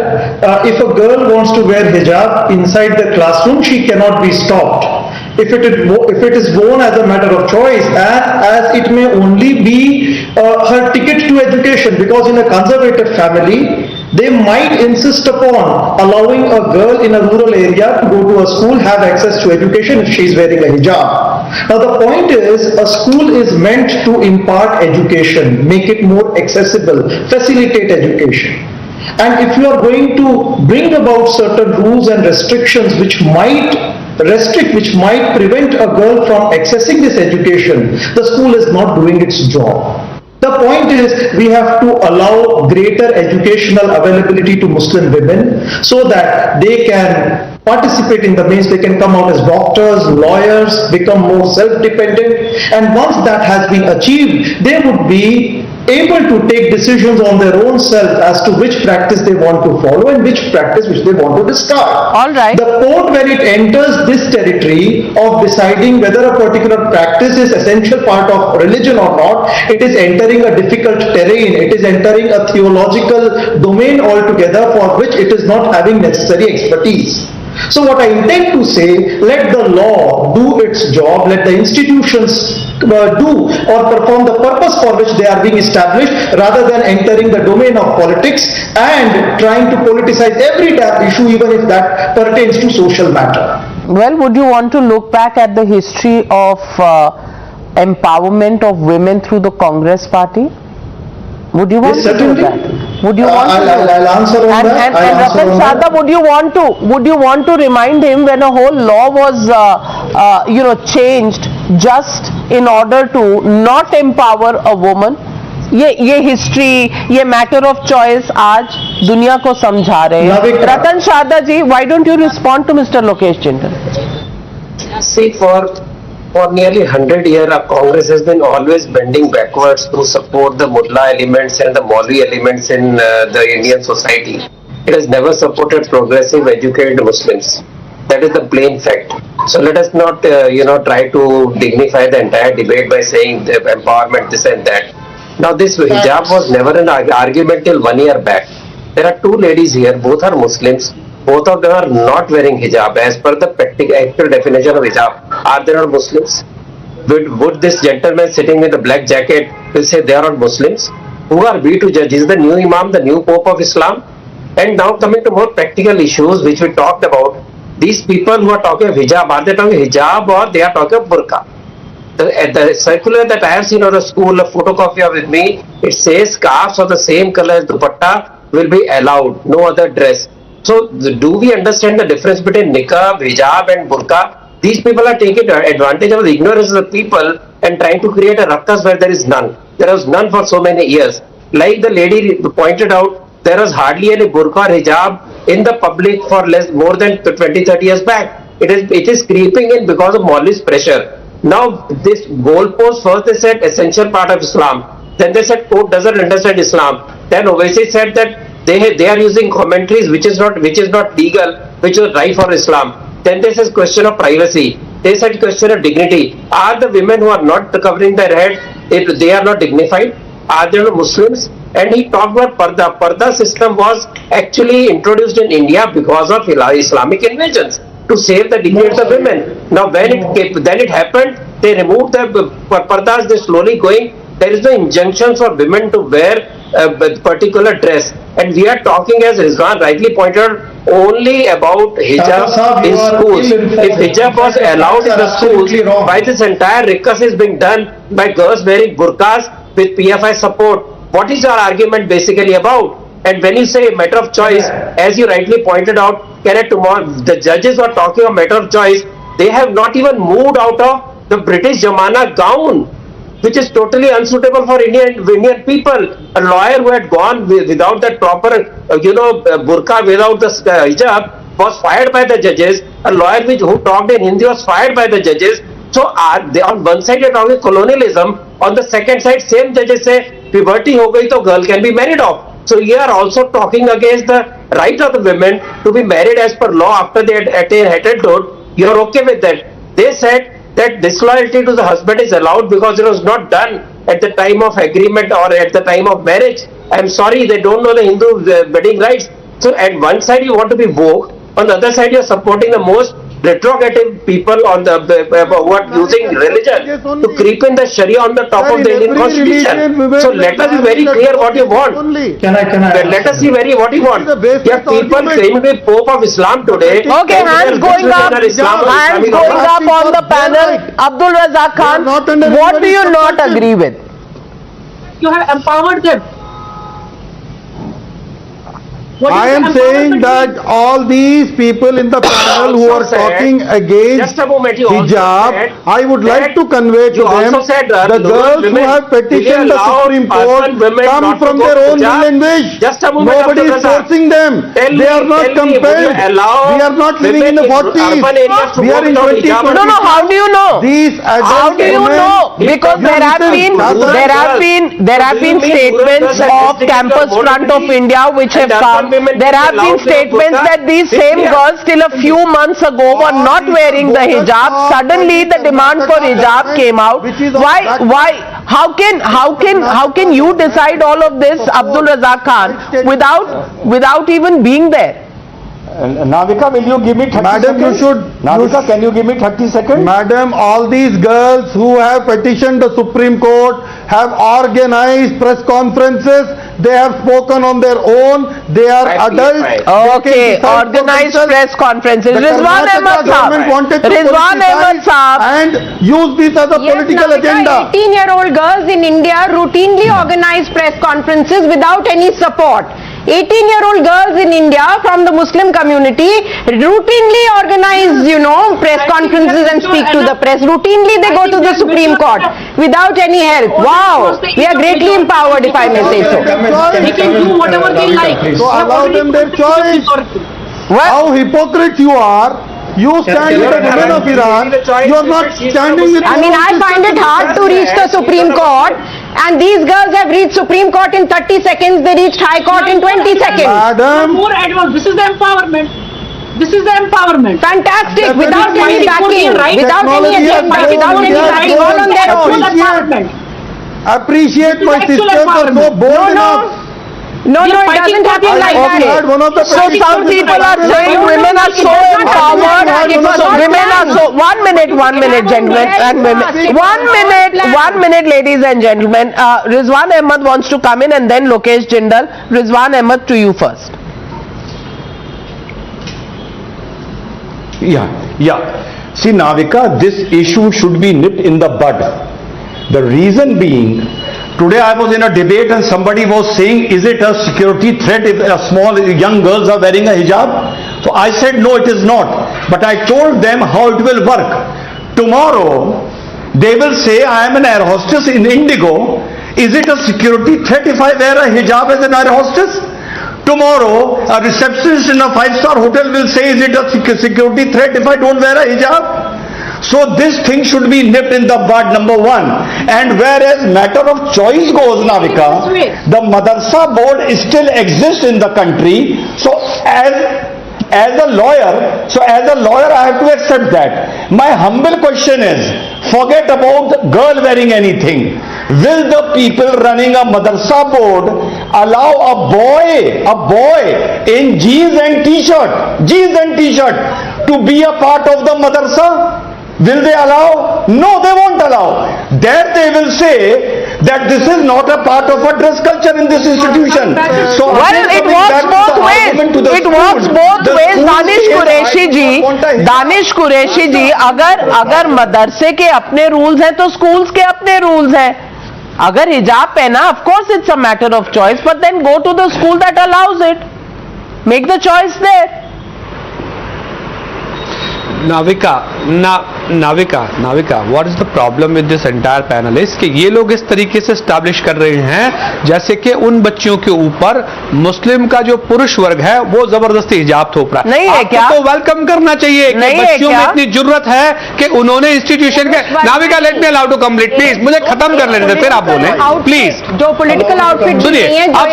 if a girl wants to wear hijab inside the classroom, she cannot be stopped. If it is worn as a matter of choice, as it may only be her ticket to education, because in a conservative family, they might insist upon allowing a girl in a rural area to go to a school, have access to education if she is wearing a hijab. Now the point is, a school is meant to impart education, make it more accessible, facilitate education. And if you are going to bring about certain rules and restrictions which might prevent a girl from accessing this education, the school is not doing its job. The point is, we have to allow greater educational availability to Muslim women so that they can participate in the means, they can come out as doctors, lawyers, become more self-dependent, and once that has been achieved, they would be able to take decisions on their own self as to which practice they want to follow and which practice which they want to discard. All right. The court, when it enters this territory of deciding whether a particular practice is essential part of religion or not, it is entering a difficult terrain. It is entering a theological domain altogether for which it is not having necessary expertise. So what I intend to say, let the law do its job, let the institutions do or perform the purpose for which they are being established, rather than entering the domain of politics and trying to politicize every damn issue, even if that pertains to social matter. Well, would you want to look back at the history of empowerment of women through the Congress party? Would you want to do that? Would you want to? I'll answer on that. And Ratan Shada, would you want to remind him when a whole law was changed just in order to not empower a woman? ये history, ये matter of choice आज दुनिया को समझा रहे हैं. Ratan Shada ji, why don't you respond to Mr. Lokesh Jindal? See, for nearly 100 years, our Congress has been always bending backwards to support the Mullah elements and the Maulvi elements in the Indian society. It has never supported progressive, educated Muslims. That is the plain fact. So let us not, try to dignify the entire debate by saying the empowerment, this and that. Now, this hijab was never an argument till 1 year back. There are two ladies here, both are Muslims. Both of them are not wearing hijab as per the actual definition of hijab. Are they not Muslims? Would this gentleman sitting with the black jacket will say they are not Muslims? Who are we to judge? Is the new Imam the new Pope of Islam? And now coming to more practical issues which we talked about, these people who are talking of hijab, are they talking hijab or they are talking of burqa? The circular that I have seen on the school, a photocopy of with me, it says scarves of the same color as dupatta will be allowed, no other dress. So, do we understand the difference between niqab, hijab and burqa? These people are taking advantage of the ignorance of the people and trying to create a ruckus where there is none. There was none for so many years. Like the lady pointed out, there was hardly any burqa or hijab in the public for more than 20-30 years back. It is creeping in because of Maulvi's pressure. Now, this goalpost, first they said essential part of Islam. Then they said court doesn't understand Islam. Then Owaisi said that they are using commentaries which is not legal, which is right for Islam. Then there is question of privacy. They said question of dignity. Are the women who are not covering their head, if they are not dignified? Are they not Muslims? And he talked about Parda. Parda system was actually introduced in India because of Islamic invasions to save the dignity of the women. Now when it happened, they removed the Pardas, they slowly going. There is no injunction for women to wear a particular dress. And we are talking, as Rizwan rightly pointed out, only about hijab in schools. If hijab was allowed in the schools, why this entire ruckus is being done by girls wearing burqas with PFI support? What is our argument basically about? And when you say matter of choice, as you rightly pointed out, the judges are talking of matter of choice. They have not even moved out of the British Jamana gown, which is totally unsuitable for Indian people. A lawyer who had gone without that proper, burqa, without the hijab, was fired by the judges. A lawyer who talked in Hindi was fired by the judges. So they, on one side you're talking colonialism, on the second side same judges say puberty ho gayi to girl can be married off. So you are also talking against the right of the women to be married as per law after they had attained adulthood. You are okay with that. They said that disloyalty to the husband is allowed because it was not done at the time of agreement or at the time of marriage. I am sorry, they don't know the Hindu wedding rights. So at one side you want to be woke, on the other side you are supporting the most retrogressive people on the who are using religion to creep in the Sharia on the top of the Indian Constitution. So let us be very clear what you want. Let us see what you want. You have people claiming to be Pope of Islam today. Okay, hands going up. Hands going up on the panel. Abdul Razak Khan, what do you not agree with? You have empowered them. I am saying that all these people in the panel who are talking against hijab, I would like to convey to them, the girls who have petitioned the Supreme Court come from their own will and wish. Nobody is forcing them. They are not compelled. We are not living in the 40s. We are in 2020. No, how do you know? These how do you know? Because there have been statements of Campus Front of India which have come. There have been statements that these same girls till a few months ago were not wearing the hijab. Suddenly the demand for hijab came out. Why? How can you decide all of this, Abdul Razak Khan, without even being there? Navika, will you give me 30 seconds? Navika, can you give me 30 seconds? Madam, all these girls who have petitioned the Supreme Court have organized press conferences. They have spoken on their own. They are adults. Okay, organized press conferences. Rizwan Ahmed Saab. And use this as a political agenda. 18-year-old girls in India routinely organize press conferences without any support. 18-year-old girls in India from the Muslim community routinely organize, press conferences and speak to the press. Routinely they go to the Supreme Court without any help. Wow, we are greatly empowered, if I may say so. They can do whatever they like. So allow them their choice. How hypocrite you are. You stand with the women of Iran. You are not standing with. I find it hard to reach the Supreme Court. And these girls have reached Supreme Court in 30 seconds, they reached High Court in 20 seconds. Madam, more advanced. This is the empowerment. This is the empowerment. Fantastic, without any backing, without any agenda, without any right, all on their own. Appreciate my sisters are so bold enough. No, it doesn't happen like that. So some people are saying women are so empowered. Women are so. 1 minute, gentlemen and women. 1 minute, ladies and gentlemen. Rizwan Ahmed wants to come in and then Lokesh Jindal. Rizwan Ahmed, to you first. Yeah. See, Navika, this issue should be nipped in the bud. The reason being, today I was in a debate and somebody was saying, is it a security threat if young girls are wearing a hijab? So I said, no, it is not. But I told them how it will work. Tomorrow, they will say, I am an air hostess in Indigo. Is it a security threat if I wear a hijab as an air hostess? Tomorrow, a receptionist in a 5-star hotel will say, is it a security threat if I don't wear a hijab? So this thing should be nipped in the bud, number one. And whereas matter of choice goes, Navika, the madrasa board still exists in the country. So as a lawyer, I have to accept that. My humble question is, forget about girl wearing anything. Will the people running a madrasa board allow a boy in jeans and t-shirt to be a part of the madrasa? Will they allow? No, they won't allow. There they will say that this is not a part of a dress culture in this institution. So it works both ways. It works both ways. Danish Qureshi जी, अगर मदरसे के अपने rules हैं तो schools के अपने rules हैं. अगर हिजाब पहना, of course it's a matter of choice, but then go to the school that allows it. Make the choice there. Navika, what is the problem with this entire panel is कि ये लोग इस तरीके से स्टैब्लिश कर रहे हैं जैसे कि उन बच्चियों के ऊपर मुस्लिम का जो पुरुष वर्ग है वो जबरदस्ती हिजाब थोप रहा है। नहीं है क्या? तो वेलकम करना चाहिए कि बच्चियों में इतनी जुर्रत है कि उन्होंने इंस्टीट्यूशन के नाविका let me allow to complete please, मुझे खत्म कर लेने दे फिर आप बोले प्लीज। जो पॉलिटिकल आउटफिट सुनिए, अब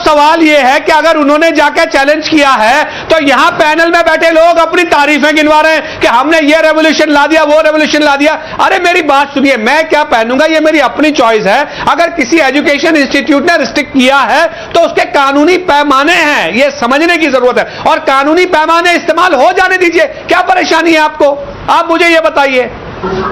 सवाल ये है कि अगर उन्होंने जाकर चैलेंज किया है तो यहां पैनल में बैठे लोग अपनी तारीफें गिनवा रहे हैं कि हमने ये रेवोल्यूशन ला दिया, वो रेवोल्यूशन ला दिया। अरे मेरी बात सुनिए, मैं क्या पहनूंगा ये मेरी अपनी चॉइस है। अगर किसी एजुकेशन इंस्टीट्यूट ने रिस्ट्रिक्ट किया है तो उसके कानूनी पैमाने हैं, ये समझने की जरूरत है, और कानूनी पैमाने इस्तेमाल हो जाने दीजिए। क्या परेशानी है आपको? आप मुझे ये बताइए,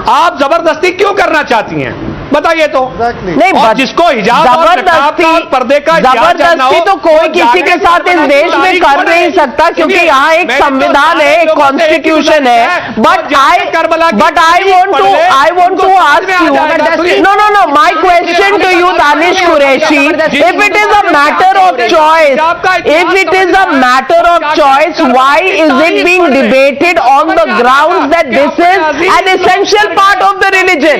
आप जबरदस्ती क्यों करना चाहती हैं? बताइए तो। नहीं, और जिसको हिजाब और निकाब का और पर्दे का जबरदस्ती तो कोई किसी के साथ इस देश में कर नहीं सकता, क्योंकि यहाँ एक संविधान है, एक कॉन्स्टिट्यूशन है। But I want to ask you, no, my question to you Danish Qureshi, if it is a matter of choice, why is it being debated on the grounds that this is an essential part of the religion?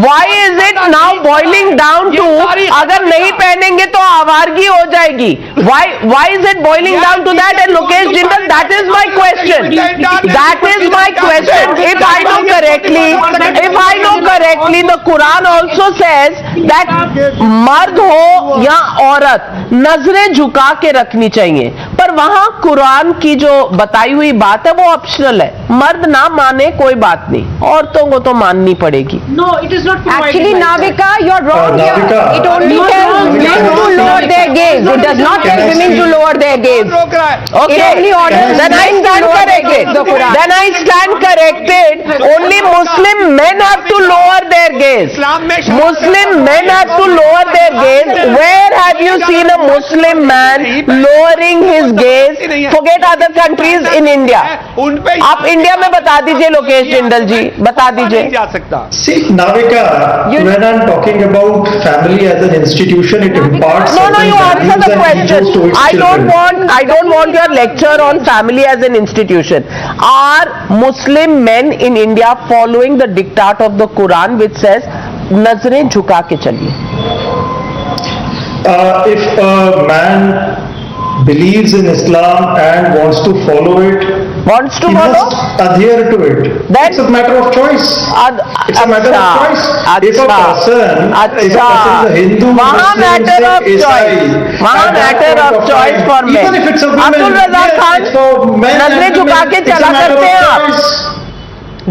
Why is it now boiling down to अगर नहीं पहनेंगे तो आवारगी हो जाएगी? Why is it boiling down to that? And Lokesh Jindal, that is my question. If I know correctly, the Quran also says that मर्द हो या औरत नजरें झुका के रखनी चाहिए, पर वहां कुरान की जो बताई हुई बात है वो ऑप्शनल है। मर्द ना माने कोई बात नहीं, औरतों को तो माननी पड़ेगी। No, it is not. Actually, Navika, you're wrong here. It only tells men to lower their gaze. It does not tell women to lower their gaze. Okay, it only orders then I stand corrected. Only Muslim men have to lower their gaze. Where have you seen a Muslim man lowering his gaze? Forget other countries, in India. आप India में बता दीजिए लोकेश जिंदल जी, बता दीजिए। See, Navika, when I'm talking about family as an institution, it imparts No, you certain answer the values and question. ethos to its children. I don't want your lecture on family as an institution. Are Muslim men in India following the diktat of the Quran which says नजरें झुका के चलिए? If a man believes in Islam and wants to follow it, he must adhere to it. It's a matter of choice. It's a matter of choice. If a person is a Hindu, Muslim, Sikh, Isai, matter of choice for men. Even if it's a woman, Abdul Razak Khan, नजरें झुका के चला करते हैं आप?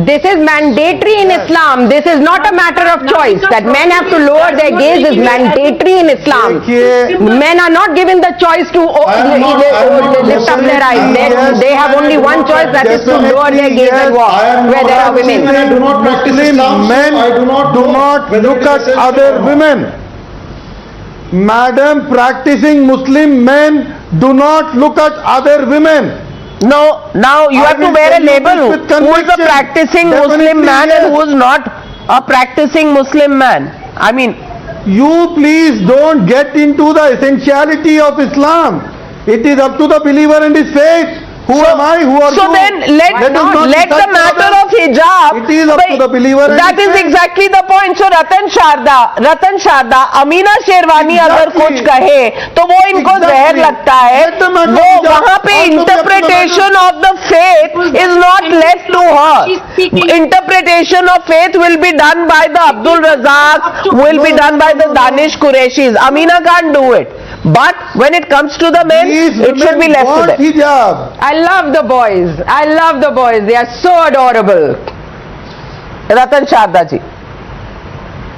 This is mandatory in Islam. This is not a matter of choice. That men have to lower their gaze is mandatory in Islam. Men are not given the choice to lift up their eyes. They have only one choice, that is to lower their gaze and walk where there are women. I do not practice Islam. Men do not look at other women. Madam, practicing Muslim men do not look at other women. No, now you have to wear a label. Who is a practicing Muslim man and who is not a practicing Muslim man? I mean, you please don't get into the essentiality of Islam. It is up to the believer and his faith. Who am I? Who are you? So then let the matter of hijab. It is up to the believer. That is exactly the point. So Ratan Sharda, Amina Sherwani अगर कुछ कहे तो वो इनको जहर लगता है। वो वहाँ पे interpretation of the faith is not left to her. Interpretation of faith will be done by the Abdul Razak, will be done by the Danish Qureishis. Amina can't do it. But when it comes to the men, it should be left to them. Hijab. I love the boys. They are so adorable. Ratan Sharda ji.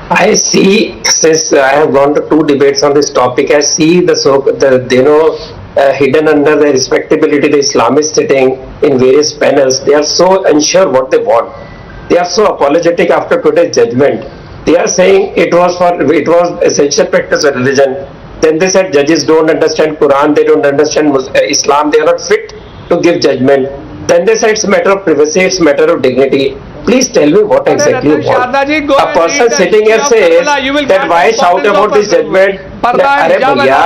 I see, since I have gone to 2 debates on this topic, I see hidden under the respectability, the Islamists sitting in various panels. They are so unsure what they want. They are so apologetic after today's judgment. They are saying it was essential practice of religion. Then they said judges don't understand Quran, they don't understand Islam, they are not fit to give judgment. Then they said it's a matter of privacy, it's a matter of dignity. Please tell me what exactly you want. A person sitting here says that why shout about this judgment? अरे भैया,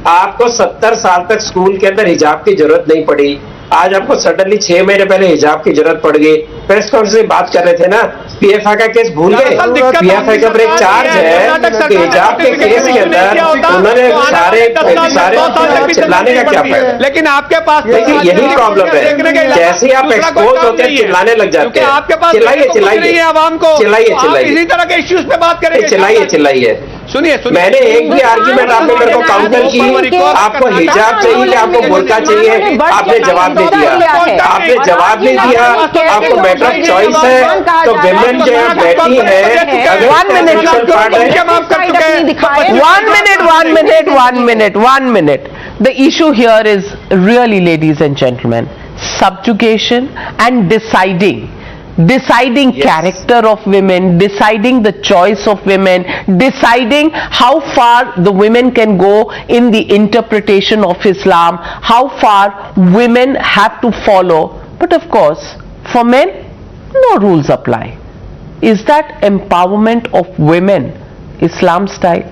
आपको 70 साल तक school के अंदर हिजाब की जरूरत नहीं पड़ी, आज आपको सडनली 6 महीने पहले हिजाब की जरूरत पड़ गई। प्रेस कॉन्फ्रेंस में बात कर रहे थे ना, पीएफआई का केस भूल गए? पीएफआई का एक चार्ज है कि हिजाब के केस के अंदर उन्होंने सारे चिल्लाने का क्या फायदा? लेकिन आपके पास देखिए यही प्रॉब्लम है, जैसे ही आप एक्सपोज होते हैं चिल्लाने लग जाते हैं। आपके पास चिल्लाइए आवाम को, चिल्लाइए इसी तरह के इश्यूज पे बात करेंगे। चिल्लाइए। सुनिए मैंने एक भी आर्ग्यूमेंट आपने मेरे को काउंटर की, आपको हिजाब चाहिए कि आपको बुर्का चाहिए, आपने जवाब नहीं दिया। आपने जवाब नहीं दिया, आपको मैटर ऑफ चॉइस है, तो विमेन जो है बैठी है, 1 minute. The issue here is really, ladies and gentlemen, subjugation and deciding character of women, deciding the choice of women, deciding how far the women can go in the interpretation of Islam, how far women have to follow. But of course, for men, no rules apply. Is that empowerment of women, Islam style?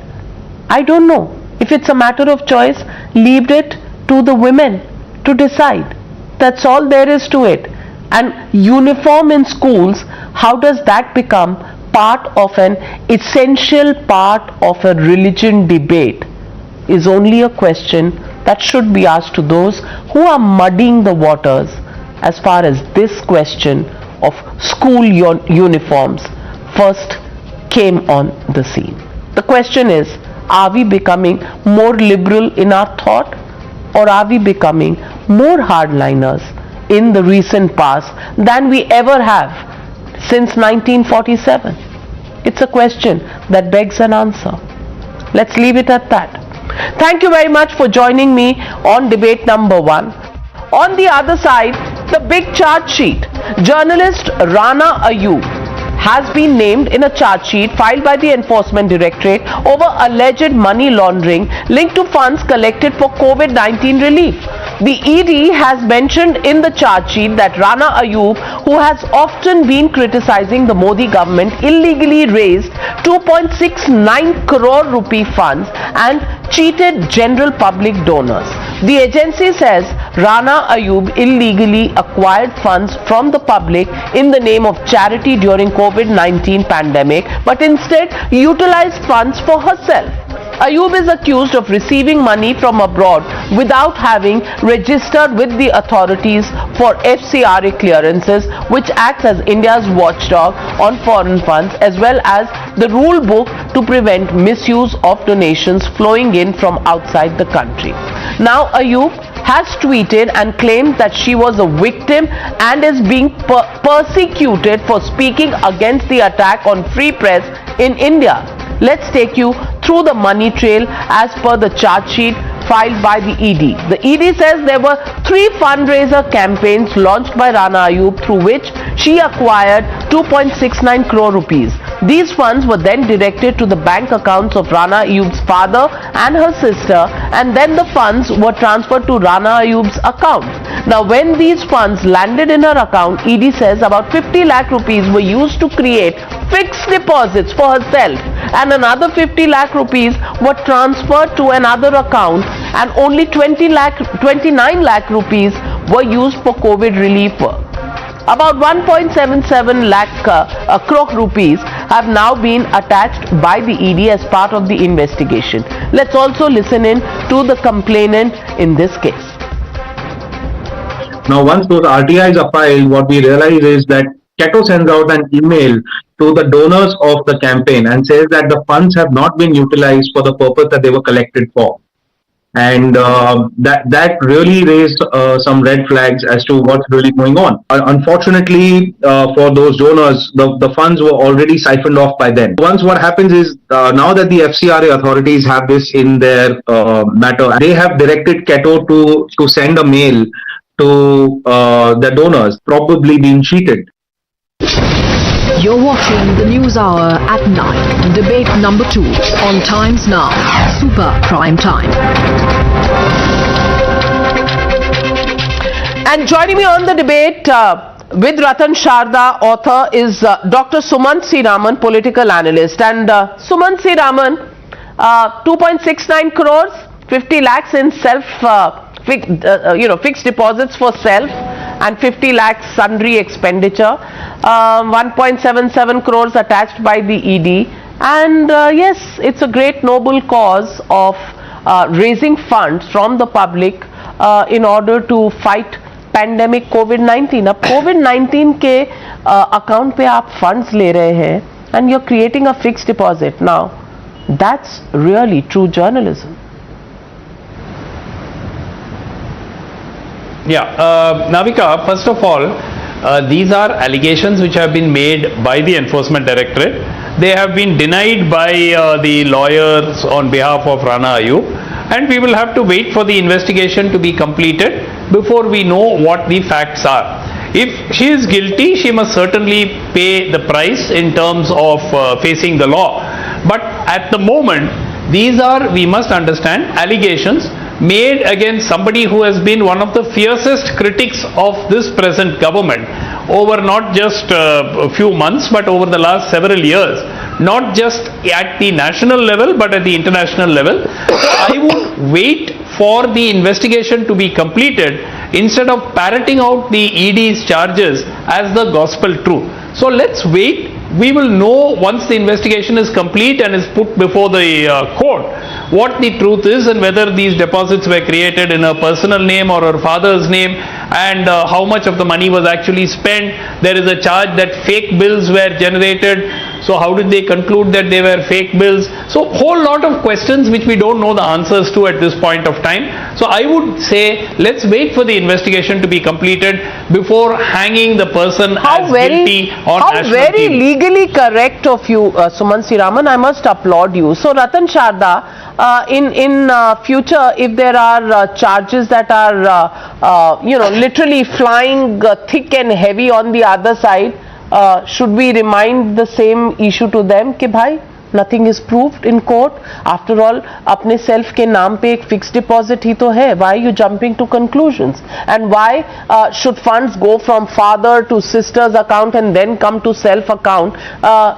I don't know. If it's a matter of choice, leave it to the women to decide. That's all there is to it. And uniform in schools, how does that become part of an essential part of a religion debate, is only a question that should be asked to those who are muddying the waters as far as this question of school uniforms first came on the scene. The question is, are we becoming more liberal in our thought, or are we becoming more hardliners in the recent past than we ever have since 1947? It's a question that begs an answer. Let's leave it at that. Thank you very much for joining me on debate number 1. On the other side, the big charge sheet. Journalist Rana Ayyub has been named in a charge sheet filed by the Enforcement Directorate over alleged money laundering linked to funds collected for COVID-19 relief. The ED has mentioned in the charge sheet that Rana Ayyub, who has often been criticizing the Modi government, illegally raised 2.69 crore rupee funds and cheated general public donors. The agency says Rana Ayyub illegally acquired funds from the public in the name of charity during COVID-19 pandemic, but instead utilized funds for herself. Ayyub is accused of receiving money from abroad without having registered with the authorities for FCRA clearances, which acts as India's watchdog on foreign funds, as well as the rule book to prevent misuse of donations flowing in from outside the country. Now Ayyub has tweeted and claimed that she was a victim and is being persecuted for speaking against the attack on free press in India. Let's take you through the money trail as per the charge sheet filed by the ED. The ED says there were 3 fundraiser campaigns launched by Rana Ayyub through which she acquired 2.69 crore rupees. These funds were then directed to the bank accounts of Rana Ayyub's father and her sister, and then the funds were transferred to Rana Ayyub's account. Now when these funds landed in her account, ED says about 50 lakh rupees were used to create fixed deposits for herself, and another 50 lakh rupees were transferred to another account, and only 29 lakh rupees were used for COVID relief work. About 1.77 lakh crore rupees have now been attached by the ED as part of the investigation. Let's also listen in to the complainant in this case. Now, once those RTIs are filed, what we realize is that Cato sends out an email to the donors of the campaign and says that the funds have not been utilized for the purpose that they were collected for. And that really raised some red flags as to what's really going on. Unfortunately, for those donors, the funds were already siphoned off by then. Once what happens is, now that the FCRA authorities have this in their matter, they have directed Cato to send a mail to the donors, probably being cheated. You're watching the NewsHour at 9. Debate number 2 on Times Now. Super Prime Time. And joining me on the debate with Ratan Sharda, author, is Dr. Sumant C. Raman, political analyst. And Sumant C. Raman, 2.69 crores, 50 lakhs in fixed deposits for self and 50 lakhs sundry expenditure, 1.77 crores attached by the ED, and yes, it's a great noble cause of raising funds from the public in order to fight pandemic COVID-19. अब COVID-19 के account पे आप funds ले रहे हैं and you're creating a fixed deposit. Now, that's really true journalism. Yeah, Navika, first of all, these are allegations which have been made by the Enforcement Directorate. They have been denied by the lawyers on behalf of Rana Ayyub, and we will have to wait for the investigation to be completed before we know what the facts are. If she is guilty, she must certainly pay the price in terms of facing the law. But at the moment, these are, we must understand, allegations made against somebody who has been one of the fiercest critics of this present government over not just a few months but over the last several years, not just at the national level but at the international level. So I would wait for the investigation to be completed instead of parroting out the ED's charges as the gospel truth. So let's wait. We will know once the investigation is complete and is put before the court what the truth is and whether these deposits were created in her personal name or her father's name, and how much of the money was actually spent. There is a charge that fake bills were generated. So how did they conclude that they were fake bills? So whole lot of questions which we don't know the answers to at this point of time. So I would say let's wait for the investigation to be completed before hanging the person as guilty on national TV. How very legally correct of you, Suman Siraman. I must applaud you. So Ratan Sharda, in future, if there are charges that are literally flying thick and heavy on the other side, should we remind the same issue to them कि भाई nothing is proved in court? After all, अपने self के नाम पे एक fixed deposit ही तो है. Why are you jumping to conclusions? And why should funds go from father to sister's account and then come to self account?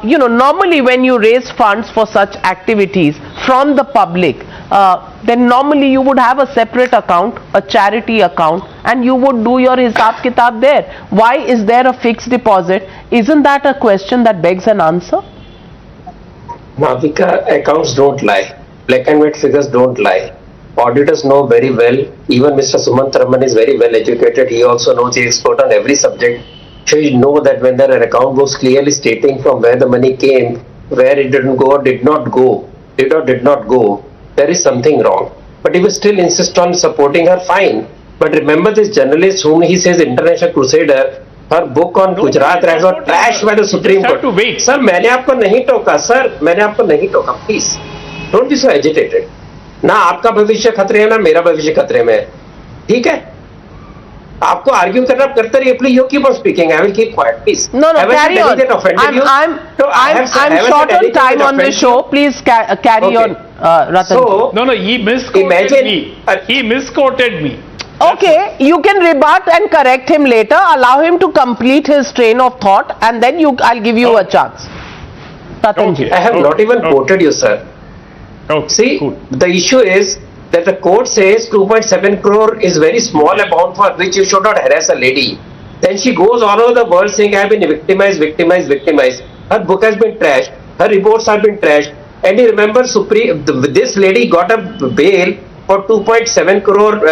Normally when you raise funds for such activities from the public, then normally you would have a separate account, a charity account, and you would do your hisab kitab there. Why is there a fixed deposit? Isn't that a question that begs an answer? Navika, accounts don't lie. Black and white figures don't lie. Auditors know very well. Even Mr. Sumant Raman is very well educated. He also knows, he is expert on every subject. So you know that when there are account books clearly stating from where the money came, where it didn't go or did not go, did not go, there is something wrong. But if you still insist on supporting her, fine. But remember this journalist whom he says international crusader, her book on Gujarat riots was trashed by the Supreme Court. Sir, मैंने आपको नहीं टोका, sir, मैंने आपको नहीं टोका, please. Don't be so agitated. ना आपका भविष्य खतरे में, ना मेरा भविष्य खतरे में है. ठीक है? आपको आर्ग्यू करना करते रहिए, please. You keep on speaking. I will keep quiet, please. No, carry on. I'm short on time on the show. Please carry on, Ratan. So, no, he misquoted me. He misquoted me. Okay, you can rebut and correct him later. Allow him to complete his train of thought, and then I'll give you a chance. Okay. I have not even quoted you, sir. See, the issue is that the court says 2.7 crore is very small amount for which you should not harass a lady. Then she goes all over the world saying, I have been victimized. Her book has been trashed. Her reports have been trashed. And you remember, this lady got a bail for 2.7 crore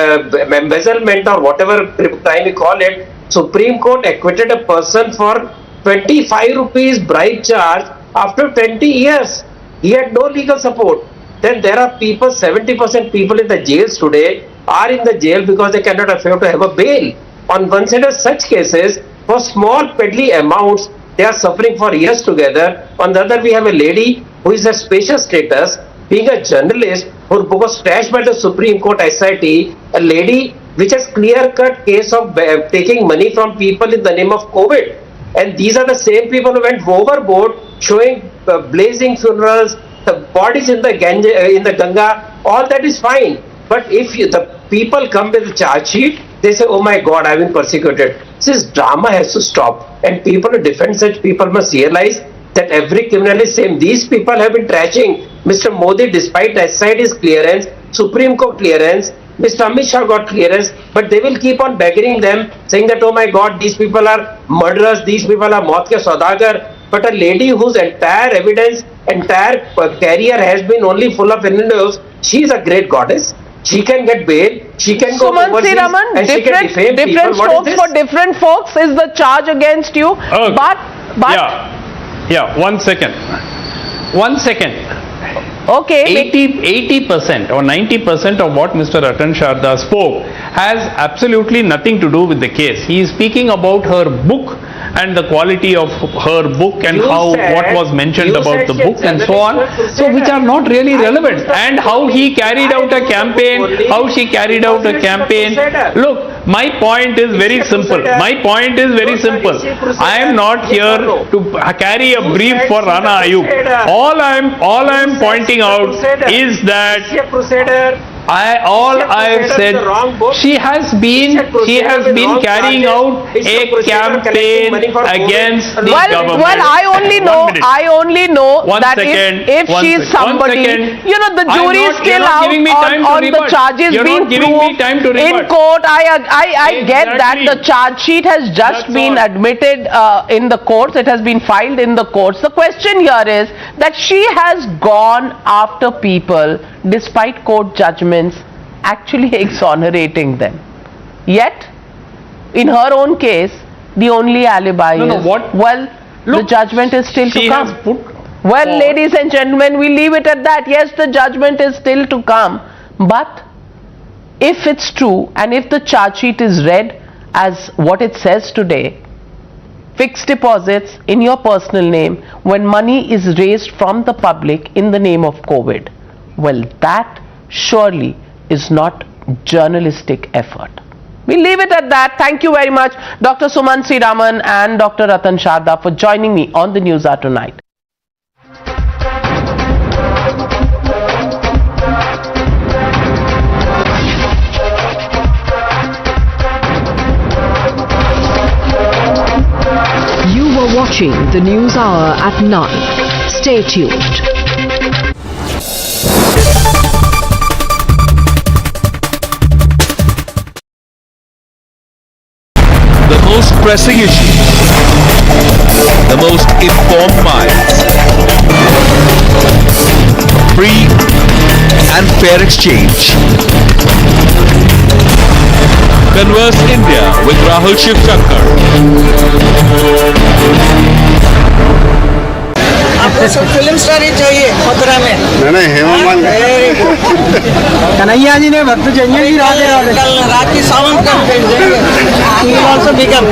embezzlement or whatever crime you call it. Supreme Court acquitted a person for 25 rupees bribe charge after 20 years. He had no legal support. Then there are people, 70% people in the jails today are in the jail because they cannot afford to have a bail. On one side of such cases, for small peddly amounts, they are suffering for years together. On the other, we have a lady who is a special status, being a journalist, who was trashed by the Supreme Court SIT, a lady which has clear-cut case of taking money from people in the name of COVID. And these are the same people who went overboard, showing blazing funerals, the bodies in the Ganga. All that is fine. But if the people come with a charge sheet, they say, oh my God, I've been persecuted. This drama has to stop. And people who defend such people must realize that every criminal is same. These people have been trashing Mr. Modi despite SIT's clearance, Supreme Court clearance, Mr. Amit Shah got clearance, but they will keep on begging them, saying that, oh my God, these people are murderers, these people are maut ke saudagar. But a lady whose entire evidence, entire career has been only full of innuendos, she is a great goddess. She can get bail, she can go overseas, and she can defame people. Different strokes for different folks is the charge against you. Okay. But yeah, 1 second. 1 second. Okay. 80% or 90% of what Mr. Ratan Sharda spoke has absolutely nothing to do with the case. He is speaking about her book and the quality of her book and what was mentioned about the book and so on, so which are not really relevant, and how he carried out a campaign, how she carried out a campaign. Look, my point is very simple. I am not here to carry a brief for Rana Ayyub. All I am pointing out is that all I have said, she has been carrying out a campaign against the government. Well, I only know that if she is somebody, the jury is still out on the charges being proved in court. I get that the charge sheet has just been admitted in the courts. It has been filed in the courts. The question here is that she has gone after people despite court judgments actually exonerating them. Yet, in her own case, the only alibi the judgment is still to come. Ladies and gentlemen, we leave it at that. Yes, the judgment is still to come. But if it's true, and if the charge sheet is read as what it says today, fixed deposits in your personal name when money is raised from the public in the name of COVID, well, that surely is not journalistic effort. We leave it at that. Thank you very much, Dr. Suman Sriraman and Dr. Ratan Sharda, for joining me on the NewsHour tonight. You were watching the NewsHour at 9. Stay tuned. The most pressing issues, the most informed minds, free and fair exchange. Converse India with Rahul Shivshankar. आपको सब film star ही चाहिए मथुरा में। नहीं हेमंत कन्हैया जी ने भक्त Zanjan की रात की सावन कर देंगे। He will also become.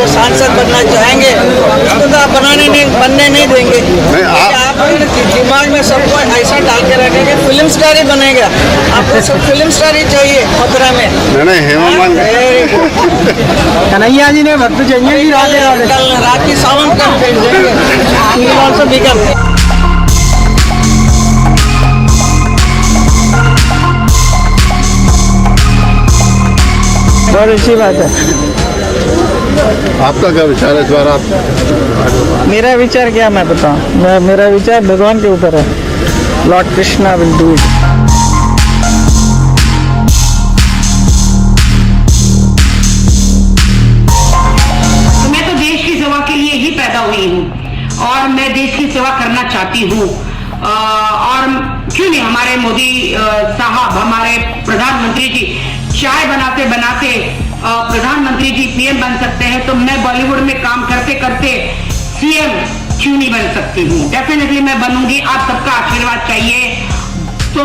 सांसद बनना चाहेंगे उसको तो आप बनने नहीं देंगे। आप दिमाग में सबको ऐसा डाल के रखेंगे फिल्म स्टार ही बनेगा। आपको सब फिल्म स्टार ही चाहिए मथुरा में। नहीं हेमंत कन्हैया जी ने भक्त जंजन की रात की सावन कर देंगे। He will also become. बहुत अच्छी बात है। आपका क्या विचार है इस बार? आप मेरा विचार क्या मैं बताऊं? मेरा विचार भगवान के ऊपर है। Lord Krishna will do it. मैं तो देश की सेवा के लिए ही पैदा हुई हूँ और मैं देश की सेवा करना चाहती हूँ। और क्यों नहीं, हमारे मोदी साहब, हमारे प्रधानमंत्री जी चाय बनाते बनाते प्रधानमंत्री जी पीएम बन सकते हैं, तो मैं बॉलीवुड में काम करते करते सीएम क्यों नहीं बन सकती हूँ? डेफिनेटली मैं बनूंगी। आप सबका आशीर्वाद चाहिए। तो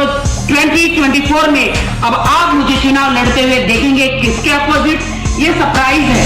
2024 में अब आप मुझे चुनाव लड़ते हुए देखेंगे। किसके अपोजिट? ये सरप्राइज है।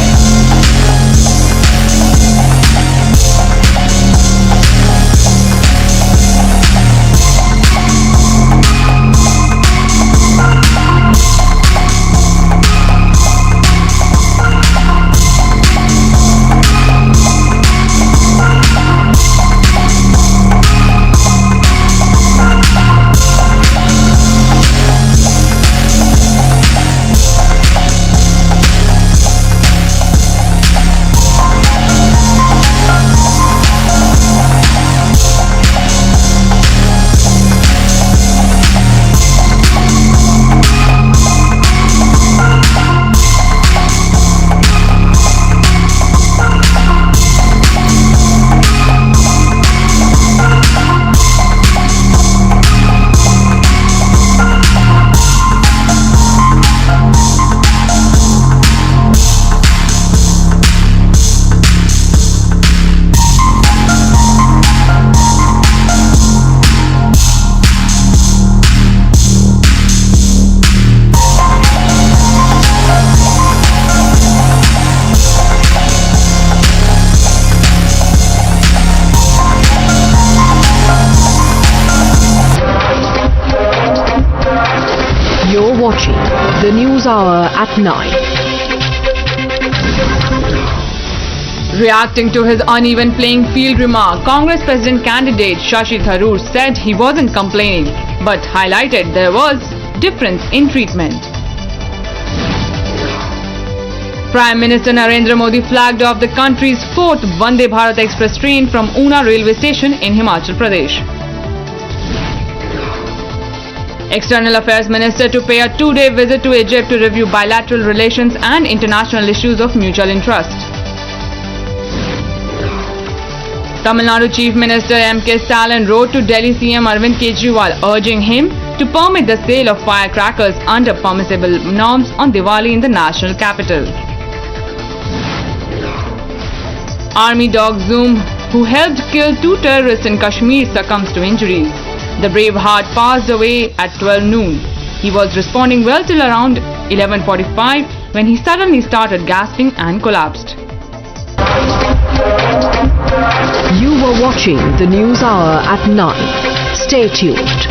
NewsHour at 9. Reacting to his uneven playing field remark, Congress President candidate Shashi Tharoor said he wasn't complaining, but highlighted there was difference in treatment. Prime Minister Narendra Modi flagged off the country's 4th Vande Bharat Express train from Una railway station in Himachal Pradesh. External Affairs Minister to pay a 2-day visit to Egypt to review bilateral relations and international issues of mutual interest. Tamil Nadu Chief Minister M.K. Stalin wrote to Delhi CM Arvind Kejriwal urging him to permit the sale of firecrackers under permissible norms on Diwali in the national capital. Army dog Zoom, who helped kill 2 terrorists in Kashmir, succumbs to injuries. The brave heart passed away at 12 noon. He was responding well till around 11:45 when he suddenly started gasping and collapsed. You were watching the NewsHour at 9. Stay tuned.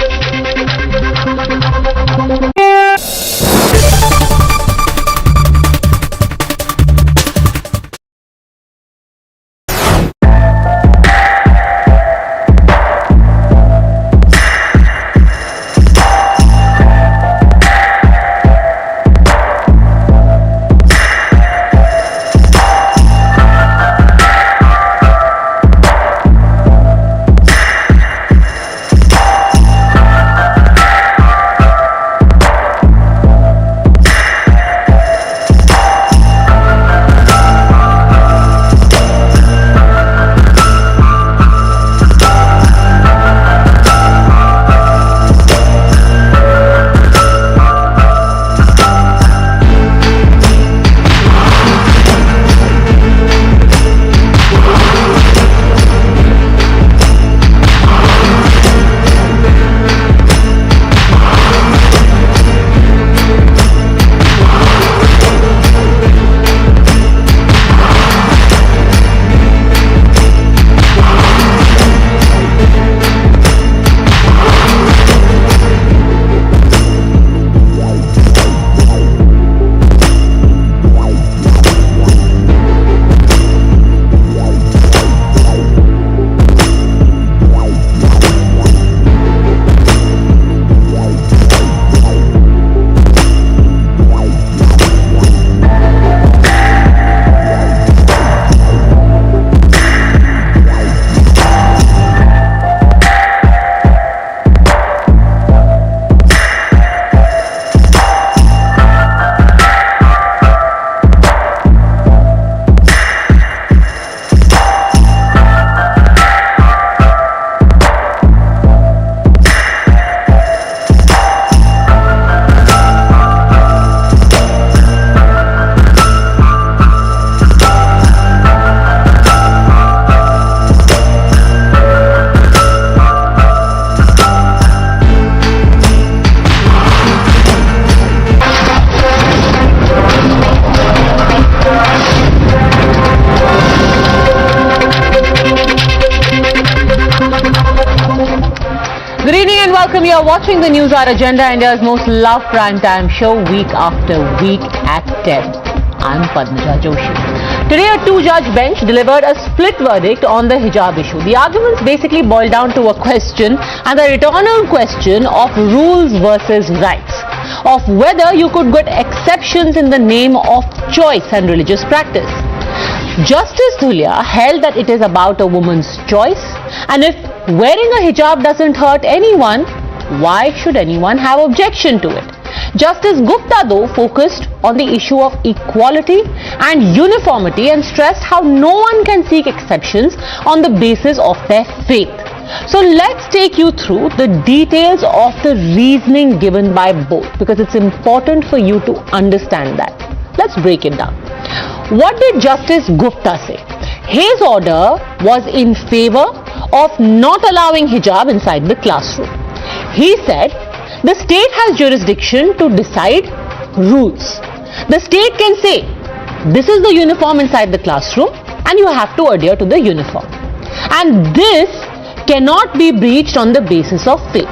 welcome. You are watching the NewsHour Agenda, India's most loved primetime show week after week at 10. I'm Padmaja Joshi. Today, a two-judge bench delivered a split verdict on the hijab issue. The arguments basically boil down to a question and the eternal question of rules versus rights, of whether you could get exceptions in the name of choice and religious practice. Justice Dhulia held that it is about a woman's choice, and if wearing a hijab doesn't hurt anyone, why should anyone have objection to it? Justice Gupta, though, focused on the issue of equality and uniformity and stressed how no one can seek exceptions on the basis of their faith. So let's take you through the details of the reasoning given by both, because it's important for you to understand that. Let's break it down. What did Justice Gupta say? His order was in favor of not allowing hijab inside the classroom. He said the state has jurisdiction to decide rules. The state can say, this is the uniform inside the classroom and you have to adhere to the uniform. And this cannot be breached on the basis of faith.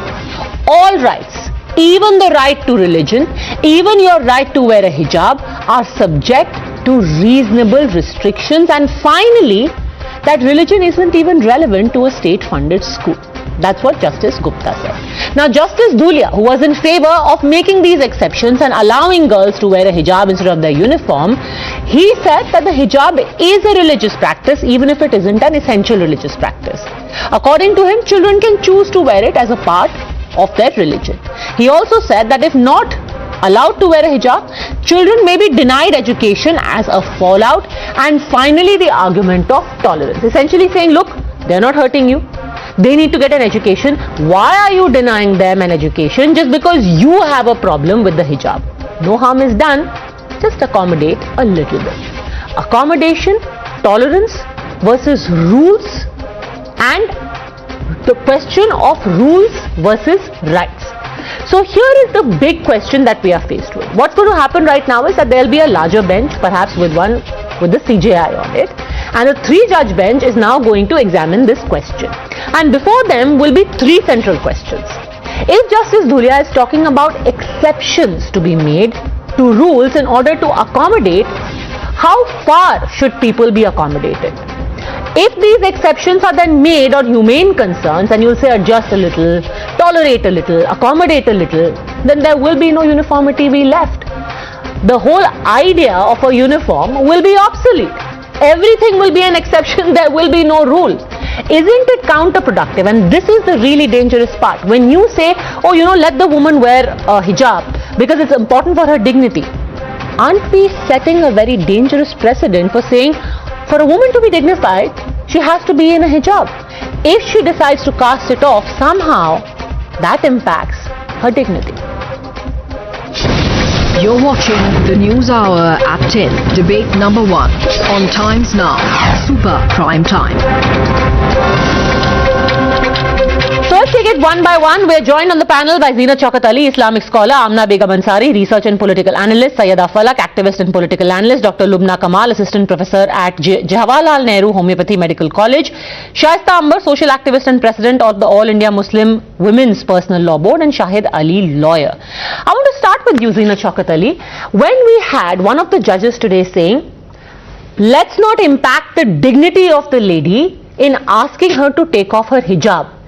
All rights, even the right to religion, even your right to wear a hijab are subject to reasonable restrictions, and finally, that religion isn't even relevant to a state-funded school. That's what Justice Gupta said. Now, Justice Dhulia, who was in favor of making these exceptions and allowing girls to wear a hijab instead of their uniform, he said that the hijab is a religious practice even if it isn't an essential religious practice. According to him, children can choose to wear it as a part of their religion. He also said that if not allowed to wear a hijab, children may be denied education as a fallout, and finally the argument of tolerance. Essentially saying, look, they're not hurting you. They need to get an education. Why are you denying them an education just because you have a problem with the hijab? No harm is done. Just accommodate a little bit. Accommodation, tolerance versus rules, and the question of rules versus rights. So here is the big question that we are faced with. What's going to happen right now is that there will be a larger bench, perhaps with the CJI on it, and a 3-judge bench is now going to examine this question. And before them will be 3 central questions. If Justice Dhulia is talking about exceptions to be made to rules in order to accommodate, how far should people be accommodated? If these exceptions are then made on humane concerns, and you'll say adjust a little, tolerate a little, accommodate a little, then there will be no uniformity be left. The whole idea of a uniform will be obsolete. Everything will be an exception, there will be no rule. Isn't it counterproductive? And this is the really dangerous part. When you say, oh, let the woman wear a hijab because it's important for her dignity, aren't we setting a very dangerous precedent for saying, for a woman to be dignified, she has to be in a hijab. If she decides to cast it off, somehow that impacts her dignity. You're watching the News Hour at 10, debate number 1, on Times Now, Super Prime Time. So let's take it one by one. We're joined on the panel by Zina Chaukat Ali, Islamic scholar, Amna Begum Ansari, research and political analyst, Sayyida Falak, activist and political analyst, Dr. Lubna Kamal, assistant professor at Jawaharlal Nehru Homeopathy Medical College, Shaista Amber, social activist and president of the All India Muslim Women's Personal Law Board, and Shahid Ali, lawyer. I want to start with you, Zina Chaukat Ali. When we had one of the judges today saying, let's not impact the dignity of the lady in asking her to take off her hijab,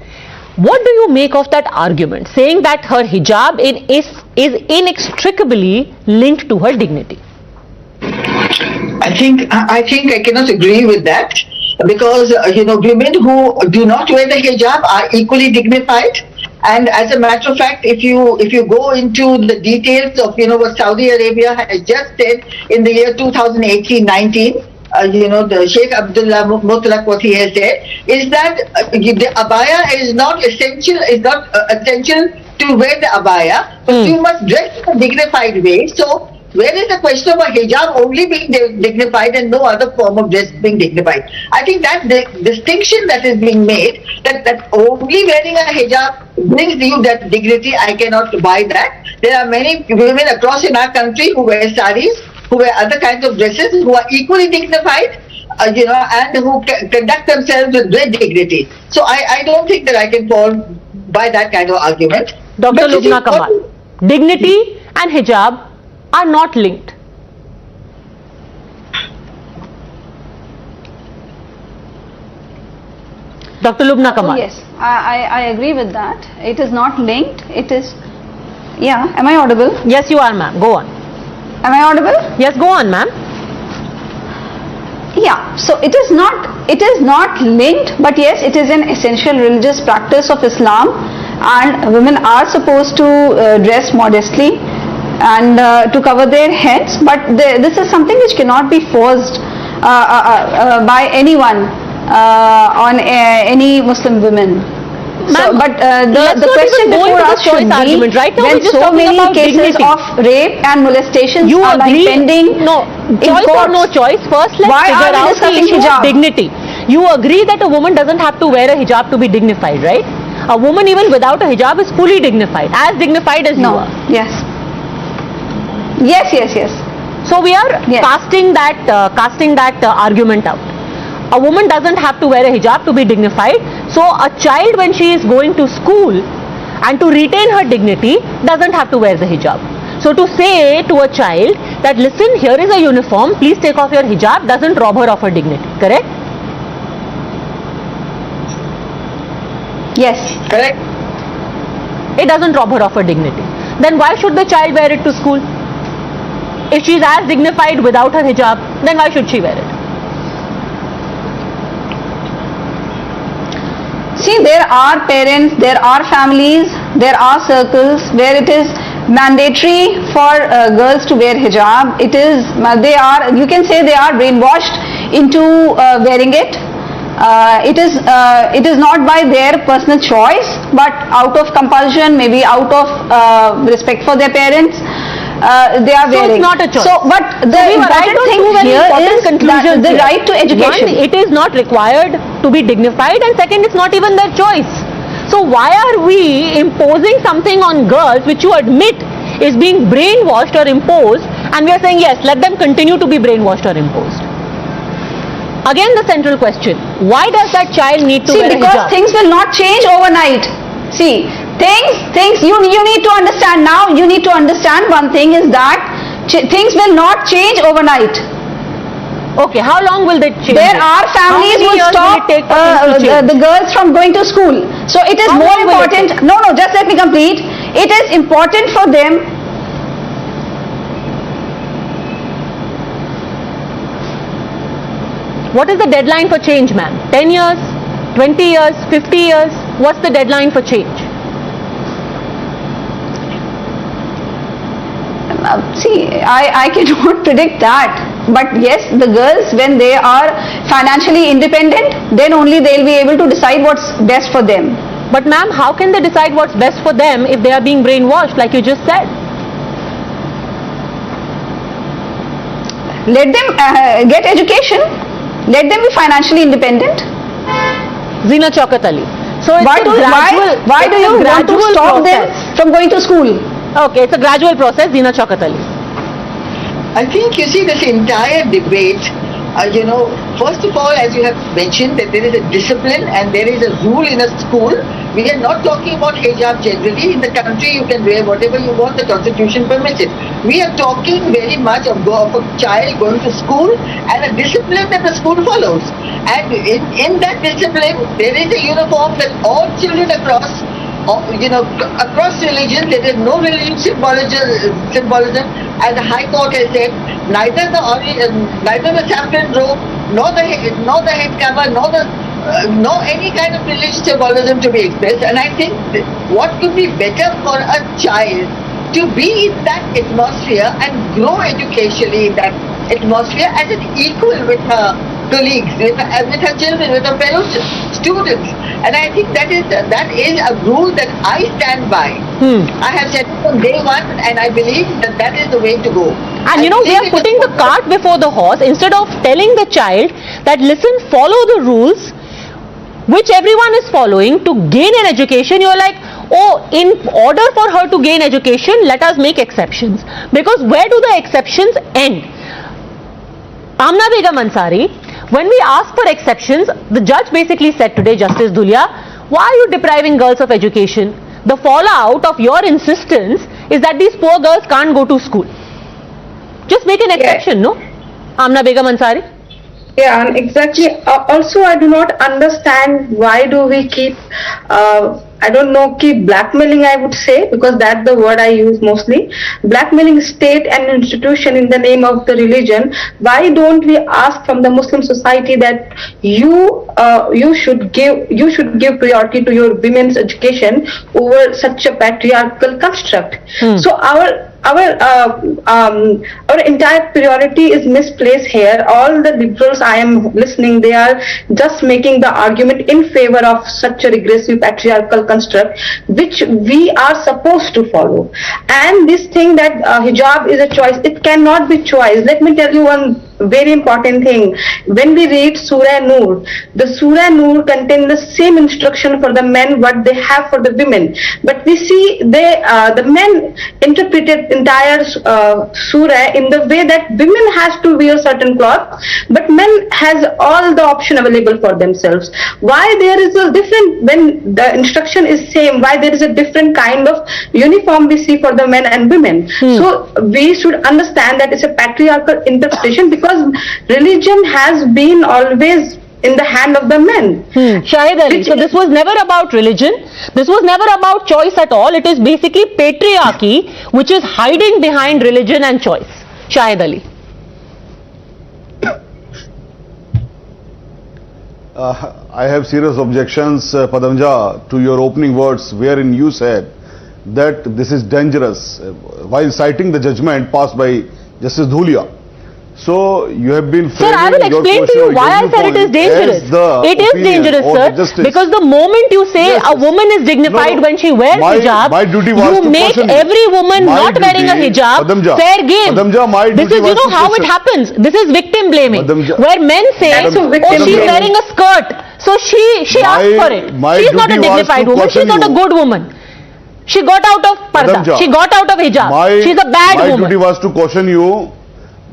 what do you make of that argument, saying that her hijab is inextricably linked to her dignity? I think I cannot agree with that, because women who do not wear the hijab are equally dignified. And as a matter of fact, if you go into the details of what Saudi Arabia has just said in the year 2018-19. The Sheikh Abdullah Mutlaq, what he has said is that the abaya is not essential to wear the abaya, but you must dress in a dignified way. So where is the question of a hijab only being dignified and no other form of dress being dignified? I think that the distinction that is being made, that only wearing a hijab brings you that dignity, I cannot buy that. There are many women across in our country who wear saris, who wear other kinds of dresses, who are equally dignified, and who conduct themselves with great dignity. So I don't think that I can fall by that kind of argument. Dr. Lubna Kamal, dignity and hijab are not linked. Dr. Lubna Kamal. Yes, I agree with that. It is not linked. It is, am I audible? Yes, you are, ma'am. Go on. Am I audible? Yes, go on, ma'am. Yeah, so it is not linked, but yes, it is an essential religious practice of Islam, and women are supposed to dress modestly and to cover their heads, but this is something which cannot be forced by anyone on any Muslim women. So, but the question before us should be, right now when so many cases of rape and molestations are pending, choice or no choice, first let's figure out the issue of dignity. You agree that a woman doesn't have to wear a hijab to be dignified, right? A woman even without a hijab is fully dignified, as dignified as you are. Yes. So we are casting that argument out. A woman doesn't have to wear a hijab to be dignified. So a child, when she is going to school and to retain her dignity doesn't have to wear the hijab. So to say to a child that listen, here is a uniform, please take off your hijab, doesn't rob her of her dignity, correct? Yes. Correct. It doesn't rob her of her dignity. Then why should the child wear it to school? If she is as dignified without her hijab, then why should she wear it? See, there are parents, there are families, there are circles where it is mandatory for girls to wear hijab. It is, you can say they are brainwashed into wearing it. It is not by their personal choice, but out of compulsion, maybe out of respect for their parents. They are wearing. So it's not a choice. So, but the important thing here is that the right to education. One, it is not required to be dignified, and second, it's not even their choice. So why are we imposing something on girls which you admit is being brainwashed or imposed, and we are saying yes, let them continue to be brainwashed or imposed? Again, the central question: why does that child need to wear a hijab? Because things will not change overnight. See, things you need to understand now. You need to understand one thing is that things will not change overnight. Okay, how long will they change? There are families who stop the girls from going to school. So it is more important. No, just let me complete. It is important for them. What is the deadline for change, ma'am? 10 years, 20 years, 50 years? What's the deadline for change? See, I cannot predict that. But yes, the girls, when they are financially independent, then only they'll be able to decide what's best for them. But ma'am, how can they decide what's best for them if they are being brainwashed, like you just said? Let them get education. Let them be financially independent. Zina Chaukat Ali. So it's why do you want to stop them from going to school? Okay, it's a gradual process, Zina Chaukat Ali. I think you see this entire debate, first of all, as you have mentioned, that there is a discipline and there is a rule in a school. We are not talking about hijab generally. In the country, you can wear whatever you want, the constitution permits it. We are talking very much of a child going to school and a discipline that the school follows. And in that discipline, there is a uniform that all children across religion, there is no religious symbolism, and the High Court has said neither the saffron robe, nor the head cover, nor any kind of religious symbolism to be expressed. And I think what could be better for a child to be in that atmosphere and grow educationally in that atmosphere as an equal with her colleagues, with her children, with her fellow students. And I think that is a rule that I stand by. I have said it from day one, and I believe that is the way to go. And we are putting the cart before the horse. Instead of telling the child that listen, follow the rules which everyone is following to gain an education, you are like, oh, in order for her to gain education, let us make exceptions. Because where do the exceptions end? Amna Begum Ansari, when we asked for exceptions, the judge basically said today, Justice Dhulia, why are you depriving girls of education? The fallout of your insistence is that these poor girls can't go to school. Just make an exception, no? Amna Begum Ansari? Yeah, and exactly. Also, I do not understand why do we keep, keep blackmailing, I would say, because that's the word I use mostly. Blackmailing state and institution in the name of the religion. Why don't we ask from the Muslim society that you should give priority to your women's education over such a patriarchal construct? So our entire priority is misplaced here. All the liberals I am listening, they are just making the argument in favor of such a regressive patriarchal construct which we are supposed to follow. And this thing that hijab is a choice, it cannot be choice. Let me tell you one very important thing. When we read Surah Nur, the Surah Nur contains the same instruction for the men what they have for the women. But we see the men interpreted entire Surah in the way that women has to wear certain cloth, but men has all the option available for themselves. Why there is a different, when the instruction is same, why there is a different kind of uniform we see for the men and women? So we should understand that it's a patriarchal interpretation, because religion has been always in the hand of the men. Shahid Ali, so this was never about religion, this was never about choice at all, it is basically patriarchy which is hiding behind religion and choice. Shahid Ali. I have serious objections, Padmaja, to your opening words wherein you said that this is dangerous while citing the judgment passed by Justice Dhulia. So you have been Sir, I will explain to you why I said it is dangerous. It is dangerous, sir, because the moment you say a woman is dignified when she wears hijab, you make every woman not wearing a hijab fair game. This is, you know how it happens. This is victim blaming, where men say, oh, she's wearing a skirt, so she asked for it. She's not a dignified woman, she's not a good woman. She got out of parda, she got out of hijab, she's a bad woman. My duty was to caution you.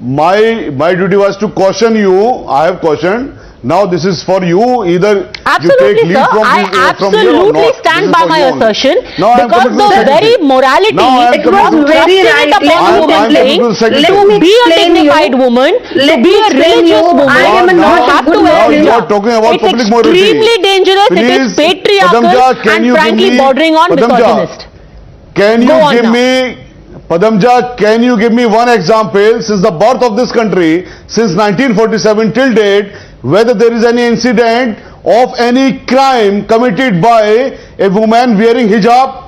My duty was to caution you. I have cautioned. Now this is for you. Either absolutely, you take leave sir. from I absolutely stand by my assertion, because the very morality it was very right. To be a dignified woman, to be a religious woman, you have to wear hijab. You are talking about public morality. It's extremely dangerous. It is patriarchal and frankly bordering on misogynist. Can you give me? Padmaja, can you give me one example since the birth of this country, since 1947 till date, whether there is any incident of any crime committed by a woman wearing hijab?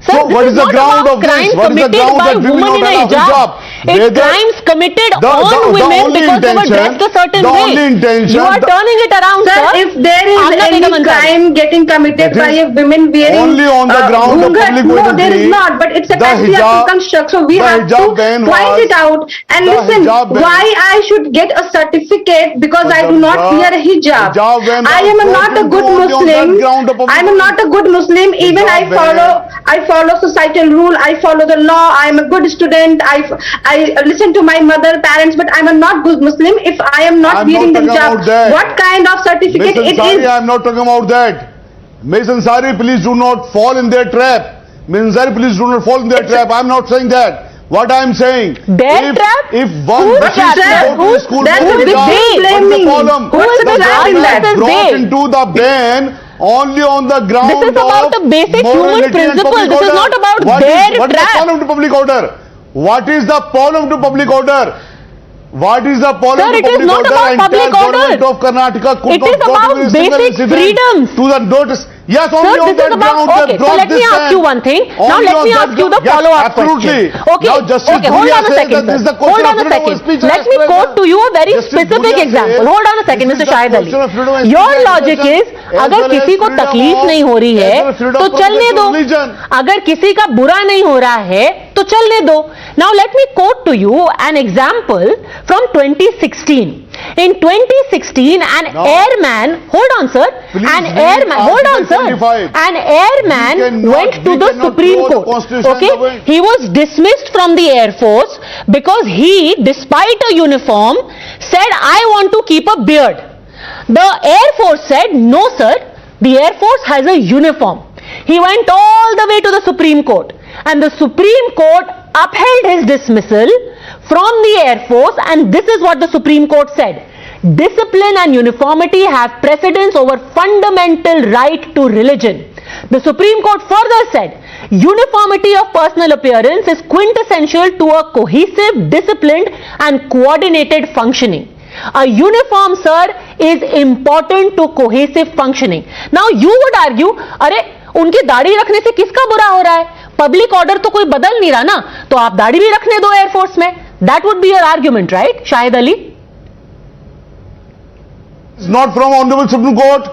Sir, so what is the ground of this? What is the ground that we will not allow hijab? It's crimes committed on women because they were dressed a certain way. You are turning it around, sir. If there is any crime getting committed by a woman wearing only on the ground of public morality, no, there is not. But it's a patriarchal construct, so we have to point it out. And listen, why I should get a certificate because I do not wear a hijab? I am not a good Muslim. I am not a good Muslim. Even I follow societal rule. I follow the law. I am a good student. I listen to my mother, parents, but I am a not good Muslim if I am not wearing the hijab. What kind of certificate it is? I am not talking about that. Ms. Ansari, please do not fall in their trap. Ms. Ansari, please do not fall in their trap. I am not saying that. What I am saying, if one wishes to go to school, that's a big blaming. What's the trap in that? Brought into the ban only on the ground of this is about a basic human principle. This is not about their trap. What is the problem to public order? What is the problem to public order? What is the problem to public order? Sir, it is not about public order. Of Karnataka could it is about basic freedoms. To the notice. Yes, only sir, on that ground. Okay, so let me ask you one thing. Now let me ask you the follow-up question. Okay, okay, hold on a second, sir. Hold on a second. Let me quote to you a very specific example. Hold on a second, Mr. Shahid Ali. Your logic is, अगर किसी को तकलीफ नहीं हो रही है तो चलने दो, अगर किसी का बुरा नहीं हो रहा है तो चलने दो. Now let me quote to you an example from 2016. In 2016, an airman, hold on sir, an airman went to the Supreme Court, okay? He was dismissed from the Air Force because he, despite a uniform, said, I want to keep a beard. The Air Force said, no sir, the Air Force has a uniform. He went all the way to the Supreme Court, and the Supreme Court upheld his dismissal from the Air Force, and this is what the Supreme Court said. Discipline and uniformity have precedence over fundamental right to religion. The Supreme Court further said, uniformity of personal appearance is quintessential to a cohesive, disciplined and coordinated functioning. A uniform, sir, is important to cohesive functioning. Now you would argue, अरे उनकी दाढ़ी रखने से किसका बुरा हो रहा है? पब्लिक ऑर्डर तो कोई बदल नहीं रहा ना, तो आप दाढ़ी भी रखने दो एयरफोर्स में. That would be your argument, right, Shahid Ali? It's not from Honorable Supreme Court.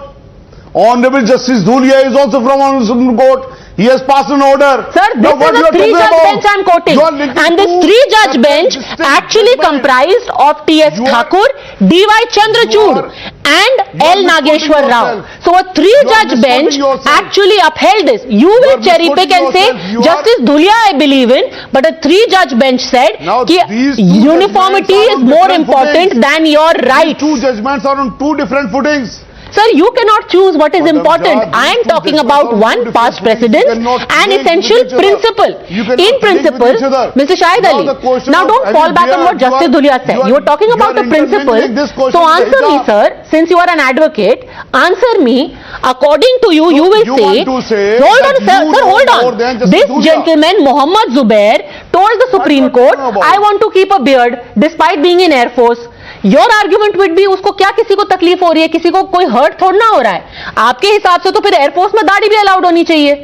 Honorable Justice Dhulia is also from Honorable Supreme Court. He has passed an order. Sir, this is a three-judge bench I'm quoting. And this three-judge bench actually comprised of T.S. Thakur, D.Y. Chandrachud and L. Nageshwar Rao. So a three-judge bench actually upheld this. You will cherry-pick and say, Justice Dhulia I believe in, but a three-judge bench said that uniformity is more important than your rights. Two judgments are on two different footings. Sir, you cannot choose what is important. I am talking about one, past precedence and essential principle. In principle, Mr. Shahid Ali, now don't fall back on what Justice Dhulia said. You are talking about the principle. So answer me, sir, since you are an advocate, answer me. According to you, you will say, hold on, sir, hold on. This gentleman, Mohammad Zubair, told the Supreme Court, I want to keep a beard despite being in Air Force. Your argument would be उसको क्या किसी को तकलीफ हो रही है, किसी को कोई हर्ट थोड़ा ना हो रहा है. आपके हिसाब से तो फिर एयरफोर्स में दाढ़ी भी अलाउड होनी चाहिए.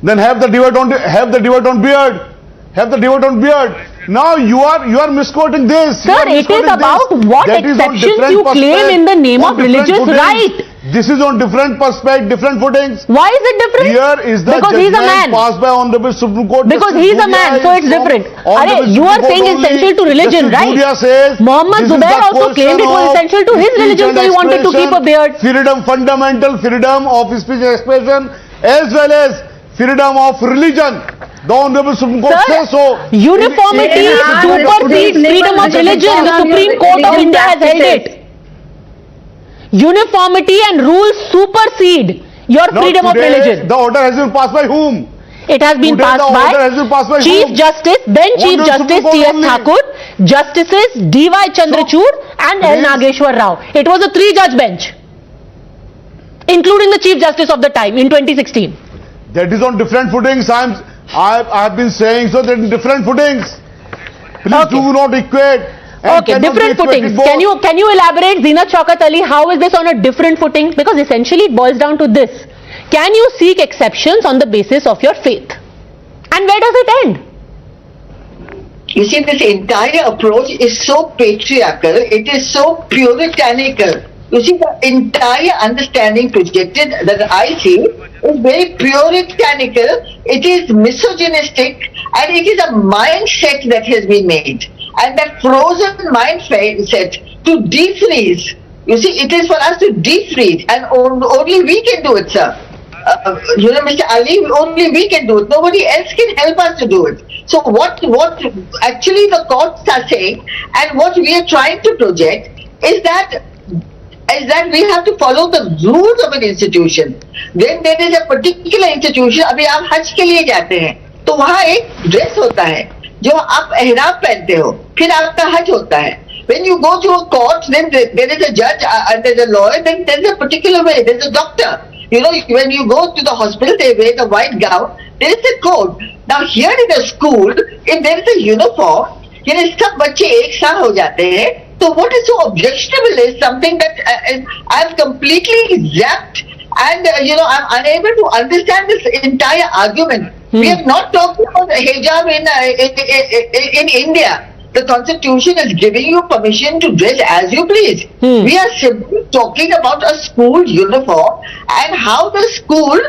Then have the debate on beard. Have the debate on beard. Now you are misquoting this. Sir, it is about what exceptions you claim in the name of religious right. This is on different perspective, different footings. Why is it different? Here is the because he's a man. Passed by Honorable Supreme Court. Because he's a man, so it's different. You are saying essential to religion, right? Mohammad Zubair also claimed it was essential to his religion, so he wanted to keep a beard. Freedom, fundamental freedom of speech and expression, as well as freedom of religion. The Honorable Supreme Court says so. Uniformity supersedes freedom of religion. The Supreme Court of India has held it. Uniformity and rules supersede your freedom of religion. The order has been passed by whom? It has been passed by Chief Justice, then Chief Justice T.S. Thakur, Justices D.Y. Chandrachud and L. Nageshwar Rao. It was a three-judge bench, including the Chief Justice of the time in 2016. That is on different footings. I have been saying so that in different footings. Please do not equate. Okay, different footings. Can you elaborate, Zina Chaukat Ali, how is this on a different footing? Because essentially it boils down to this. Can you seek exceptions on the basis of your faith? And where does it end? You see, this entire approach is so patriarchal, it is so puritanical. You see, the entire understanding projected that I see is very puritanical, it is misogynistic, and it is a mindset that has been made. And that frozen mindset to defreeze, you see, it is for us to defreeze, and only we can do it, sir. Mr. Ali, only we can do it. Nobody else can help us to do it. So what actually the courts are saying, and what we are trying to project, is that we have to follow the rules of an institution. Then there is a particular institution. अभी आप हज के लिए जाते हैं, तो वहाँ एक ड्रेस होता है जो आप एहराम पहनते हो, फिर आपका हज होता है. When you go to a court, then there is a judge and there is a lawyer, then there is a particular way, there is a doctor. You know, when you go to the hospital, they wear the white gown, there is a code. Now here in a school, if there is a uniform, यानी सब बच्चे एक साथ हो जाते हैं, तो what is so objectionable is something that I am completely zapped, and I'm unable to understand this entire argument. We have not talked about hijab in India. The constitution is giving you permission to dress as you please. We are simply talking about a school uniform and how the school,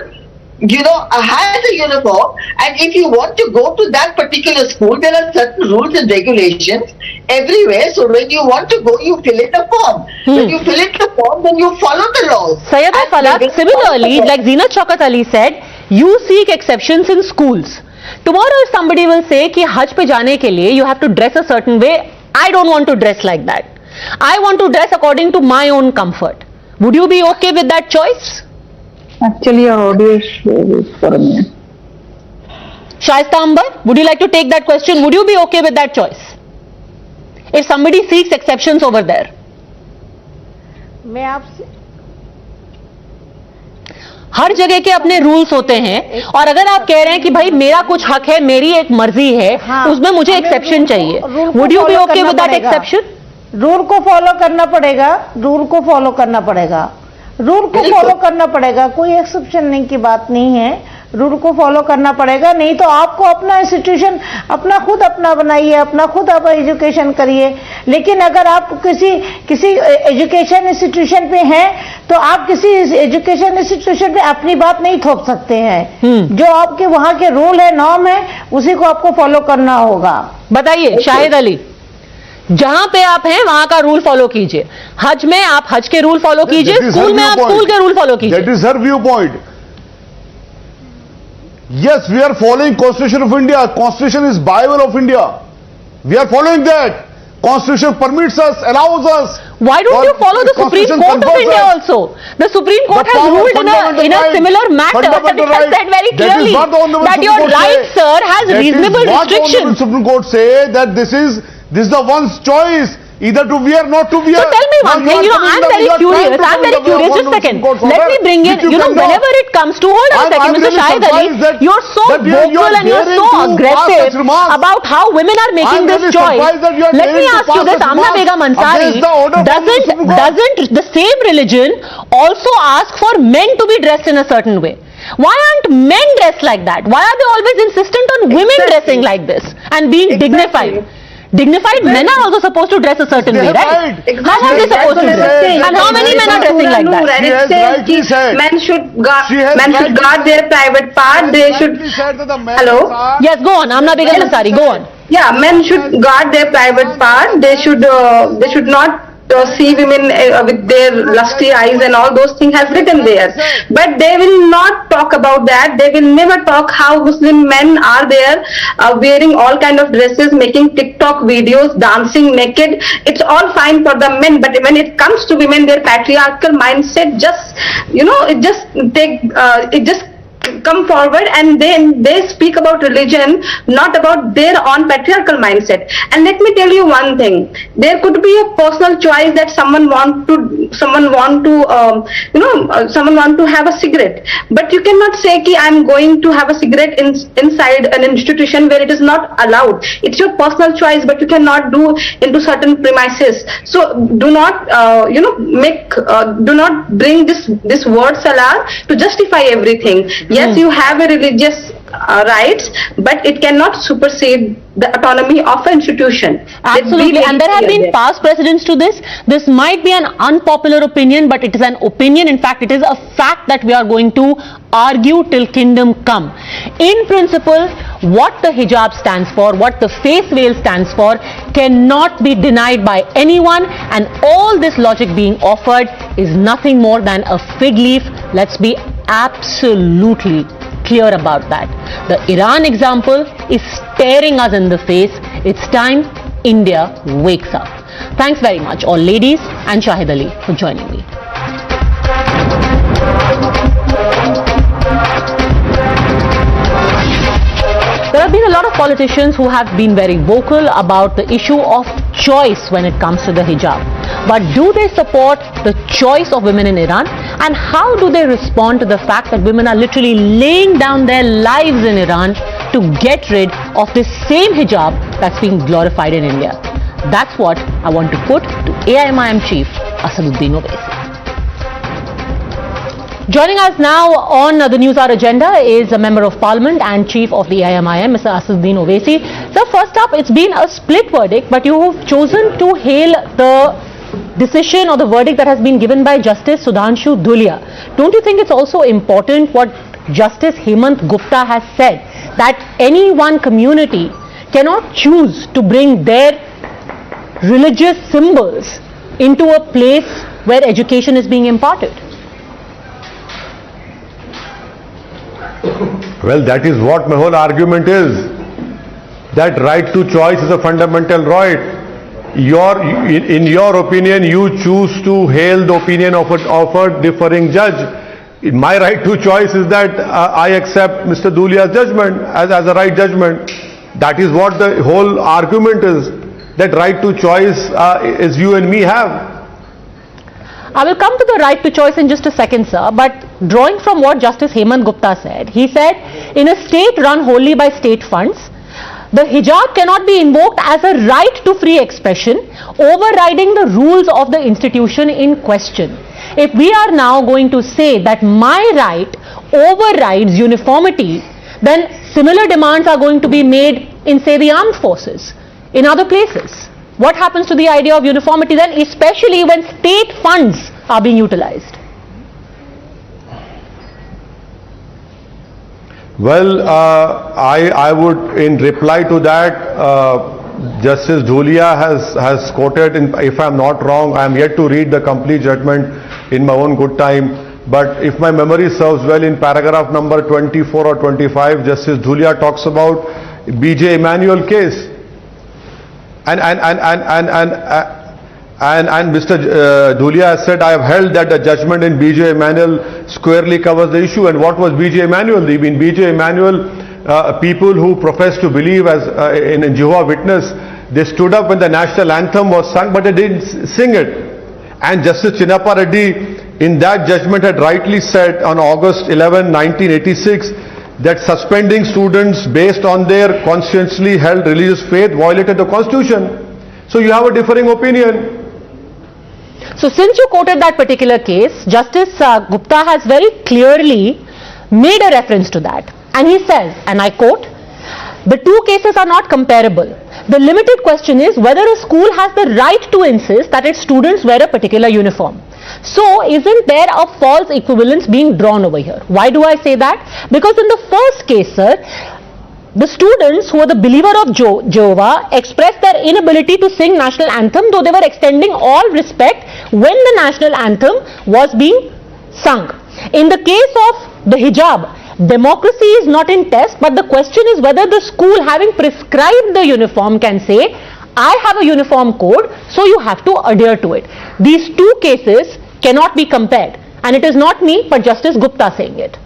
has a uniform, and if you want to go to that particular school, there are certain rules and regulations everywhere. So when you want to go, you fill in the form. When you fill in the form, then you follow the laws. Sayyida Falak, similarly, like Zina Chaukat Ali said, you seek exceptions in schools. Tomorrow if somebody will say कि हज पे जाने के लिए you have to dress a certain way, I don't want to dress like that. I want to dress according to my own comfort. Would you be okay with that choice? Actually, your audio is for a minute. Shaista Ambar, would you like to take that question? Would you be okay with that choice? If somebody seeks exceptions over there. मैं आपसे हर जगह के अपने rules होते हैं, और अगर आप कह रहे हैं कि भाई मेरा कुछ हक है, मेरी एक मर्जी है, उसमें मुझे एक्सेप्शन चाहिए, would you be okay with that exception? Rule को फॉलो करना पड़ेगा, रूल को फॉलो करना पड़ेगा, रूल को फॉलो करना पड़ेगा, कोई एक्सेप्शन नहीं की बात नहीं है. रूल को फॉलो करना पड़ेगा, नहीं तो आपको अपना इंस्टीट्यूशन खुद अपना बनाइए, खुद आप एजुकेशन करिए। लेकिन अगर आप किसी एजुकेशन इंस्टीट्यूशन पे हैं तो आप किसी एजुकेशन इंस्टीट्यूशन पे अपनी बात नहीं थोप सकते हैं। जो आपके वहां के रूल है, नॉर्म है, उसी को आपको फॉलो करना होगा। बताइए शाहिद अली, जहां पे आप हैं वहां का रूल फॉलो कीजिए, हज में आप हज के रूल फॉलो कीजिए, स्कूल में आप स्कूल के रूल फॉलो कीजिए। That is her view point. Yes, we are following Constitution of India. Constitution is Bible of India. We are following that. Constitution permits us, allows us. Why don't you follow the Supreme Court of India also? The Supreme Court has ruled in a similar matter. It has said very clearly that your right, sir, has reasonable restrictions. The Supreme Court say that this is the one's choice. Either to wear, not to wear. So tell me one thing, I'm very curious, just a second. Let me bring in, whenever it comes to, hold on a second, Mr. Shahid Ali, you're so vocal and you're so aggressive about how women are making this choice. Let me ask you this, Amna Begum Ansari, doesn't the same religion also ask for men to be dressed in a certain way? Why aren't men dressed like that? Why are they always insistent on women dressing like this and being dignified? Dignified men are also supposed to dress a certain way, right? Exactly. How are they supposed to dress? And how many men are dressing like that? And it says men should guard their private part. They should. Hello. Yes, go on. Amna Begum Ansari, go on. Yeah, men should guard their private part. They should not see women with their lusty eyes and all those things has written there, but they will not talk about that. They will never talk how Muslim men are there wearing all kind of dresses, making TikTok videos, dancing naked. It's all fine for the men, but when it comes to women, their patriarchal mindset it just come forward, and then they speak about religion, not about their own patriarchal mindset. And let me tell you one thing, there could be a personal choice that someone want to have a cigarette, but you cannot say ki I'm going to have a cigarette inside an institution where it is not allowed. It's your personal choice, but you cannot do into certain premises. So do not do not bring this word salah to justify everything. Yes, you have a religious rights, but it cannot supersede the autonomy of an institution. Absolutely, and there have been past precedents to this. This might be an unpopular opinion, but it is an opinion. In fact, it is a fact that we are going to argue till kingdom come. In principle, what the hijab stands for, what the face veil stands for, cannot be denied by anyone, and all this logic being offered is nothing more than a fig leaf. Let's be absolutely clear about that. The Iran example is staring us in the face. It's time India wakes up. Thanks very much, all ladies and Shahid Ali, for joining me. There have been a lot of politicians who have been very vocal about the issue of choice when it comes to the hijab. But do they support the choice of women in Iran? And how do they respond to the fact that women are literally laying down their lives in Iran to get rid of this same hijab that's being glorified in India? That's what I want to put to AIMIM Chief Asaduddin Owaisi. Joining us now on the NewsHour agenda is a Member of Parliament and Chief of the AIMIM, Mr. Asaduddin Owaisi. So first up, it's been a split verdict, but you have chosen to hail the decision or the verdict that has been given by Justice Sudhanshu Dhulia. Don't you think it's also important what Justice Hemant Gupta has said, that any one community cannot choose to bring their religious symbols into a place where education is being imparted? Well, that is what my whole argument is. That right to choice is a fundamental right. In your opinion, you choose to hail the opinion of a differing judge. My right to choice is that I accept Mr. Dhulia's judgment as a right judgment. That is what the whole argument is. That right to choice is you and me have. I will come to the right to choice in just a second, sir, but drawing from what Justice Hemant Gupta said, he said, in a state run wholly by state funds, the hijab cannot be invoked as a right to free expression, overriding the rules of the institution in question. If we are now going to say that my right overrides uniformity, then similar demands are going to be made in, say, the armed forces, in other places. What happens to the idea of uniformity then, especially when state funds are being utilized? Well, I would, in reply to that, Justice Dhulia has quoted, if I am not wrong, I am yet to read the complete judgment in my own good time, but if my memory serves well, in paragraph number 24 or 25, Justice Dhulia talks about B.J. Emmanuel case. And Mr. Dhulia has said, I have held that the judgment in B.J. Emmanuel squarely covers the issue. And what was B.J. Emmanuel? In B.J. Emmanuel, people who profess to believe as in Jehovah's Witness, they stood up when the national anthem was sung, but they didn't sing it. And Justice Chinnappa Reddy in that judgment had rightly said on August 11, 1986, that suspending students based on their conscientiously held religious faith violated the Constitution. So you have a differing opinion. So since you quoted that particular case, Justice Gupta has very clearly made a reference to that. And he says, and I quote, "The two cases are not comparable. The limited question is whether a school has the right to insist that its students wear a particular uniform." So isn't there a false equivalence being drawn over here? Why do I say that? Because in the first case, sir, the students who are the believer of Jehovah expressed their inability to sing national anthem, though they were extending all respect when the national anthem was being sung. In the case of the hijab, democracy is not in test, but the question is whether the school, having prescribed the uniform, can say, I have a uniform code, so you have to adhere to it. These two cases cannot be compared, and it is not me but Justice Gupta saying it.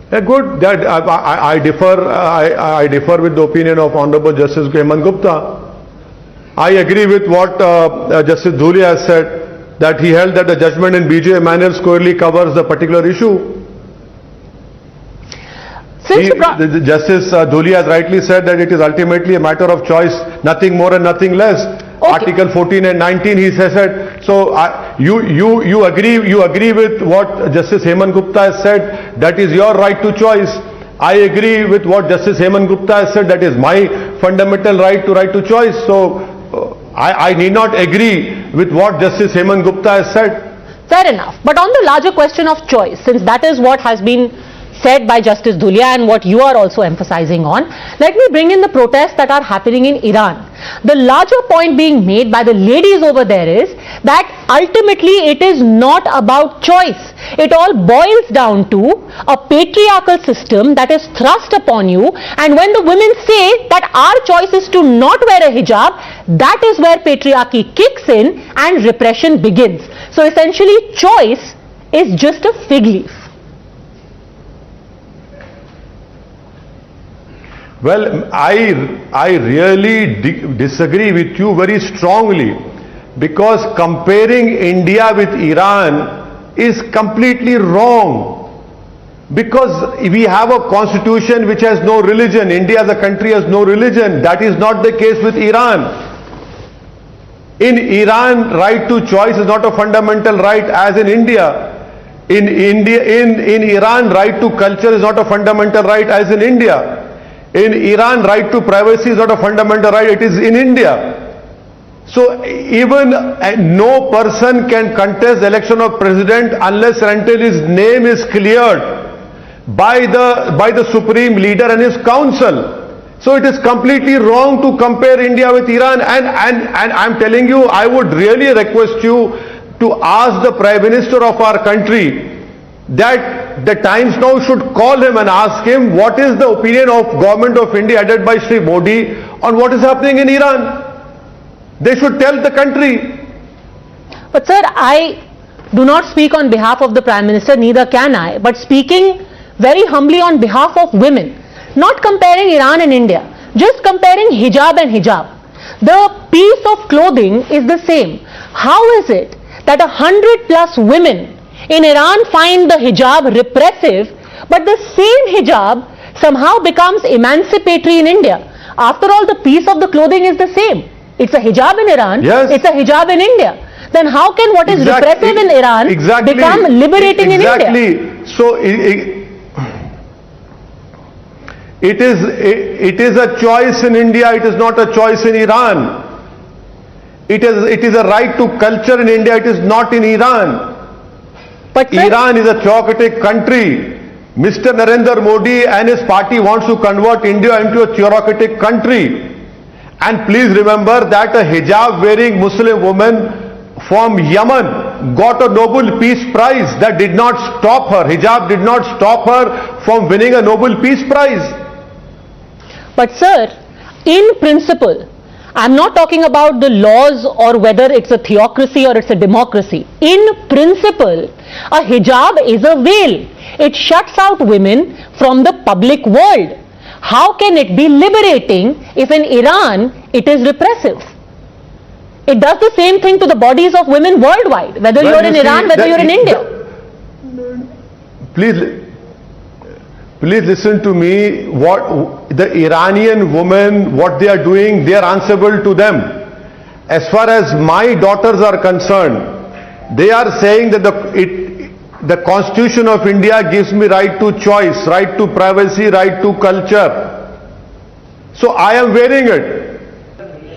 Good. That I differ with the opinion of Honorable Justice Hemant Gupta. I agree with what Justice Dhulia has said, that he held that the judgment in B.J. Emmanuel squarely covers the particular issue. Justice Dhulia has rightly said that it is ultimately a matter of choice, nothing more and nothing less. Okay. Article 14 and 19 he has said. So you agree with what Justice Hemant Gupta has said, that is your right to choice. I agree with what Justice Hemant Gupta has said, that is my fundamental right to choice. So I need not agree with what Justice Hemant Gupta has said. Fair enough. But on the larger question of choice, since that is what has been said by Justice Dhulia and what you are also emphasizing on, let me bring in the protests that are happening in Iran. The larger point being made by the ladies over there is that ultimately it is not about choice. It all boils down to a patriarchal system that is thrust upon you, and when the women say that our choice is to not wear a hijab, that is where patriarchy kicks in and repression begins. So essentially choice is just a fig leaf. Well, I really disagree with you very strongly, because comparing India with Iran is completely wrong, because we have a constitution which has no religion. India as a country has no religion. That is not the case with Iran. In Iran, right to choice is not a fundamental right as in India. In Iran, right to culture is not a fundamental right as in India. In Iran, right to privacy is not a fundamental right, it is in India. So even no person can contest the election of president unless and until his name is cleared by the supreme leader and his council. So it is completely wrong to compare India with Iran, and I'm telling you, I would really request you to ask the Prime Minister of our country that the Times now should call him and ask him what is the opinion of Government of India headed by Sri Modi on what is happening in Iran. They should tell the country. But sir, I do not speak on behalf of the Prime Minister, neither can I, but speaking very humbly on behalf of women, not comparing Iran and India, just comparing hijab and hijab. The piece of clothing is the same. How is it that 100+ women in Iran find the hijab repressive, but the same hijab somehow becomes emancipatory in India? After all, the piece of the clothing is the same. It's a hijab in Iran, yes. It's a hijab in India. then how can what is repressive in Iran become liberating in India? Exactly. So it is a choice in India, it is not a choice in Iran. It is a right to culture in India, it is not in Iran. But Iran is a theocratic country. Mr. Narendra Modi and his party wants to convert India into a theocratic country. And please remember that a hijab wearing Muslim woman from Yemen got a Nobel Peace Prize. That did not stop her. Hijab did not stop her from winning a Nobel Peace Prize. But sir, in principle, I'm not talking about the laws or whether it's a theocracy or it's a democracy. In principle, a hijab is a veil. It shuts out women from the public world. How can it be liberating if in Iran it is repressive? It does the same thing to the bodies of women worldwide, whether you're in Iran, whether you're in India. Please listen to me. What the Iranian women, what they are doing, they are answerable to them. As far as my daughters are concerned, they are saying that the Constitution of India gives me right to choice, right to privacy, right to culture. So I am wearing it.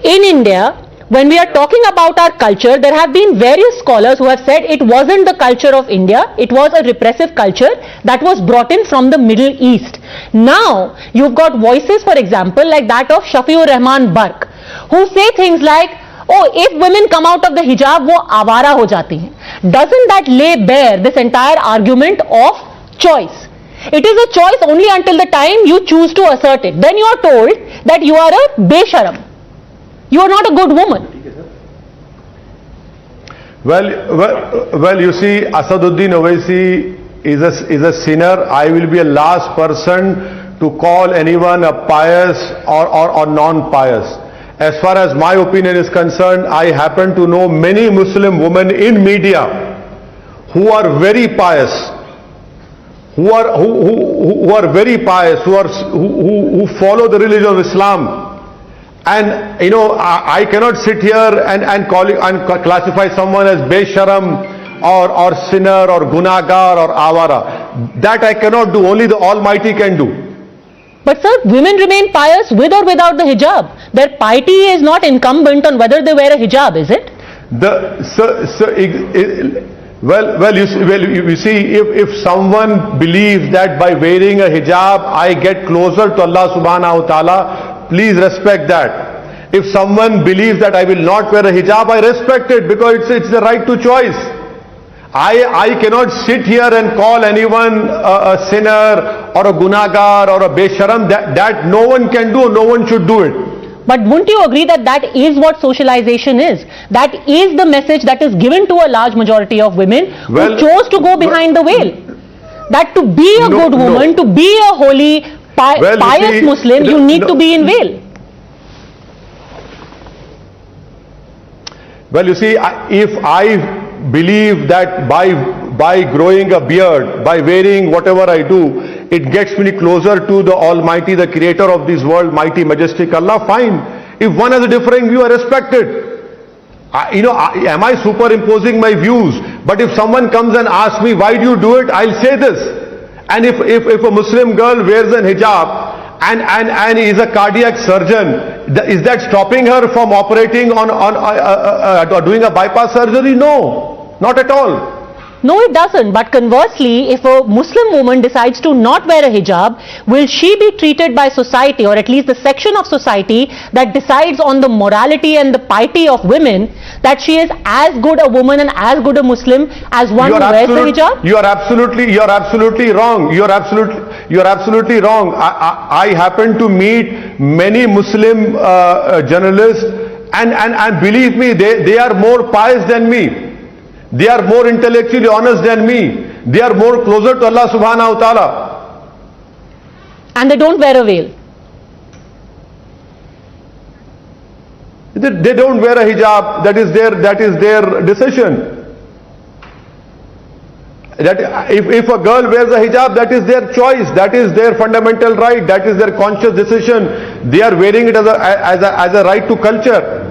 In India, when we are talking about our culture, there have been various scholars who have said it wasn't the culture of India, it was a repressive culture that was brought in from the Middle East. Now, you've got voices, for example, like that of Shafiur Rahman Bark, who say things like, oh, if women come out of the hijab, wo awara ho jati hain. Doesn't that lay bare this entire argument of choice? It is a choice only until the time you choose to assert it. Then you are told that you are a besharam. You are not a good woman. Well, you see, Asaduddin Owaisi is a sinner. I will be a last person to call anyone a pious or non-pious. As far as my opinion is concerned, I happen to know many Muslim women in media who are very pious, who are follow the religion of Islam. And you know, I cannot sit here and classify someone as besharam or sinner or gunagar or awara. That I cannot do. Only the Almighty can do. But sir, women remain pious with or without the hijab. Their piety is not incumbent on whether they wear a hijab, is it? You see, if someone believes that by wearing a hijab I get closer to Allah subhanahu wa ta'ala, please respect that. If someone believes that I will not wear a hijab, I respect it because it's the right to choice. I cannot sit here and call anyone a sinner or a gunagar or a besharam. That no one can do, no one should do it. But wouldn't you agree that that is what socialization is? That is the message that is given to a large majority of women who chose to go behind the veil. That to be a good woman, to be a holy, pious Muslim, you need to be in veil. Well, you see, if I believe that by growing a beard, by wearing whatever I do, it gets me closer to the Almighty, the creator of this world, mighty, majestic Allah, fine. If one has a differing view, I respect it. Am I superimposing my views? But if someone comes and asks me, why do you do it? I'll say this. And if a Muslim girl wears an hijab and is a cardiac surgeon, is that stopping her from operating or doing a bypass surgery? No, not at all. No, it doesn't. But conversely, if a Muslim woman decides to not wear a hijab, will she be treated by society, or at least the section of society that decides on the morality and the piety of women, that she is as good a woman and as good a Muslim as one who wears the hijab? You are absolutely wrong. You are absolutely wrong. I happen to meet many Muslim journalists, and believe me, they are more pious than me. They are more intellectually honest than me. They are more closer to Allah subhanahu wa ta'ala. And they don't wear a veil. They don't wear a hijab. That is their decision. That if a girl wears a hijab, that is their choice. That is their fundamental right. That is their conscious decision. They are wearing it as a right to culture.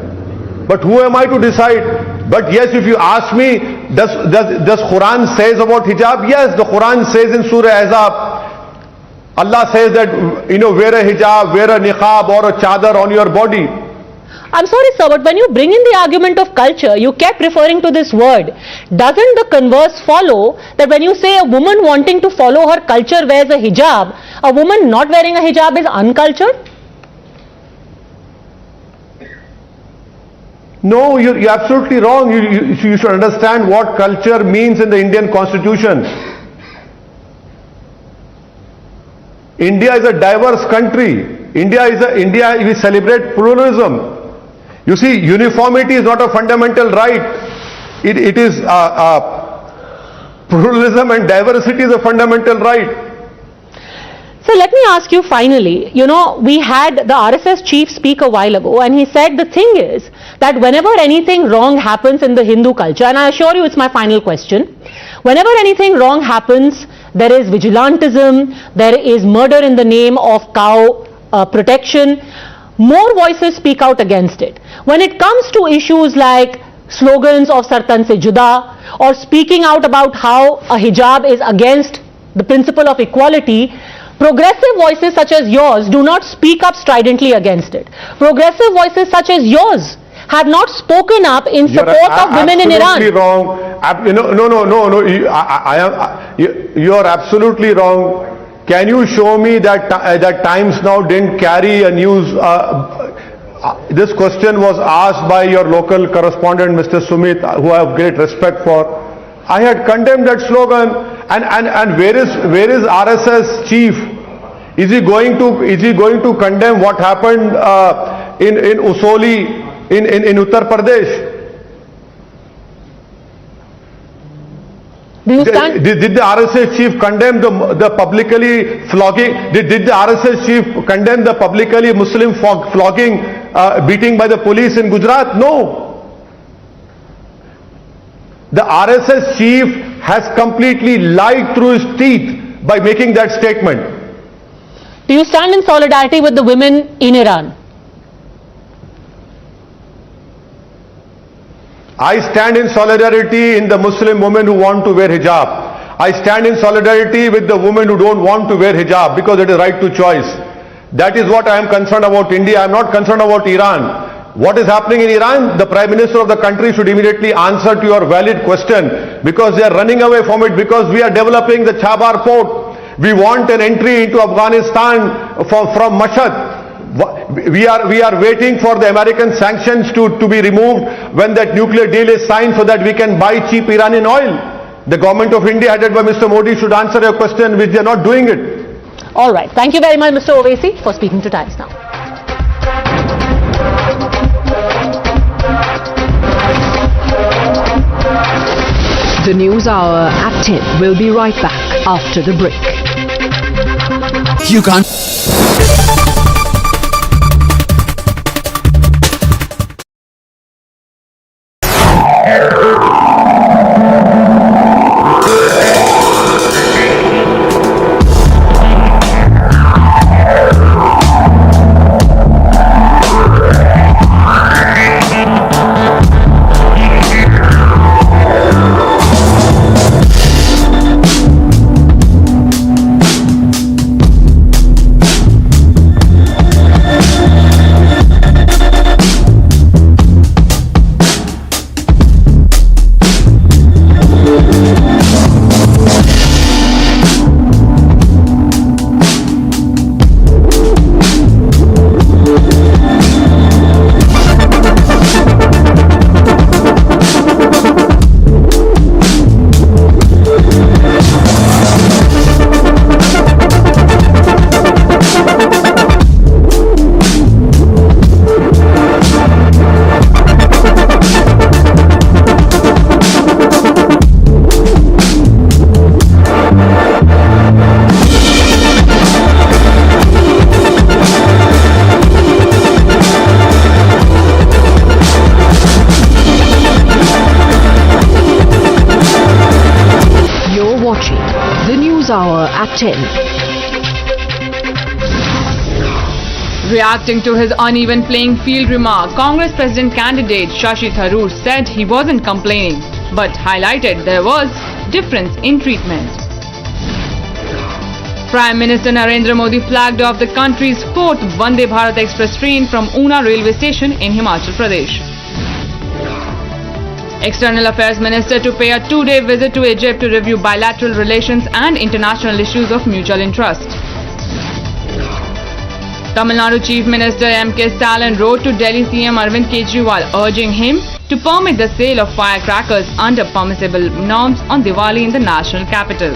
But who am I to decide? But yes, if you ask me, does Quran says about hijab? Yes, the Quran says in Surah Ahzab, Allah says that, wear a hijab, wear a niqab or a chadar on your body. I'm sorry, sir, but when you bring in the argument of culture, you kept referring to this word. Doesn't the converse follow that when you say a woman wanting to follow her culture wears a hijab, a woman not wearing a hijab is uncultured? No, you're absolutely wrong. You should understand what culture means in the Indian Constitution. India is a diverse country. India, we celebrate pluralism. You see, uniformity is not a fundamental right. It is pluralism and diversity is a fundamental right. So let me ask you finally, we had the RSS chief speak a while ago and he said the thing is that whenever anything wrong happens in the Hindu culture, and I assure you it's my final question, whenever anything wrong happens, there is vigilantism, there is murder in the name of cow protection, more voices speak out against it. When it comes to issues like slogans of Sartan Se Juda or speaking out about how a hijab is against the principle of equality, progressive voices such as yours do not speak up stridently against it. Progressive voices such as yours have not spoken up in support of women in Iran. Absolutely wrong. No. You are absolutely wrong. Can you show me that Times Now didn't carry a news? This question was asked by your local correspondent, Mr. Sumit, who I have great respect for. I had condemned that slogan. And where is RSS chief? Is he going to condemn what happened in Usoli in Uttar Pradesh? Did the RSS chief condemn the publicly flogging? Did the RSS chief condemn the publicly Muslim flogging, beating by the police in Gujarat? No. The RSS chief has completely lied through his teeth by making that statement. Do you stand in solidarity with the women in Iran? I stand in solidarity in the Muslim women who want to wear hijab. I stand in solidarity with the women who don't want to wear hijab because it is right to choice. That is what I am concerned about India. I am not concerned about Iran. What is happening in Iran? The Prime Minister of the country should immediately answer to your valid question because they are running away from it because we are developing the Chabar port. We want an entry into Afghanistan from Mashhad. We are waiting for the American sanctions to be removed when that nuclear deal is signed so that we can buy cheap Iranian oil. The government of India headed by Mr. Modi should answer your question, which they are not doing it. All right. Thank you very much, Mr. Owaisi, for speaking to Times Now. The News Hour at 10 will be right back after the break. You can't. News Hour at 10. Reacting to his uneven playing field remark, Congress President candidate Shashi Tharoor said he wasn't complaining, but highlighted there was difference in treatment. Prime Minister Narendra Modi flagged off the country's 4th Vande Bharat Express train from Una railway station in Himachal Pradesh. External Affairs Minister to pay a 2-day visit to Egypt to review bilateral relations and international issues of mutual interest. Tamil Nadu Chief Minister M.K. Stalin wrote to Delhi CM Arvind Kejriwal urging him to permit the sale of firecrackers under permissible norms on Diwali in the national capital.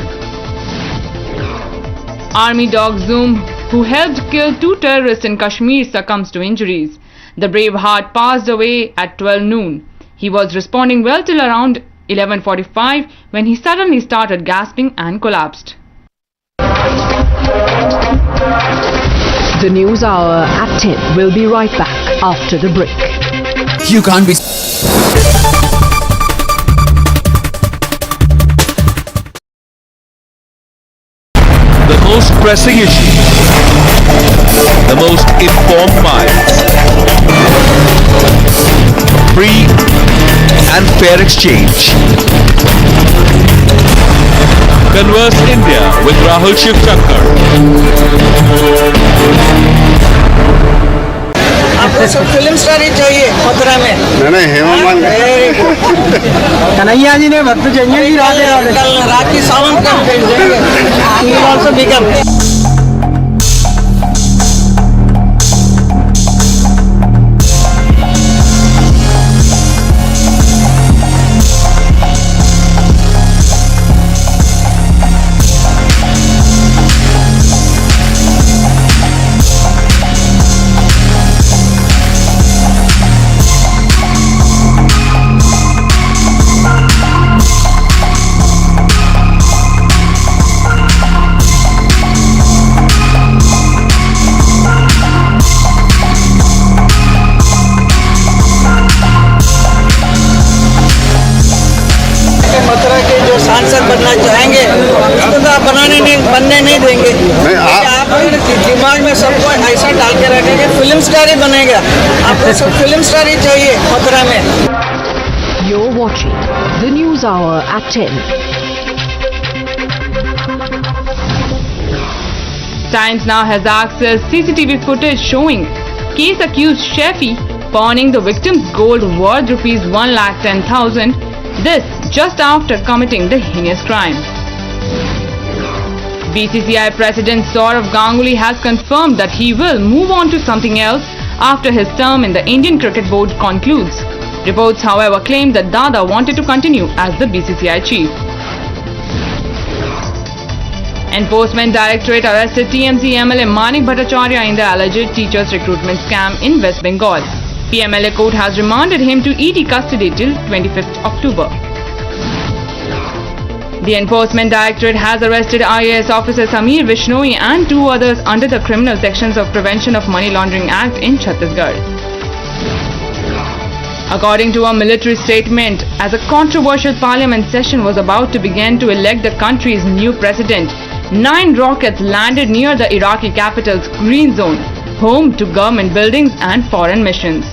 Army dog Zoom, who helped kill 2 terrorists in Kashmir, succumbs to injuries. The brave heart passed away at 12 noon. He was responding well till around 11:45 when he suddenly started gasping and collapsed. The News Hour at 10 will be right back after the break. You can't be... The most pressing issue, the most informed minds, free and fair exchange. Converse India with Rahul Shivshankar. आपको सब film star ही चाहिए मथुरा में। नहीं हेमा कन्हैया जी ने भक्त चाहिए ही राधे राधे। कल राखी सावंत का he will also become. सांसद बनना चाहेंगे उसको तो आप बनने नहीं देंगे। आप दिमाग में सबको ऐसा डाल के रखेंगे फिल्म स्टार ही बनेगा। आपको सब फिल्म स्टार ही चाहिए मथुरा में। You're watching the News Hour at 10. Times now has accessed CCTV footage showing case accused Shafi pawning the victim's gold worth rupees 1,10,000. This just after committing the heinous crime. BCCI President Saurav Ganguly has confirmed that he will move on to something else after his term in the Indian Cricket Board concludes. Reports, however, claim that Dada wanted to continue as the BCCI chief. Enforcement Directorate arrested TMC MLA Manik Bhattacharya in the alleged teachers recruitment scam in West Bengal. The MLA court has remanded him to ED custody till 25th October. The Enforcement Directorate has arrested IAS officer Sameer Vishnoi and 2 others under the criminal sections of Prevention of Money Laundering Act in Chhattisgarh. According to a military statement, as a controversial parliament session was about to begin to elect the country's new president, 9 rockets landed near the Iraqi capital's green zone, home to government buildings and foreign missions.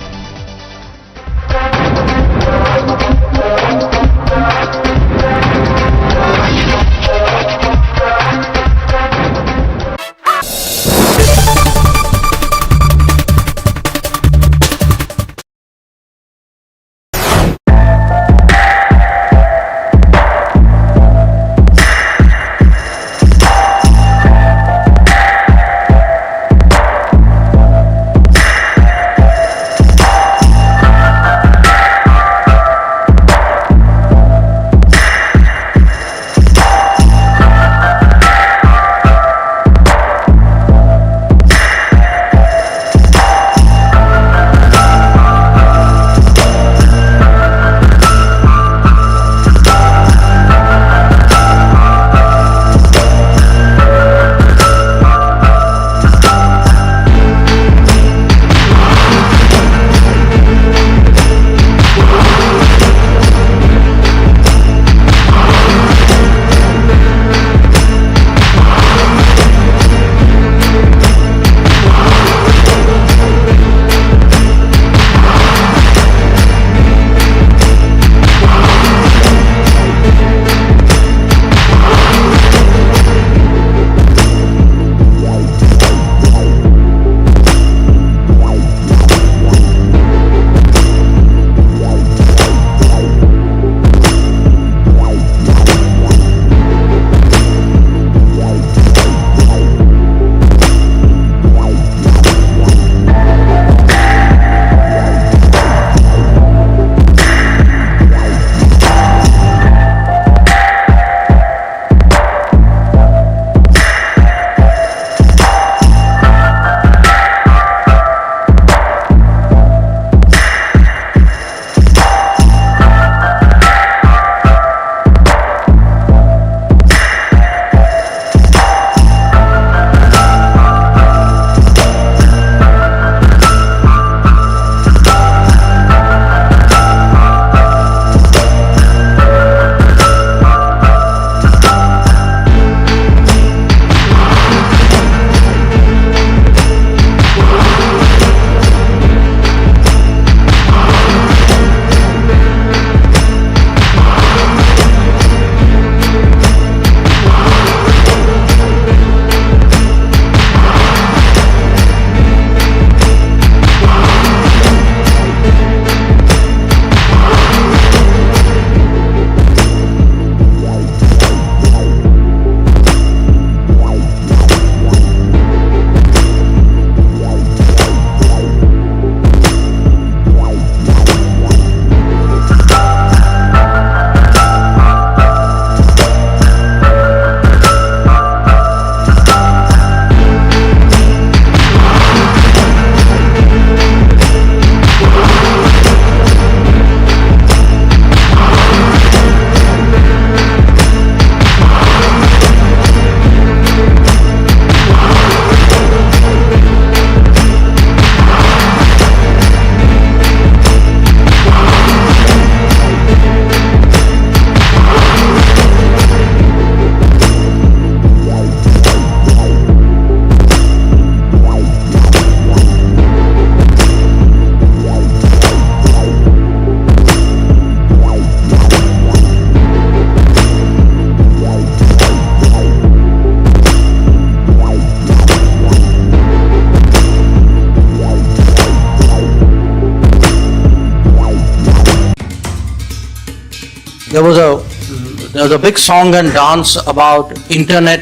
there was a big song and dance about internet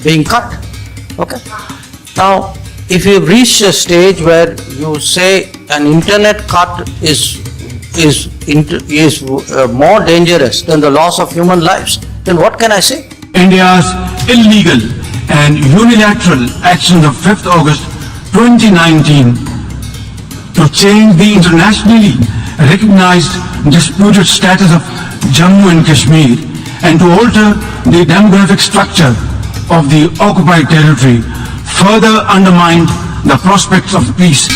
being cut. Okay. Now, if you've reached a stage where you say an internet cut is more dangerous than the loss of human lives, then what can I say? India's illegal and unilateral actions of 5th August 2019 to change the internationally recognized disputed status of Jammu and Kashmir and to alter the demographic structure of the occupied territory further undermined the prospects of peace.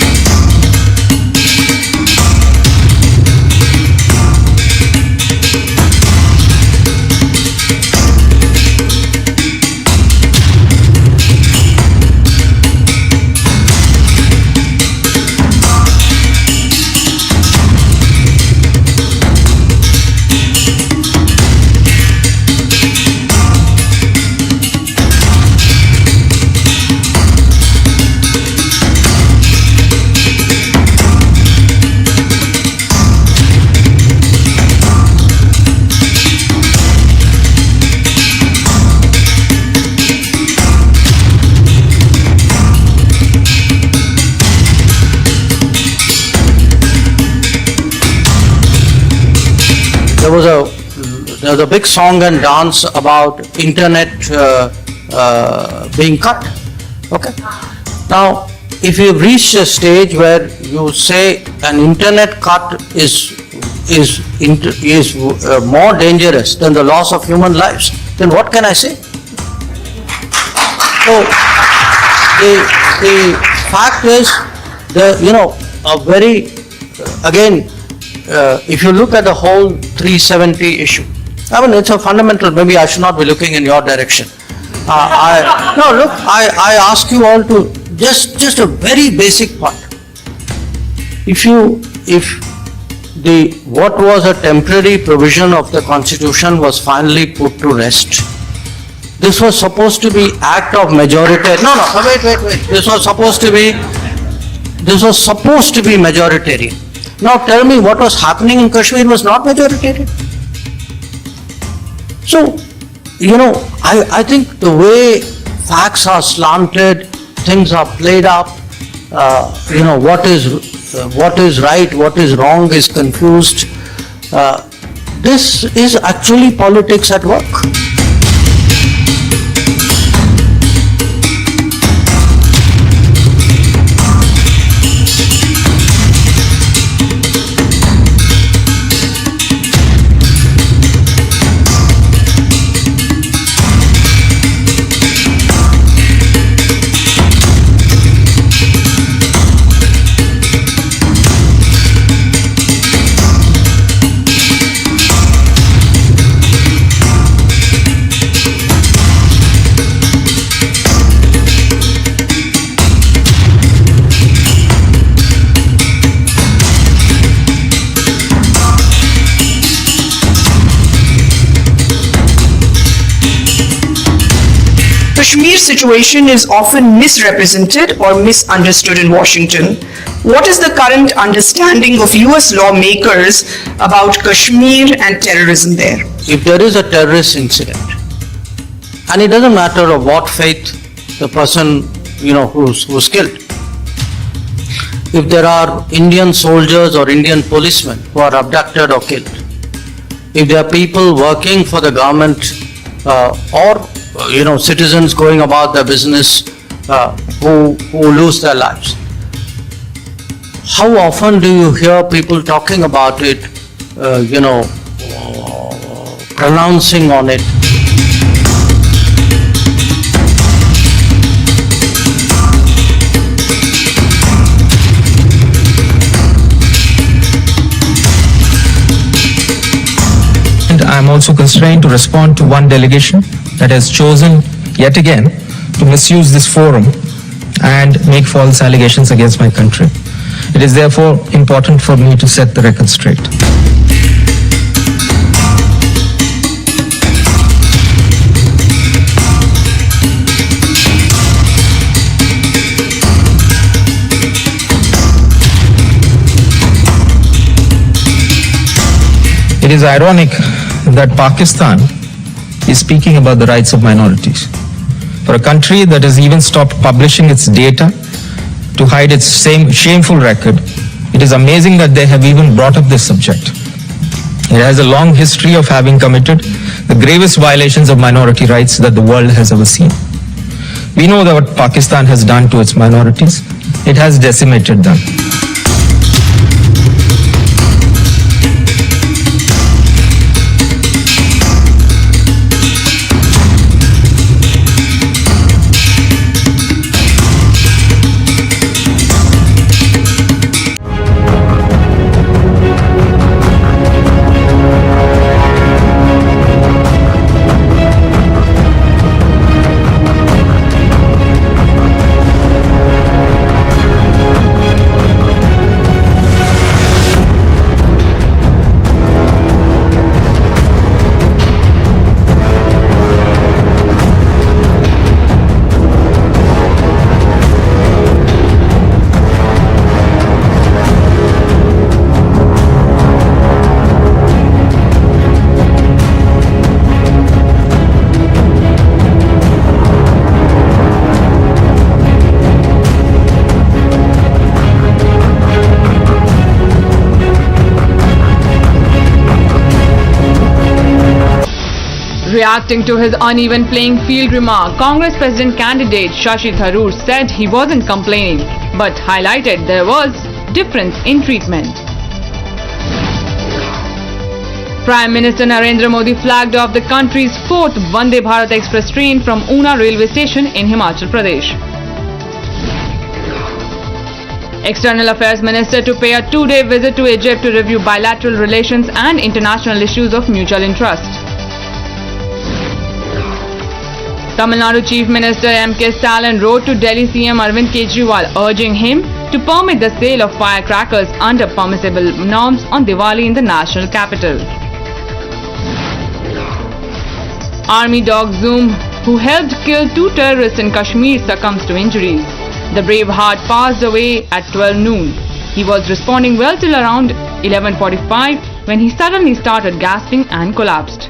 There was a big song and dance about internet being cut. Okay. Now, if you've reached a stage where you say an internet cut is more dangerous than the loss of human lives, then what can I say? So, the fact is, if you look at the whole 370 issue, I mean, it's a fundamental, maybe I should not be looking in your direction. I ask you all to, just a very basic point. What was a temporary provision of the Constitution was finally put to rest. This was supposed to be act of majority. Wait. This was supposed to be majoritarian. Now tell me, what was happening in Kashmir was not majoritarian. So, I think the way facts are slanted, things are played up, what is right, what is wrong is confused. This is actually politics at work. Kashmir situation is often misrepresented or misunderstood in Washington. What is the current understanding of US lawmakers about Kashmir and terrorism there? If there is a terrorist incident, and it doesn't matter of what faith the person, who's killed. If there are Indian soldiers or Indian policemen who are abducted or killed, if there are people working for the government or citizens going about their business who lose their lives. How often do you hear people talking about it, pronouncing on it? And I am also constrained to respond to one delegation that has chosen yet again to misuse this forum and make false allegations against my country. It is therefore important for me to set the record straight. It is ironic that Pakistan is speaking about the rights of minorities. For a country that has even stopped publishing its data to hide its shameful record, it is amazing that they have even brought up this subject. It has a long history of having committed the gravest violations of minority rights that the world has ever seen. We know that what Pakistan has done to its minorities. It has decimated them. Reacting to his uneven playing field remark, Congress President candidate Shashi Tharoor said he wasn't complaining, but highlighted there was difference in treatment. Prime Minister Narendra Modi flagged off the country's 4th Vande Bharat Express train from Una railway station in Himachal Pradesh. External Affairs Minister to pay a 2-day visit to Egypt to review bilateral relations and international issues of mutual interest. Tamil Nadu Chief Minister M.K. Stalin wrote to Delhi CM Arvind Kejriwal urging him to permit the sale of firecrackers under permissible norms on Diwali in the national capital. Army dog Zoom, who helped kill 2 terrorists in Kashmir, succumbs to injuries. The brave heart passed away at 12 noon. He was responding well till around 11:45 when he suddenly started gasping and collapsed.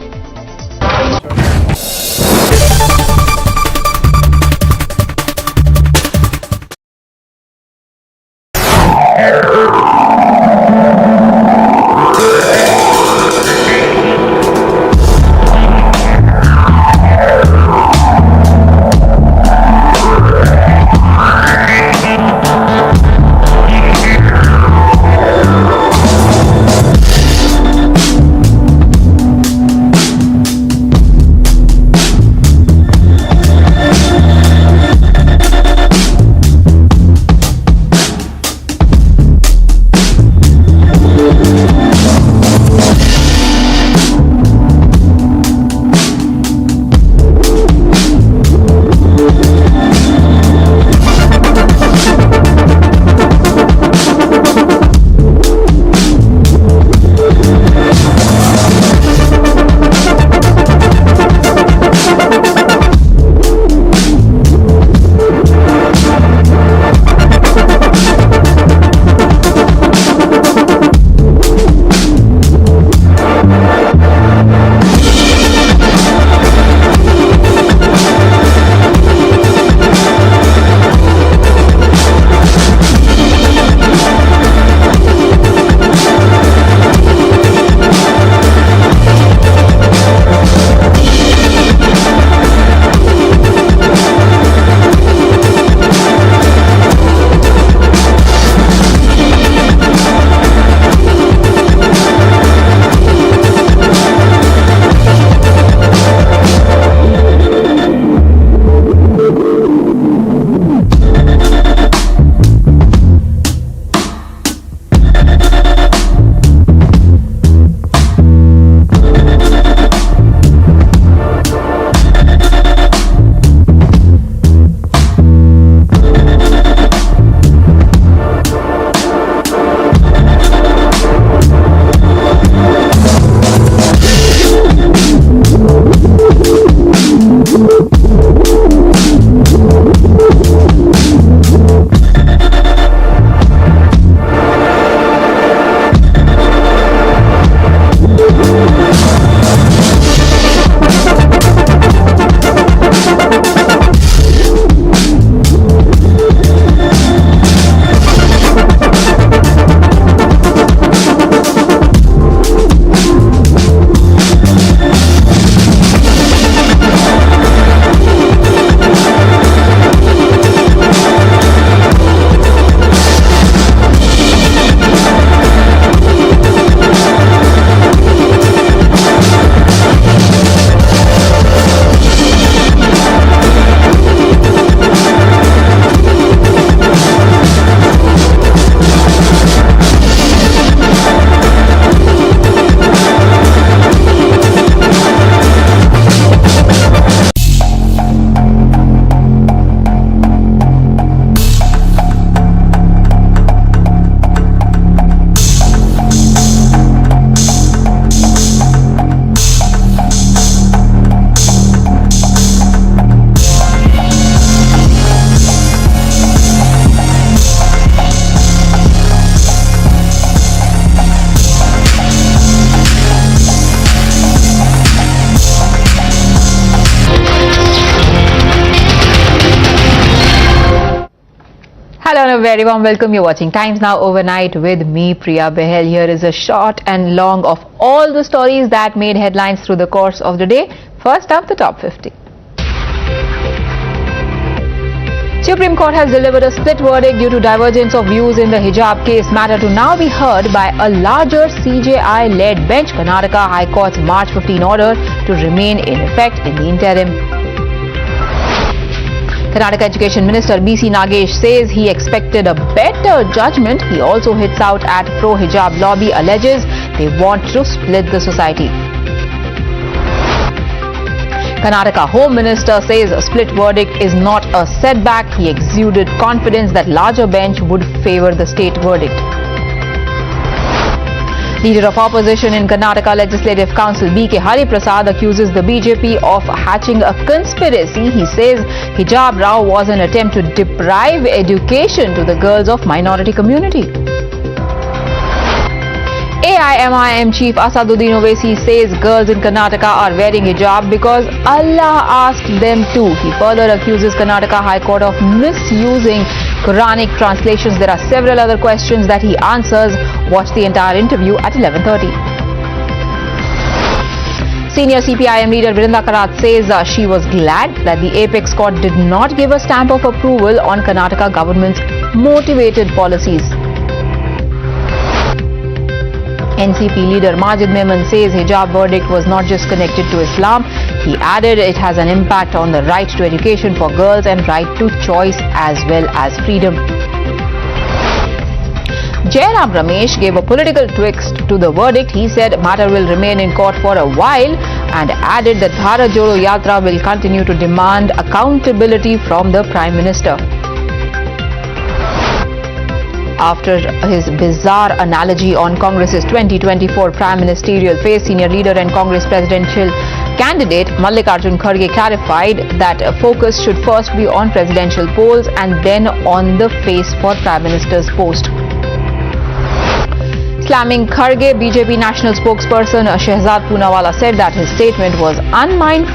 A very warm welcome. You're watching Times Now Overnight with me, Priya Behel. Here is a short and long of all the stories that made headlines through the course of the day. First up, the top 50. Supreme Court has delivered a split verdict due to divergence of views in the hijab case, matter to now be heard by a larger CJI-led bench. Karnataka High Court's March 15 order to remain in effect in the interim. Karnataka Education Minister B.C. Nagesh says he expected a better judgment. He also hits out at pro-hijab lobby, alleges they want to split the society. Karnataka Home Minister says a split verdict is not a setback. He exuded confidence that larger bench would favor the state verdict. Leader of opposition in Karnataka Legislative Council B.K. Hari Prasad accuses the BJP of hatching a conspiracy. He says Hijab Rao was an attempt to deprive education to the girls of minority community. AIMIM Chief Asaduddin Owaisi says girls in Karnataka are wearing hijab because Allah asked them to. He further accuses Karnataka High Court of misusing Quranic translations. There are several other questions that he answers. Watch the entire interview at 11:30. Senior CPIM leader Virinda Karat says she was glad that the Apex Court did not give a stamp of approval on Karnataka government's motivated policies. NCP leader Majid Memon says hijab verdict was not just connected to Islam. He added it has an impact on the right to education for girls and right to choice as well as freedom. Jairam Ramesh gave a political twist to the verdict. He said matter will remain in court for a while and added that Bharat Jodo Yatra will continue to demand accountability from the Prime Minister. After his bizarre analogy on Congress's 2024 prime ministerial phase, senior leader and Congress presidential candidate Mallikarjun Kharge clarified that focus should first be on presidential polls and then on the face for prime minister's post. Slamming Kharge, BJP national spokesperson Shehzad Poonawalla said that his statement was unmindful